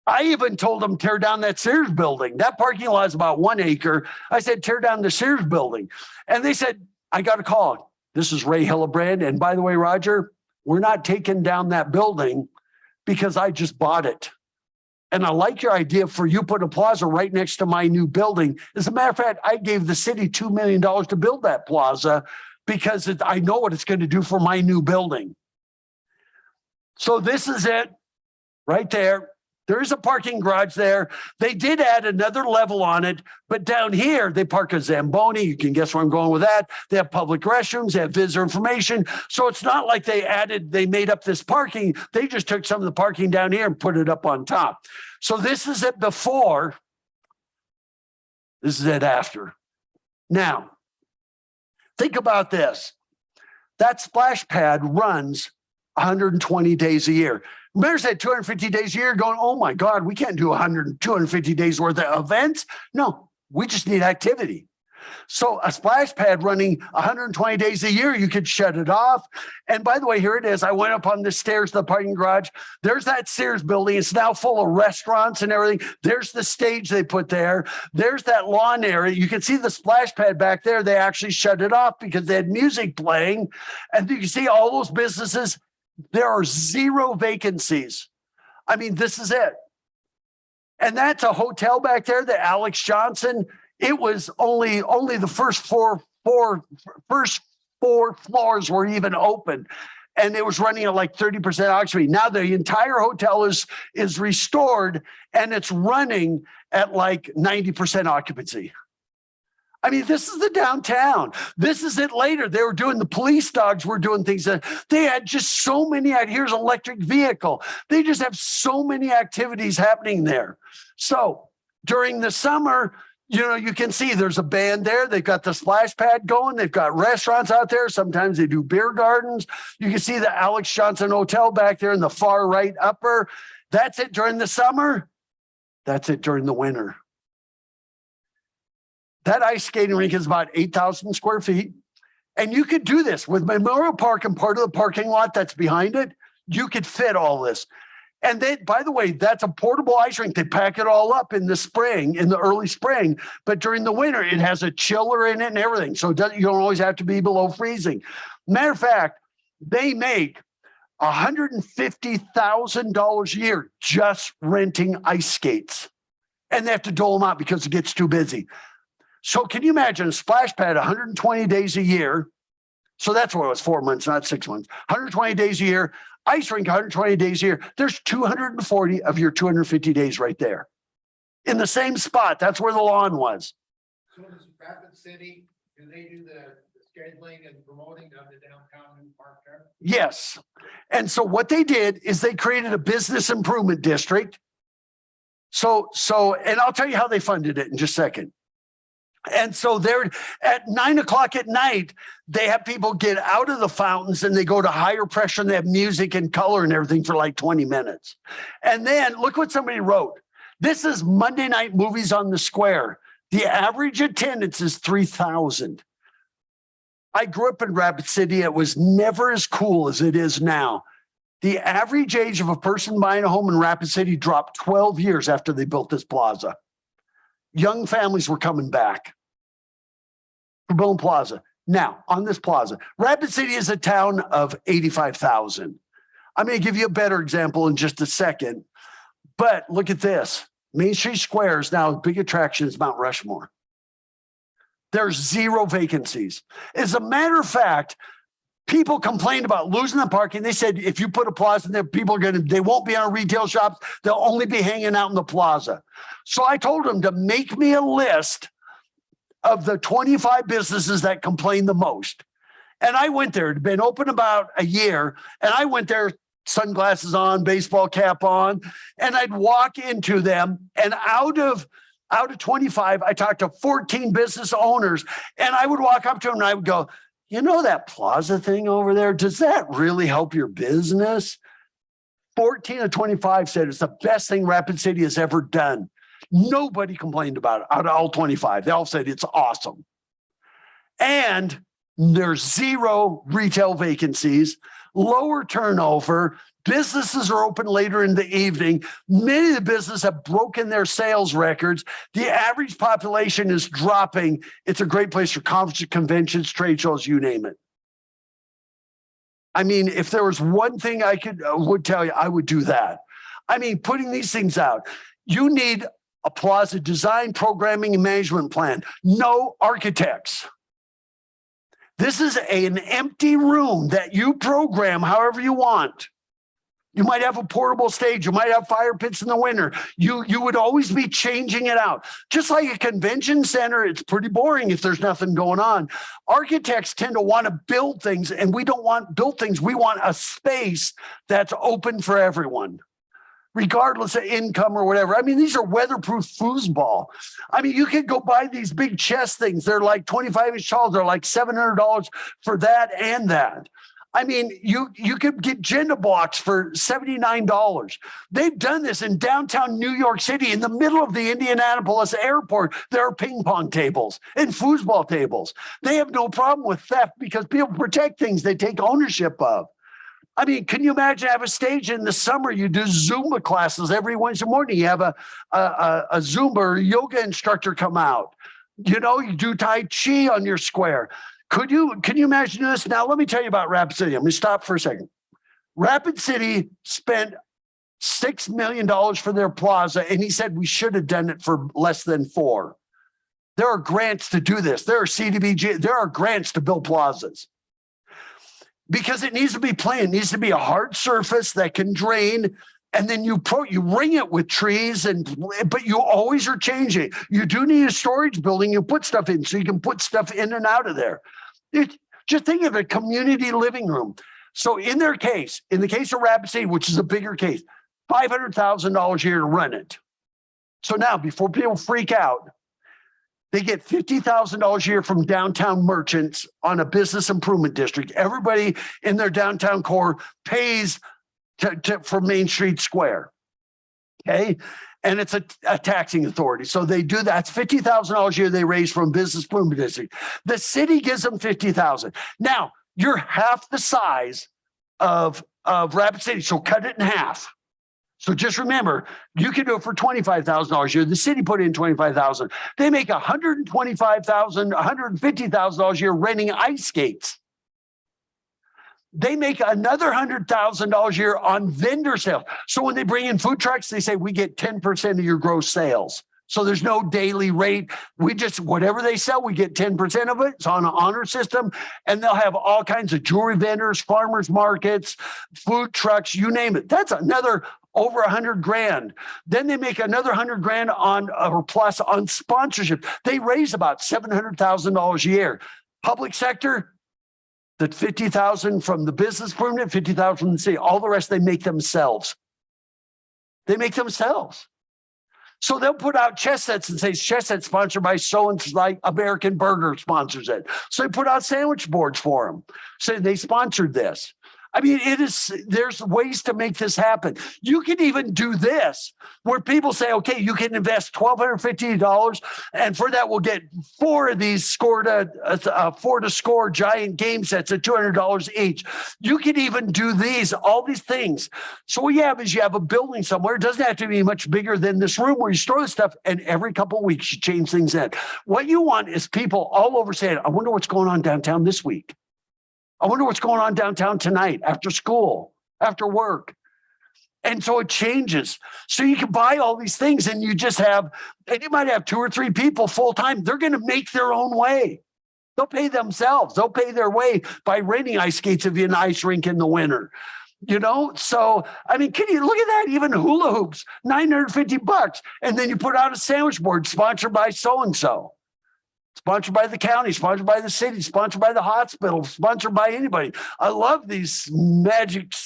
I even told them tear down that Sears building. That parking lot is about 1 acre. I said, tear down the Sears building. And they said, I got a call. This is Ray Hillebrand. And by the way, Roger, we're not taking down that building because I just bought it. And I like your idea for you put a plaza right next to my new building. As a matter of fact, I gave the city $2 million to build that plaza because I know what it's going to do for my new building. So this is it right there. There's a parking garage there. They did add another level on it, but down here they park a Zamboni. You can guess where I'm going with that. They have public restrooms, they have visitor information. So it's not like they made up this parking. They just took some of the parking down here and put it up on top. So this is it before. This is it after. Now, think about this. That splash pad runs 120 days a year. Mayor said 250 days a year going, oh my God, we can't do 250 days worth of events. No, we just need activity. So a splash pad running 120 days a year, you could shut it off. And by the way, here it is. I went up on the stairs to the parking garage. There's that Sears building. It's now full of restaurants and everything. There's the stage they put there. There's that lawn area. You can see the splash pad back there. They actually shut it off because they had music playing. And you can see all those businesses. There are 0 vacancies. I mean, this is it. And that's a hotel back there, the Alex Johnson. It was only the first four floors were even open. And it was running at like 30% occupancy. Now the entire hotel is restored and it's running at like 90% occupancy. I mean, this is the downtown. This is it later. They were doing the police dogs were doing things that they had just so many. Here's an electric vehicle. They just have so many activities happening there. So during the summer, you know, you can see there's a band there. They've got the splash pad going. They've got restaurants out there. Sometimes they do beer gardens. You can see the Alex Johnson Hotel back there in the far right upper. That's it during the summer. That's it during the winter. That ice skating rink is about 8,000 square feet. And you could do this with Memorial Park and part of the parking lot that's behind it. You could fit all this. And then, by the way, that's a portable ice rink. They pack it all up in the spring, in the early spring. But during the winter, it has a chiller in it and everything. So you don't always have to be below freezing. Matter of fact, they make $150,000 a year just renting ice skates. And they have to dole them out because it gets too busy. So can you imagine a splash pad 120 days a year? So that's what it was, 4 months, not 6 months. 120 days a year, ice rink 120 days a year. There's 240 of your 250 days right there. In the same spot, that's where the lawn was. So does Rapid City, do they do the scheduling and promoting of the downtown park there? Yes. And so what they did is they created a business improvement district. So, and I'll tell you how they funded it in just a second. And so they're at 9 o'clock at night, they have people get out of the fountains and they go to higher pressure and they have music and color and everything for like 20 minutes. And then look what somebody wrote. This is Monday night movies on the square. The average attendance is 3,000. I grew up in Rapid City. It was never as cool as it is now. The average age of a person buying a home in Rapid City dropped 12 years after they built this plaza. Young families were coming back for Boone Plaza. Now, on this plaza, Rapid City is a town of 85,000. I'm going to give you a better example in just a second. But look at this. Main Street Square is now a big attraction is Mount Rushmore. There's 0 vacancies. As a matter of fact, people complained about losing the parking. They said, if you put a plaza in there, people are they won't be on retail shops. They'll only be hanging out in the plaza. So I told them to make me a list of the 25 businesses that complain the most. And I went there. It had been open about a year. And I went there, sunglasses on, baseball cap on, and I'd walk into them. And out of 25, I talked to 14 business owners. And I would walk up to them and I would go, you know, that plaza thing over there, does that really help your business? 14 of 25 said it's the best thing Rapid City has ever done. Nobody complained about it out of all 25. They all said it's awesome. And there's 0 retail vacancies, lower turnover. Businesses are open later in the evening. Many of the businesses have broken their sales records. The average population is dropping. It's a great place for conferences, conventions, trade shows, you name it. I mean, if there was one thing I would tell you, I would do that. I mean, putting these things out, you need a plaza design, programming, and management plan. No architects. This is an empty room that you program however you want. You might have a portable stage. You might have fire pits in the winter. You would always be changing it out. Just like a convention center, it's pretty boring if there's nothing going on. Architects tend to want to build things, and we don't want built things. We want a space that's open for everyone, regardless of income or whatever. I mean, these are weatherproof foosball. I mean, you could go buy these big chest things. They're like 25-inch tall. They're like $700 for that and that. I mean, you could get Jenga blocks for $79. They've done this in downtown New York City, in the middle of the Indianapolis airport. There are ping pong tables and foosball tables. They have no problem with theft because people protect things they take ownership of. I mean, can you imagine have a stage in the summer? You do Zumba classes every Wednesday morning. You have a Zumba or yoga instructor come out. You know, you do Tai Chi on your square. Can you imagine this? Now, let me tell you about Rapid City. I'm going to stop for a second. Rapid City spent $6 million for their plaza, and he said we should have done it for less than $4 million. There are grants to do this. There are CDBG. There are grants to build plazas. Because it needs to be plain. It needs to be a hard surface that can drain, and then you ring it with trees, but you always are changing. You do need a storage building. You put stuff in so you can put stuff in and out of there. Just think of a community living room. So in the case of Rapid City, which is a bigger case, $500,000 a year to run it. So now, before people freak out, they get $50,000 a year from downtown merchants on a business improvement district. Everybody in their downtown core pays for Main Street Square. Okay. And it's a taxing authority. So they do that. It's $50,000 a year they raise from business improvement district. The city gives them $50,000. Now you're half the size of Rapid City. So cut it in half. So just remember, you can do it for $25,000 a year. The city put in $25,000. They make $125,000, $150,000 a year renting ice skates. They make another $100,000 a year on vendor sales. So when they bring in food trucks, they say we get 10% of your gross sales. So there's no daily rate. We just, whatever they sell, we get 10% of it. It's on an honor system. And they'll have all kinds of jewelry vendors, farmers markets, food trucks, you name it. That's another over $100,000. Then they make another $100,000 on or plus on sponsorship. They raise about $700,000 a year. Public sector, the $50,000 from the business permit, $50,000 from the city. All the rest they make themselves. They make themselves. So they'll put out chess sets and say chess set sponsored by so-and-so, like American Burger sponsors it. So they put out sandwich boards for them. So they sponsored this. I mean, there's ways to make this happen. You can even do this where people say, okay, you can invest $1,250 and for that we'll get 4 of these four to score giant game sets at $200 each. You can even do all these things. So what you have is you have a building somewhere. It doesn't have to be much bigger than this room where you store the stuff, and every couple of weeks you change things in. What you want is people all over saying, I wonder what's going on downtown this week. I wonder what's going on downtown tonight, after school, after work. And so it changes. So you can buy all these things and you might have 2 or 3 people full time. They're going to make their own way. They'll pay themselves. They'll pay their way by renting ice skates if you're an ice rink in the winter. You know, so I mean, can you look at that? Even hula hoops, $950. And then you put out a sandwich board sponsored by so-and-so. Sponsored by the county, sponsored by the city, sponsored by the hospital, sponsored by anybody. I love these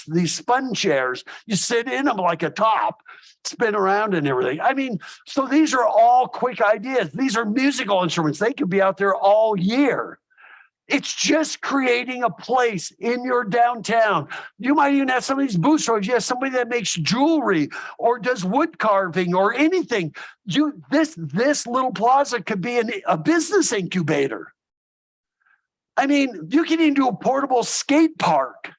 these spun chairs. You sit in them like a top, spin around and everything. I mean, so these are all quick ideas. These are musical instruments. They could be out there all year. It's just creating a place in your downtown. You might even have some of these boot stores. You have somebody that makes jewelry or does wood carving or anything. This little plaza could be a business incubator. I mean, you can even do a portable skate park.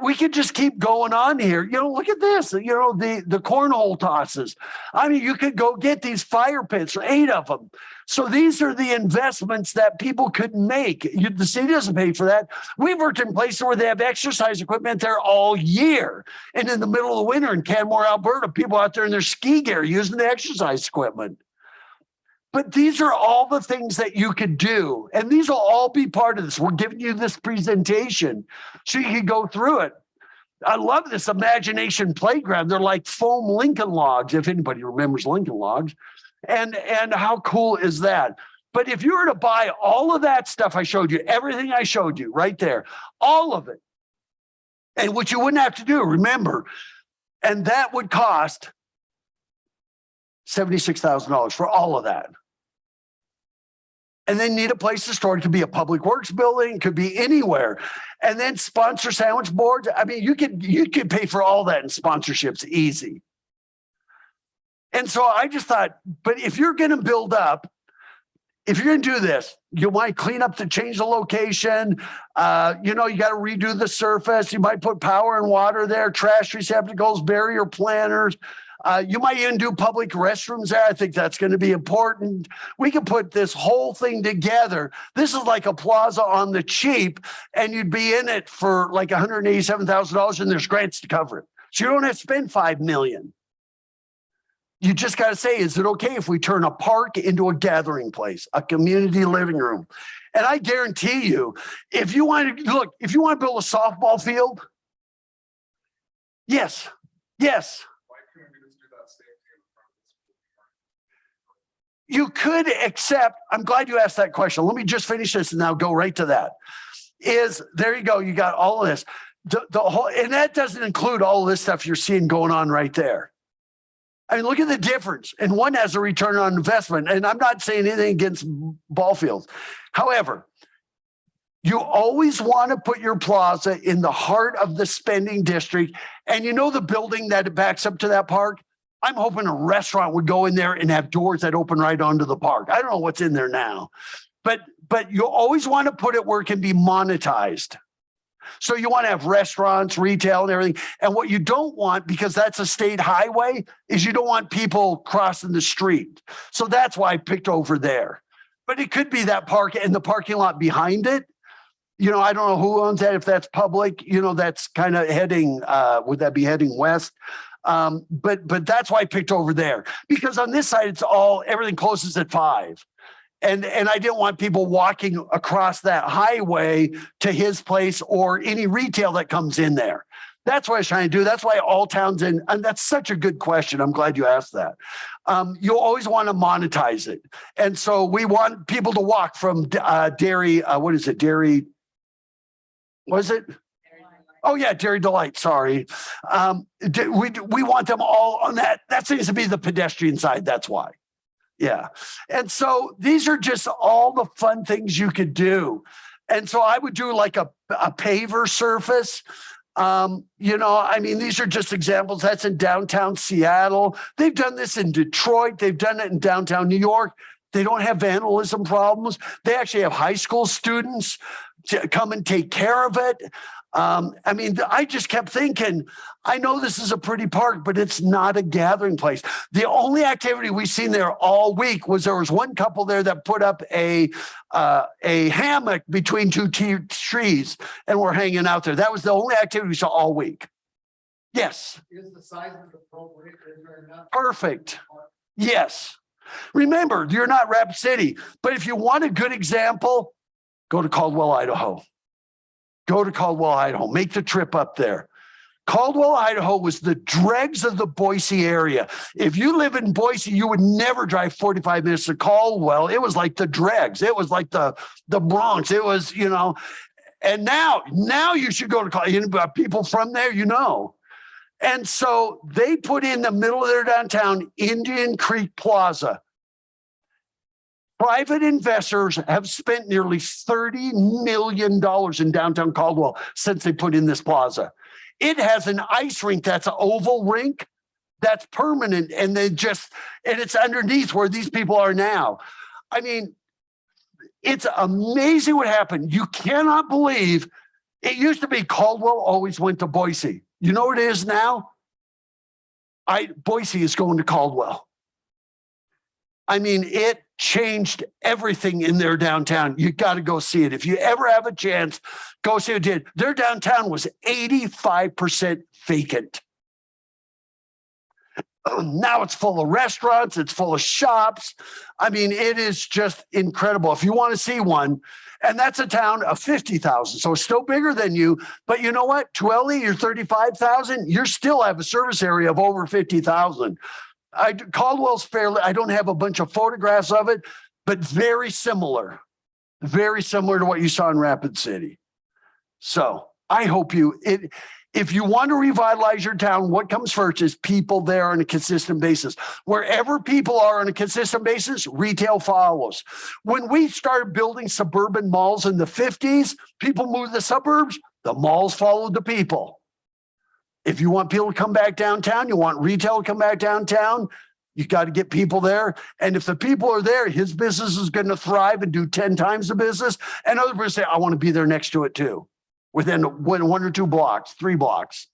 We could just keep going on here. Look at this, the cornhole tosses. I mean, you could go get these fire pits, 8 of them. So these are the investments that people could make. The city doesn't pay for that. We've worked in places where they have exercise equipment there all year. And in the middle of the winter in Canmore, Alberta, people out there in their ski gear using the exercise equipment. But these are all the things that you could do. And these will all be part of this. We're giving you this presentation so you can go through it. I love this imagination playground. They're like foam Lincoln logs, if anybody remembers Lincoln logs. And how cool is that? But if you were to buy all of that stuff I showed you, everything I showed you right there, all of it, and what you wouldn't have to do, remember, and that would cost $76,000 for all of that. And then need a place to store. It could be a public works building, could be anywhere. And then sponsor sandwich boards. I mean, you could pay for all that in sponsorships easy. And so I just thought, but if you're going to build up, if you're going to do this, you might clean up to change the location. You got to redo the surface. You might put power and water there, trash receptacles, barrier planters. You might even do public restrooms there. I think that's going to be important. We can put this whole thing together. This is like a plaza on the cheap, and you'd be in it for like $187,000, and there's grants to cover it. So you don't have to spend $5 million. You just got to say, is it okay if we turn a park into a gathering place, a community living room? And I guarantee you, if you want to build a softball field, yes. You could, except, I'm glad you asked that question. Let me just finish this and now go right to that. There you go. You got all of this. The whole, and that doesn't include all of this stuff you're seeing going on right there. I mean, look at the difference. And one has a return on investment. And I'm not saying anything against ball fields. However, you always want to put your plaza in the heart of the spending district. And the building that backs up to that park? I'm hoping a restaurant would go in there and have doors that open right onto the park. I don't know what's in there now, but you always want to put it where it can be monetized. So you want to have restaurants, retail, and everything. And what you don't want, because that's a state highway, is you don't want people crossing the street. So that's why I picked over there. But it could be that park and the parking lot behind it. I don't know who owns that, if that's public, that's kind of heading, would that be heading west? But that's why I picked over there, because on this side, everything closes at 5. And I didn't want people walking across that highway to his place or any retail that comes in there. That's what I was trying to do. That's why all towns and that's such a good question. I'm glad you asked that. You always want to monetize it. And so we want people to walk from Dairy, Dairy, was it? Oh yeah, Dairy Delight, sorry. We want them all on that. That seems to be the pedestrian side, that's why. Yeah. And so these are just all the fun things you could do. And so I would do like a paver surface. These are just examples. That's in downtown Seattle. They've done this in Detroit. They've done it in downtown New York. They don't have vandalism problems. They actually have high school students to come and take care of it. I just kept thinking, I know this is a pretty park, but it's not a gathering place. The only activity we've seen there all week was there was one couple there that put up a hammock between two trees and we're hanging out there. That was the only activity we saw all week. Yes. Is the size of the appropriate? Is there enough? Perfect. Yes. Remember, you're not Rapid City, but if you want a good example, go to Caldwell, Idaho. Go to Caldwell, Idaho. Make the trip up there. Caldwell, Idaho was the dregs of the Boise area. If you live in Boise, you would never drive 45 minutes to Caldwell. It was like the dregs. It was like the Bronx. It was, and now you should go to Caldwell. People from there, And so they put in the middle of their downtown Indian Creek Plaza. Private investors have spent nearly $30 million in downtown Caldwell since they put in this plaza. It has an ice rink that's an oval rink that's permanent, and it's underneath where these people are now. I mean, it's amazing what happened. You cannot believe it used to be Caldwell always went to Boise. You know what it is now? Boise is going to Caldwell. I mean, it changed everything in their downtown. You got to go see it. If you ever have a chance, go see what it did. Their downtown was 85% vacant. Now it's full of restaurants. It's full of shops. I mean, it is just incredible. If you want to see one, and that's a town of 50,000. So it's still bigger than you. But you know what? Tooele, you're 35,000. You still have a service area of over 50,000. Caldwell's fairly, I don't have a bunch of photographs of it, but very similar to what you saw in Rapid City. So I hope if you want to revitalize your town, what comes first is people there on a consistent basis. Wherever people are on a consistent basis, retail follows. When we started building suburban malls in the 50s, people moved to the suburbs, the malls followed the people. If you want people to come back downtown, you want retail to come back downtown, you got to get people there. And if the people are there, his business is going to thrive and do 10 times the business. And other people say, I want to be there next to it too, within 1 or 2 blocks, 3 blocks.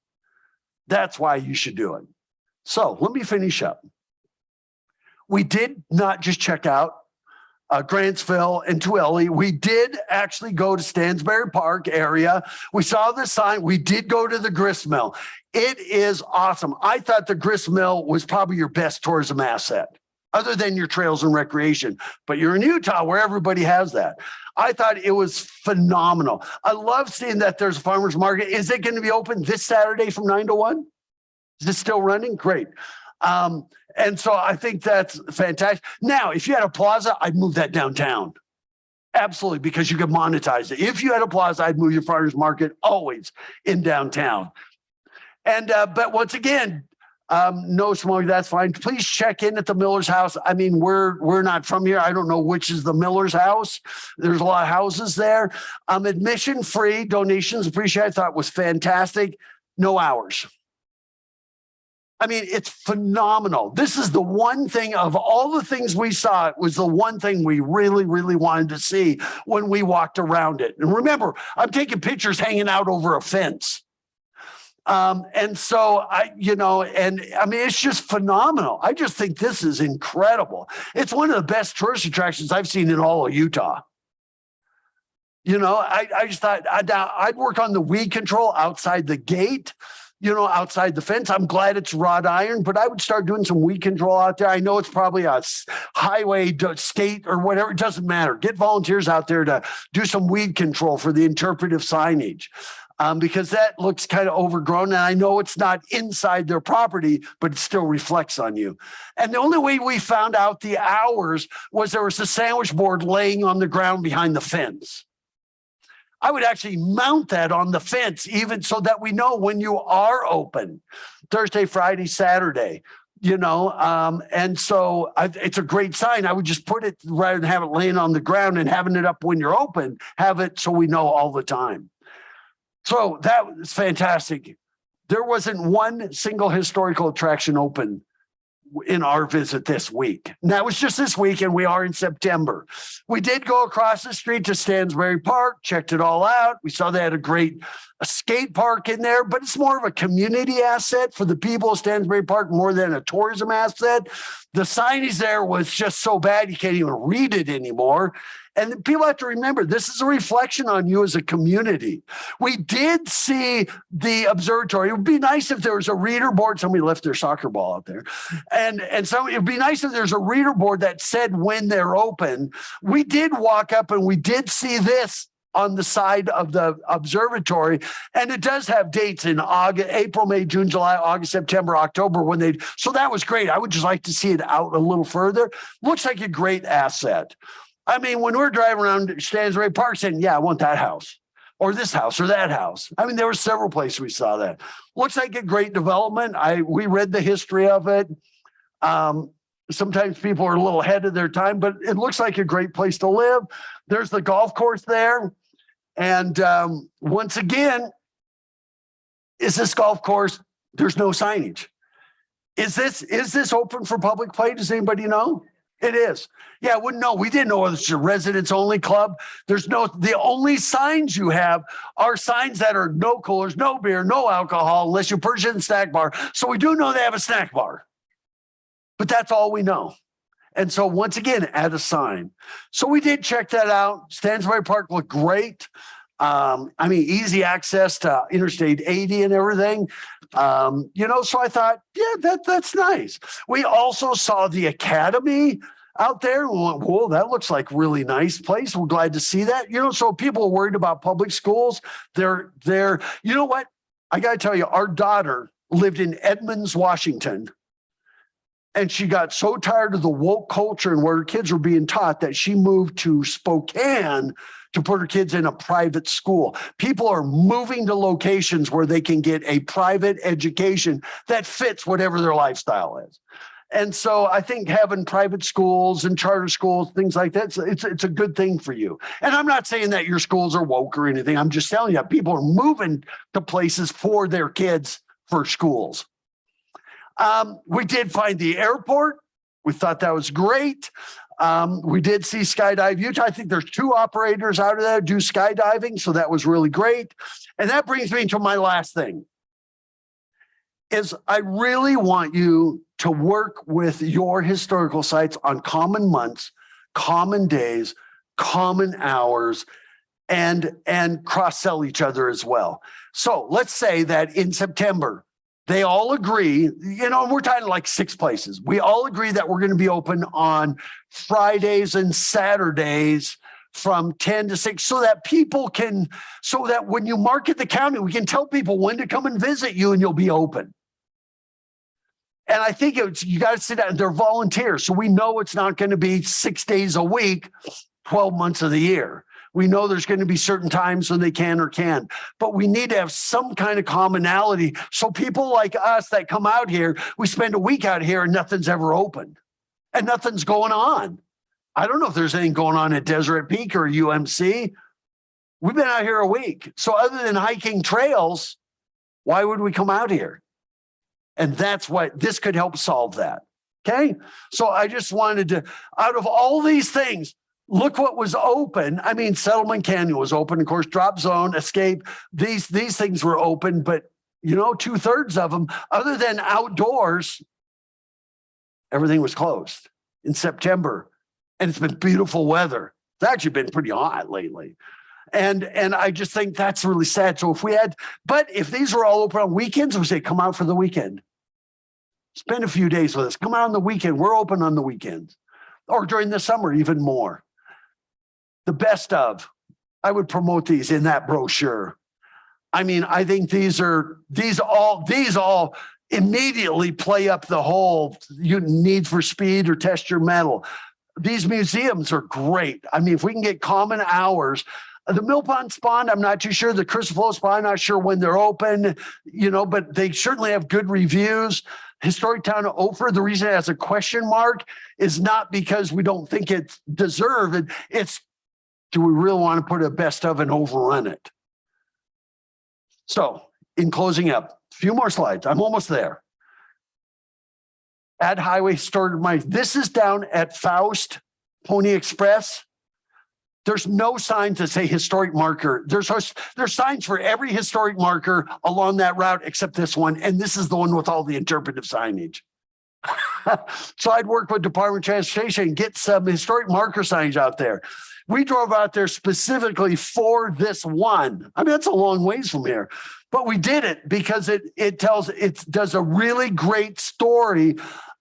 That's why you should do it. So let me finish up. We did not just check out Grantsville and Tooele. We did actually go to Stansbury Park area. We saw the sign. We did go to the grist mill. It is awesome. I thought the grist mill was probably your best tourism asset, other than your trails and recreation. But you're in Utah where everybody has that. I thought it was phenomenal. I love seeing that there's a farmer's market. Is it going to be open this Saturday from 9 to 1? Is it still running? Great. And so I think that's fantastic. Now, if you had a plaza, I'd move that downtown. Absolutely, because you could monetize it. If you had a plaza, I'd move your farmer's market always in downtown. And but once again, no smoking, that's fine. Please check in at the Miller's house. I mean, we're not from here. I don't know which is the Miller's house. There's a lot of houses there. Admission free, donations appreciated. I thought was fantastic. No hours. I mean, it's phenomenal. This is the one thing of all the things we saw, it was the one thing we really, really wanted to see when we walked around it. And remember, I'm taking pictures hanging out over a fence. And so I mean, it's just phenomenal. I just think this is incredible. It's one of the best tourist attractions I've seen in all of Utah. I just thought I'd work on the weed control outside the gate, outside the fence. I'm glad it's wrought iron, but I would start doing some weed control out there. I know it's probably a highway, state, or whatever. It doesn't matter. Get volunteers out there to do some weed control for the interpretive signage. Because that looks kind of overgrown. And I know it's not inside their property, but it still reflects on you. And the only way we found out the hours was there was a sandwich board laying on the ground behind the fence. I would actually mount that on the fence, even so that we know when you are open, Thursday, Friday, Saturday, and so it's a great sign. I would just put it rather than have it laying on the ground and having it up when you're open, have it so we know all the time. So that was fantastic. There wasn't one single historical attraction open in our visit this week. And that was just this week, and we are in September. We did go across the street to Stansbury Park, checked it all out. We saw they had a skate park in there, but it's more of a community asset for the people of Stansbury Park more than a tourism asset. The signage there was just so bad you can't even read it anymore. And people have to remember, this is a reflection on you as a community. We did see the observatory. It would be nice if there was a reader board. Somebody left their soccer ball out there. And so it would be nice if there's a reader board that said when they're open. We did walk up and we did see this on the side of the observatory. And it does have dates in August, April, May, June, July, August, September, October so that was great. I would just like to see it out a little further. Looks like a great asset. I mean, when we're driving around Stansbury Park saying, yeah, I want that house or this house or that house. I mean, there were several places we saw that. Looks like a great development. We read the history of it. Sometimes people are a little ahead of their time, but it looks like a great place to live. There's the golf course there. And once again, is this golf course? There's no signage. Is this open for public play? Does anybody know? It is. Yeah, wouldn't know. We didn't know whether it's a residents only club. The only signs you have are signs that are no coolers, no beer, no alcohol, unless you purchase in a snack bar. So we do know they have a snack bar, but that's all we know. And so once again, add a sign. So we did check that out. Stansbury Park looked great. Easy access to Interstate 80 and everything. So I thought, yeah, that's nice. We also saw the Academy out there. We went, whoa, that looks like a really nice place. We're glad to see that. So people are worried about public schools. They're, you know what? I got to tell you, our daughter lived in Edmonds, Washington. And she got so tired of the woke culture and where her kids were being taught that she moved to Spokane to put her kids in a private school. People are moving to locations where they can get a private education that fits whatever their lifestyle is. And so I think having private schools and charter schools, things like that, it's a good thing for you. And I'm not saying that your schools are woke or anything. I'm just telling you, people are moving to places for their kids for schools. We did find the airport. We thought that was great. We did see Skydive Utah. I think there's 2 operators out of there do skydiving. So that was really great. And that brings me to my last thing is I really want you to work with your historical sites on common months, common days, common hours, and cross-sell each other as well. So let's say that in September, they all agree, we're talking like 6 places. We all agree that we're going to be open on Fridays and Saturdays from 10 to 6 so that when you market the county, we can tell people when to come and visit you and you'll be open. And I think you got to sit down. They're volunteers. So we know it's not going to be 6 days a week, 12 months of the year. We know there's going to be certain times when they can or can't, but we need to have some kind of commonality. So people like us that come out here, we spend a week out here and nothing's ever open and nothing's going on. I don't know if there's anything going on at Deseret Peak or UMC. We've been out here a week. So other than hiking trails, why would we come out here? And that's what this could help solve that. Okay. So I just wanted to, out of all these things, look what was open. Settlement Canyon was open. Of course, Drop Zone, Escape, these things were open, but 2/3 of them, other than outdoors, everything was closed in September. And it's been beautiful weather. It's actually been pretty hot lately. And I just think that's really sad. So if these were all open on weekends, we say, come out for the weekend. Spend a few days with us. Come out on the weekend. We're open on the weekends. Or during the summer, even more. The best of, I would promote these in that brochure. I think these all immediately play up the whole need for speed or test your mettle. These museums are great. If we can get common hours, the Mill Pond Spawn, I'm not too sure. The Cruciflow Spawn, I'm not sure when they're open, but they certainly have good reviews. Historic Town of Ophir, the reason it has a question mark is not because we don't think it's deserved. It's, do we really want to put a best of and overrun it? So in closing up, a few more slides. I'm almost there. Add highway historic. This is down at Faust Pony Express. There's no signs that say historic marker. There's signs for every historic marker along that route except this one. And this is the one with all the interpretive signage. So I'd work with Department of Transportation and get some historic marker signs out there. We drove out there specifically for this one. That's a long ways from here, but we did it because it does a really great story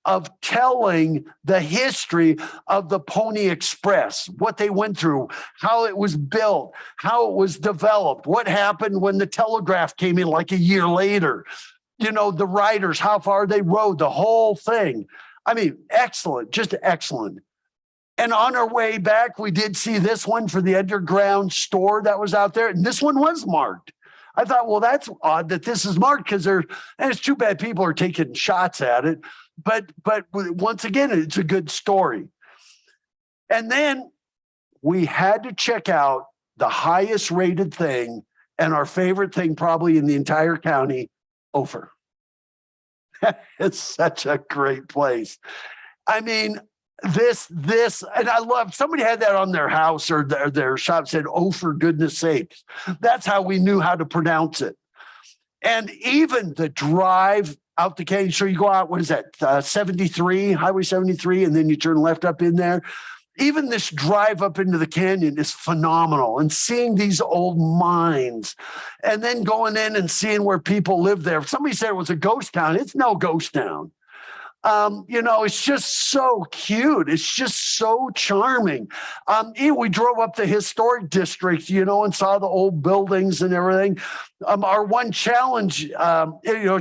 of telling the history of the Pony Express, what they went through, how it was built, how it was developed, what happened when the telegraph came in like a year later, the riders, how far they rode, the whole thing. Excellent, just excellent. And on our way back, we did see this one for the underground store that was out there. And this one was marked. I thought, well, that's odd that this is marked and it's too bad people are taking shots at it. but once again, it's a good story. And then we had to check out the highest rated thing and our favorite thing probably in the entire county, Ophir. It's such a great place. I mean, this, and I love, somebody had that on their house or their shop said, oh, for goodness sakes. That's how we knew how to pronounce it. And even the drive out the canyon, so you go out, what is that, 73, Highway 73, and then you turn left up in there. Even this drive up into the canyon is phenomenal, and seeing these old mines and then going in and seeing where people live there. Somebody said it was a ghost town. It's no ghost town. It's just so cute. It's just so charming. We drove up the historic district, and saw the old buildings and everything. Our one challenge,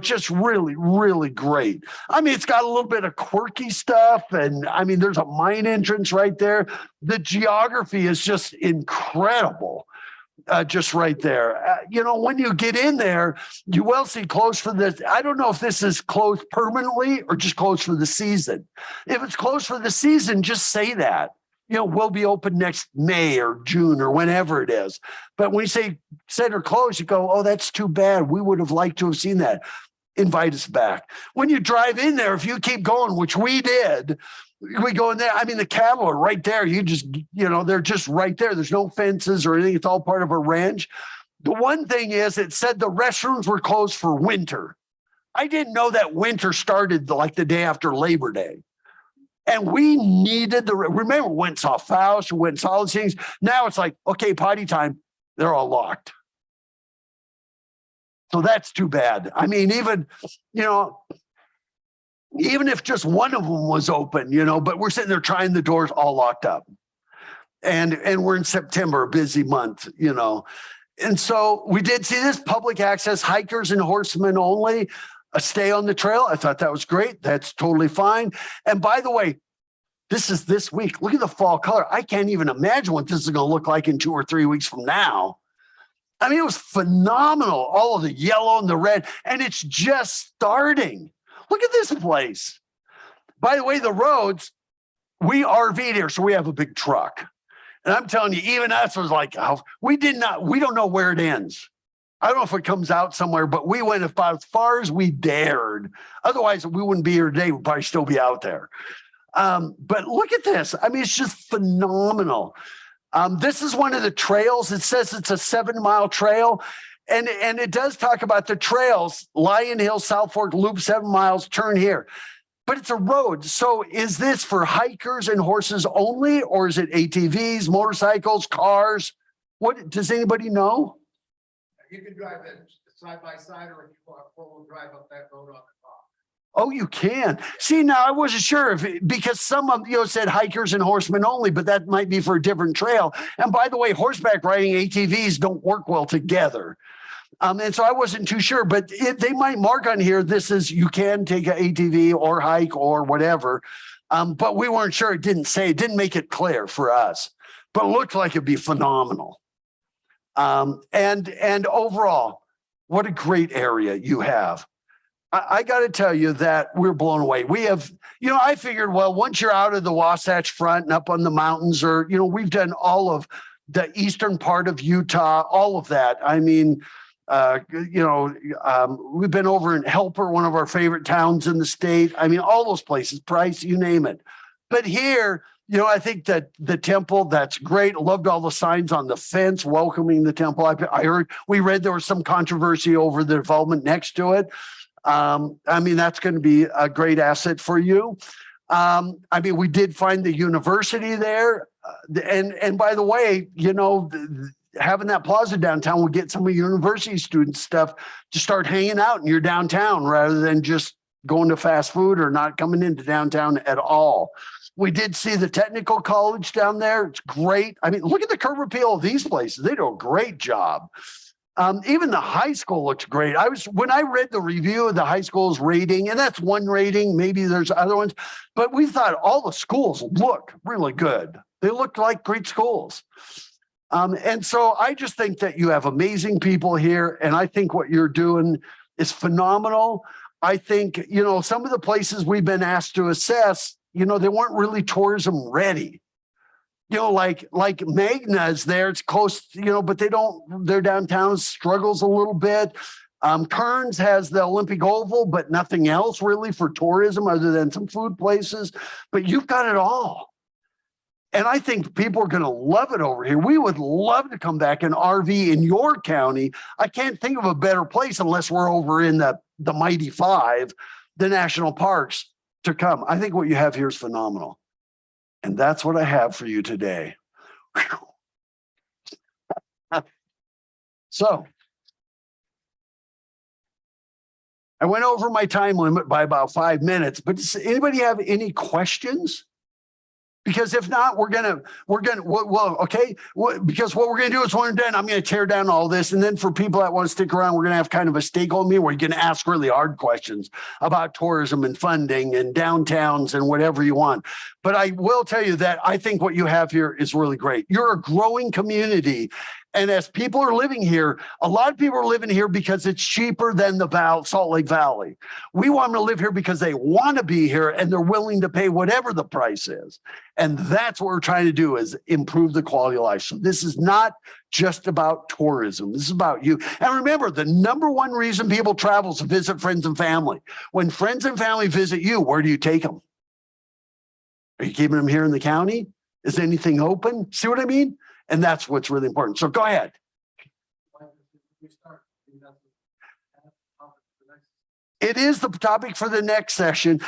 just really, really great. I mean, it's got a little bit of quirky stuff. And I mean, there's a mine entrance right there. The geography is just incredible. Just right there. When you get in there, you will see closed for this. I don't know if this is closed permanently or just closed for the season. If it's closed for the season, just say that. We'll be open next May or June or whenever it is. But when you say center closed, you go, oh, that's too bad. We would have liked to have seen that. Invite us back. When you drive in there, if you keep going, which we did, we go in there. I mean, the cattle are right there. You just, they're just right there. There's no fences or anything. It's all part of a ranch. The one thing is, it said the restrooms were closed for winter. I didn't know that winter started like the day after Labor Day. And we needed remember, we went and saw Faust, we went and saw all these things. Now it's like, okay, potty time. They're all locked. So that's too bad. I mean, even if just one of them was open, but we're sitting there trying the doors all locked up. And we're in September, a busy month, And so we did see this public access, hikers and horsemen only, stay on the trail. I thought that was great. That's totally fine. And by the way, this is this week. Look at the fall color. I can't even imagine what this is going to look like in 2 or 3 weeks from now. I mean, it was phenomenal. All of the yellow and the red, and it's just starting. Look at this place. By the way, the roads, we RV'd here, so we have a big truck. And I'm telling you, even us was like, we don't know where it ends. I don't know if it comes out somewhere, but we went about as far as we dared. Otherwise, we wouldn't be here today. We'd probably still be out there. But look at this. I mean, it's just phenomenal. This is one of the trails. It says it's a 7-mile trail. And it does talk about the trails, Lion Hill, South Fork Loop, 7 miles, turn here. But it's a road. So is this for hikers and horses only, or is it ATVs, motorcycles, cars? What does anybody know? You can drive it side by side, or if you want, four-wheel drive up that road on the top. Oh, you can. See, now I wasn't sure because some of said hikers and horsemen only, but that might be for a different trail. And by the way, horseback riding ATVs don't work well together. And so I wasn't too sure, but they might mark on here, this is, you can take an ATV or hike or whatever. But we weren't sure. It didn't make it clear for us, but it looked like it'd be phenomenal. And overall, what a great area you have. I got to tell you that we're blown away. We have, I figured, well, once you're out of the Wasatch Front and up on the mountains, or, we've done all of the eastern part of Utah, all of that. I mean, we've been over in Helper, one of our favorite towns in the state. I mean, all those places, Price, you name it. But here, I think that the temple, that's great. Loved all the signs on the fence welcoming the temple. We read there was some controversy over the development next to it. I mean, that's going to be a great asset for you. I mean, we did find the university there. And by the way, having that plaza downtown will get some of your university student stuff to start hanging out in your downtown rather than just going to fast food or not coming into downtown at all. We did see the technical college down there. It's great. I mean, look at the curb appeal of these places. They do a great job. Even the high school looks great. When I read the review of the high school's rating, and that's one rating, maybe there's other ones, but we thought all the schools look really good. They look like great schools. And so I just think that you have amazing people here, and I think what you're doing is phenomenal. I think, some of the places we've been asked to assess, they weren't really tourism ready. Like Magna's there, it's close, but their downtown struggles a little bit. Kearns has the Olympic Oval, but nothing else really for tourism other than some food places. But you've got it all. And I think people are going to love it over here. We would love to come back and RV in your county. I can't think of a better place unless we're over in the Mighty Five, the national parks, to come. I think what you have here is phenomenal. And that's what I have for you today. So I went over my time limit by about 5 minutes, but does anybody have any questions? Because if not, because what we're going to do is when we're done, I'm going to tear down all this. And then for people that want to stick around, we're going to have kind of a stakeholder meeting where you can ask really hard questions about tourism and funding and downtowns and whatever you want. But I will tell you that I think what you have here is really great. You're a growing community. And as people are living here, a lot of people are living here because it's cheaper than the Salt Lake Valley. We want them to live here because they want to be here and they're willing to pay whatever the price is. And that's what we're trying to do, is improve the quality of life. So this is not just about tourism. This is about you. And remember, the number one reason people travel is to visit friends and family. When friends and family visit you, where do you take them? Are you keeping them here in the county? Is anything open? See what I mean? And that's what's really important. So go ahead. It is the topic for the next session.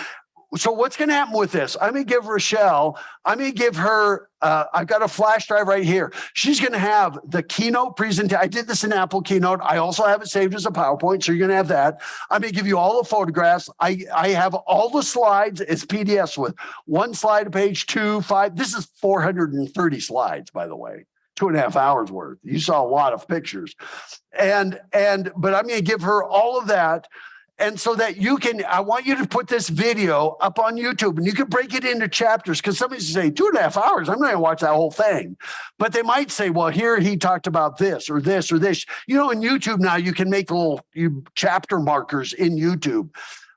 So what's going to happen with this? I'm going to give Rochelle, I've got a flash drive right here. She's going to have the keynote presentation. I did this in Apple Keynote. I also have it saved as a PowerPoint. So you're going to have that. I'm going to give you all the photographs. I have all the slides. It's PDFs with one slide a page, 2, 5. This is 430 slides, by the way. 2.5 hours worth. You saw a lot of pictures. But I'm going to give her all of that. And so that I want you to put this video up on YouTube, and you can break it into chapters, because somebody's say 2.5 hours. I'm not going to watch that whole thing. But they might say, well, here he talked about this or this or this. In YouTube now, you can make little chapter markers in YouTube.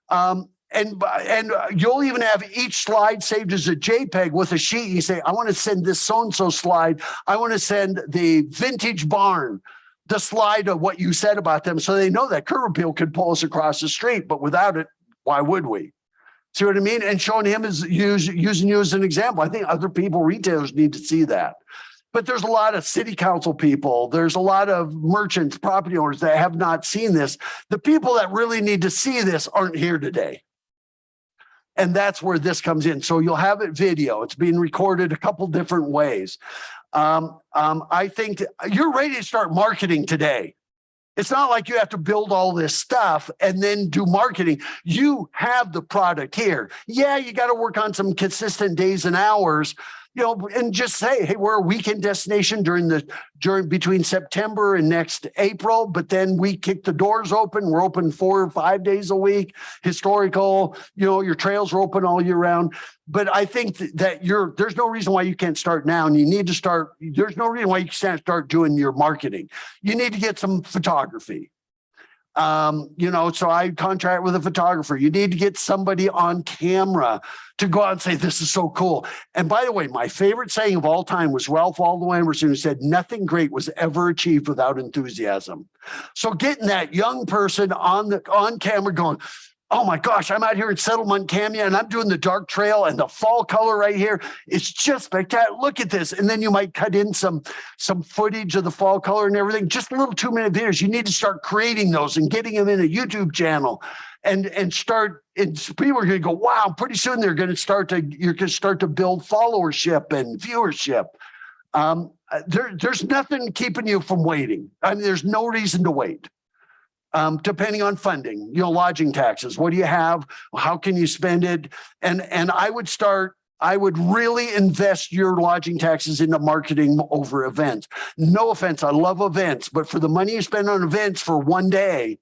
And you'll even have each slide saved as a JPEG with a sheet. You say, I want to send this so-and-so slide. I want to send the vintage barn, the slide of what you said about them, so they know that curb appeal could pull us across the street, but without it, why would we? See what I mean? And showing him as using you as an example. I think other people, retailers, need to see that. But there's a lot of city council people. There's a lot of merchants, property owners that have not seen this. The people that really need to see this aren't here today. And that's where this comes in. So you'll have it video. It's being recorded a couple different ways. I think you're ready to start marketing today. It's not like you have to build all this stuff and then do marketing. You have the product here. Yeah, you got to work on some consistent days and hours, and just say, hey, we're a weekend destination between September and next April, but then we kick the doors open. We're open 4 or 5 days a week. Historical, your trails are open all year round. But I think that there's no reason why you can't start now, and you need to start. There's no reason why you can't start doing your marketing. You need to get some photography. So I contract with a photographer. You need to get somebody on camera to go out and say, this is so cool. And by the way, my favorite saying of all time was Ralph Waldo Emerson, who said, nothing great was ever achieved without enthusiasm. So getting that young person on camera going, oh my gosh, I'm out here in Settlement Canyon and I'm doing the dark trail and the fall color right here. It's just spectacular. Look at this. And then you might cut in some footage of the fall color and everything, just little 2-minute videos. You need to start creating those and getting them in a YouTube channel and start. And people are going to go, wow, pretty soon you're going to start to build followership and viewership. There's nothing keeping you from waiting. I mean, there's no reason to wait. Depending on funding, lodging taxes, what do you have? How can you spend it? And I would really invest your lodging taxes into marketing over events. No offense, I love events, but for the money you spend on events for one day,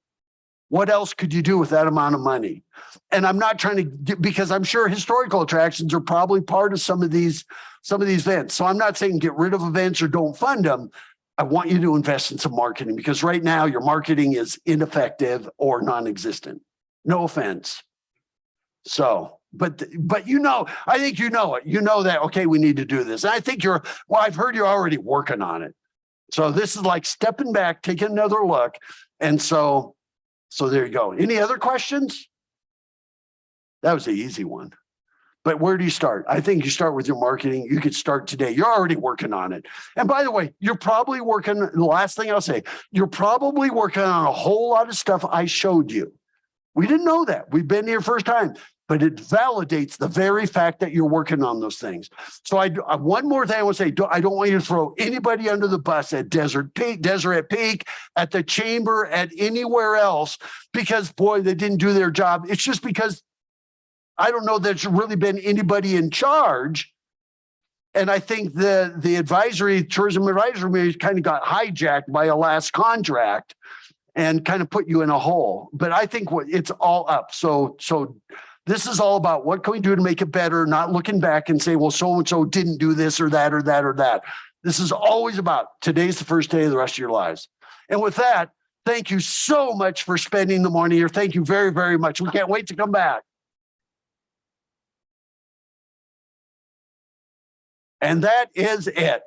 what else could you do with that amount of money? And I'm not trying to because I'm sure historical attractions are probably part of some of these events. So I'm not saying get rid of events or don't fund them. I want you to invest in some marketing, because right now your marketing is ineffective or non-existent. No offense. So, but I think you know it. You know that, okay, we need to do this. And I think I've heard you're already working on it. So this is like stepping back, taking another look. And so there you go. Any other questions? That was an easy one. But where do you start? I think you start with your marketing. You could start today. You're already working on it. And by the way, you're probably working, the last thing I'll say, you're probably working on a whole lot of stuff I showed you. We didn't know that. We've been here first time, but it validates the very fact that you're working on those things. So one more thing I want to say, I don't want you to throw anybody under the bus at Desert Peak, at the chamber, at anywhere else, because boy, they didn't do their job. It's just because I don't know there's really been anybody in charge. And I think the tourism advisory kind of got hijacked by a last contract and kind of put you in a hole. But I think it's all up. So this is all about what can we do to make it better, not looking back and say, well, so-and-so didn't do this or that or that or that. This is always about today's the first day of the rest of your lives. And with that, thank you so much for spending the morning here. Thank you very, very much. We can't wait to come back. And that is it.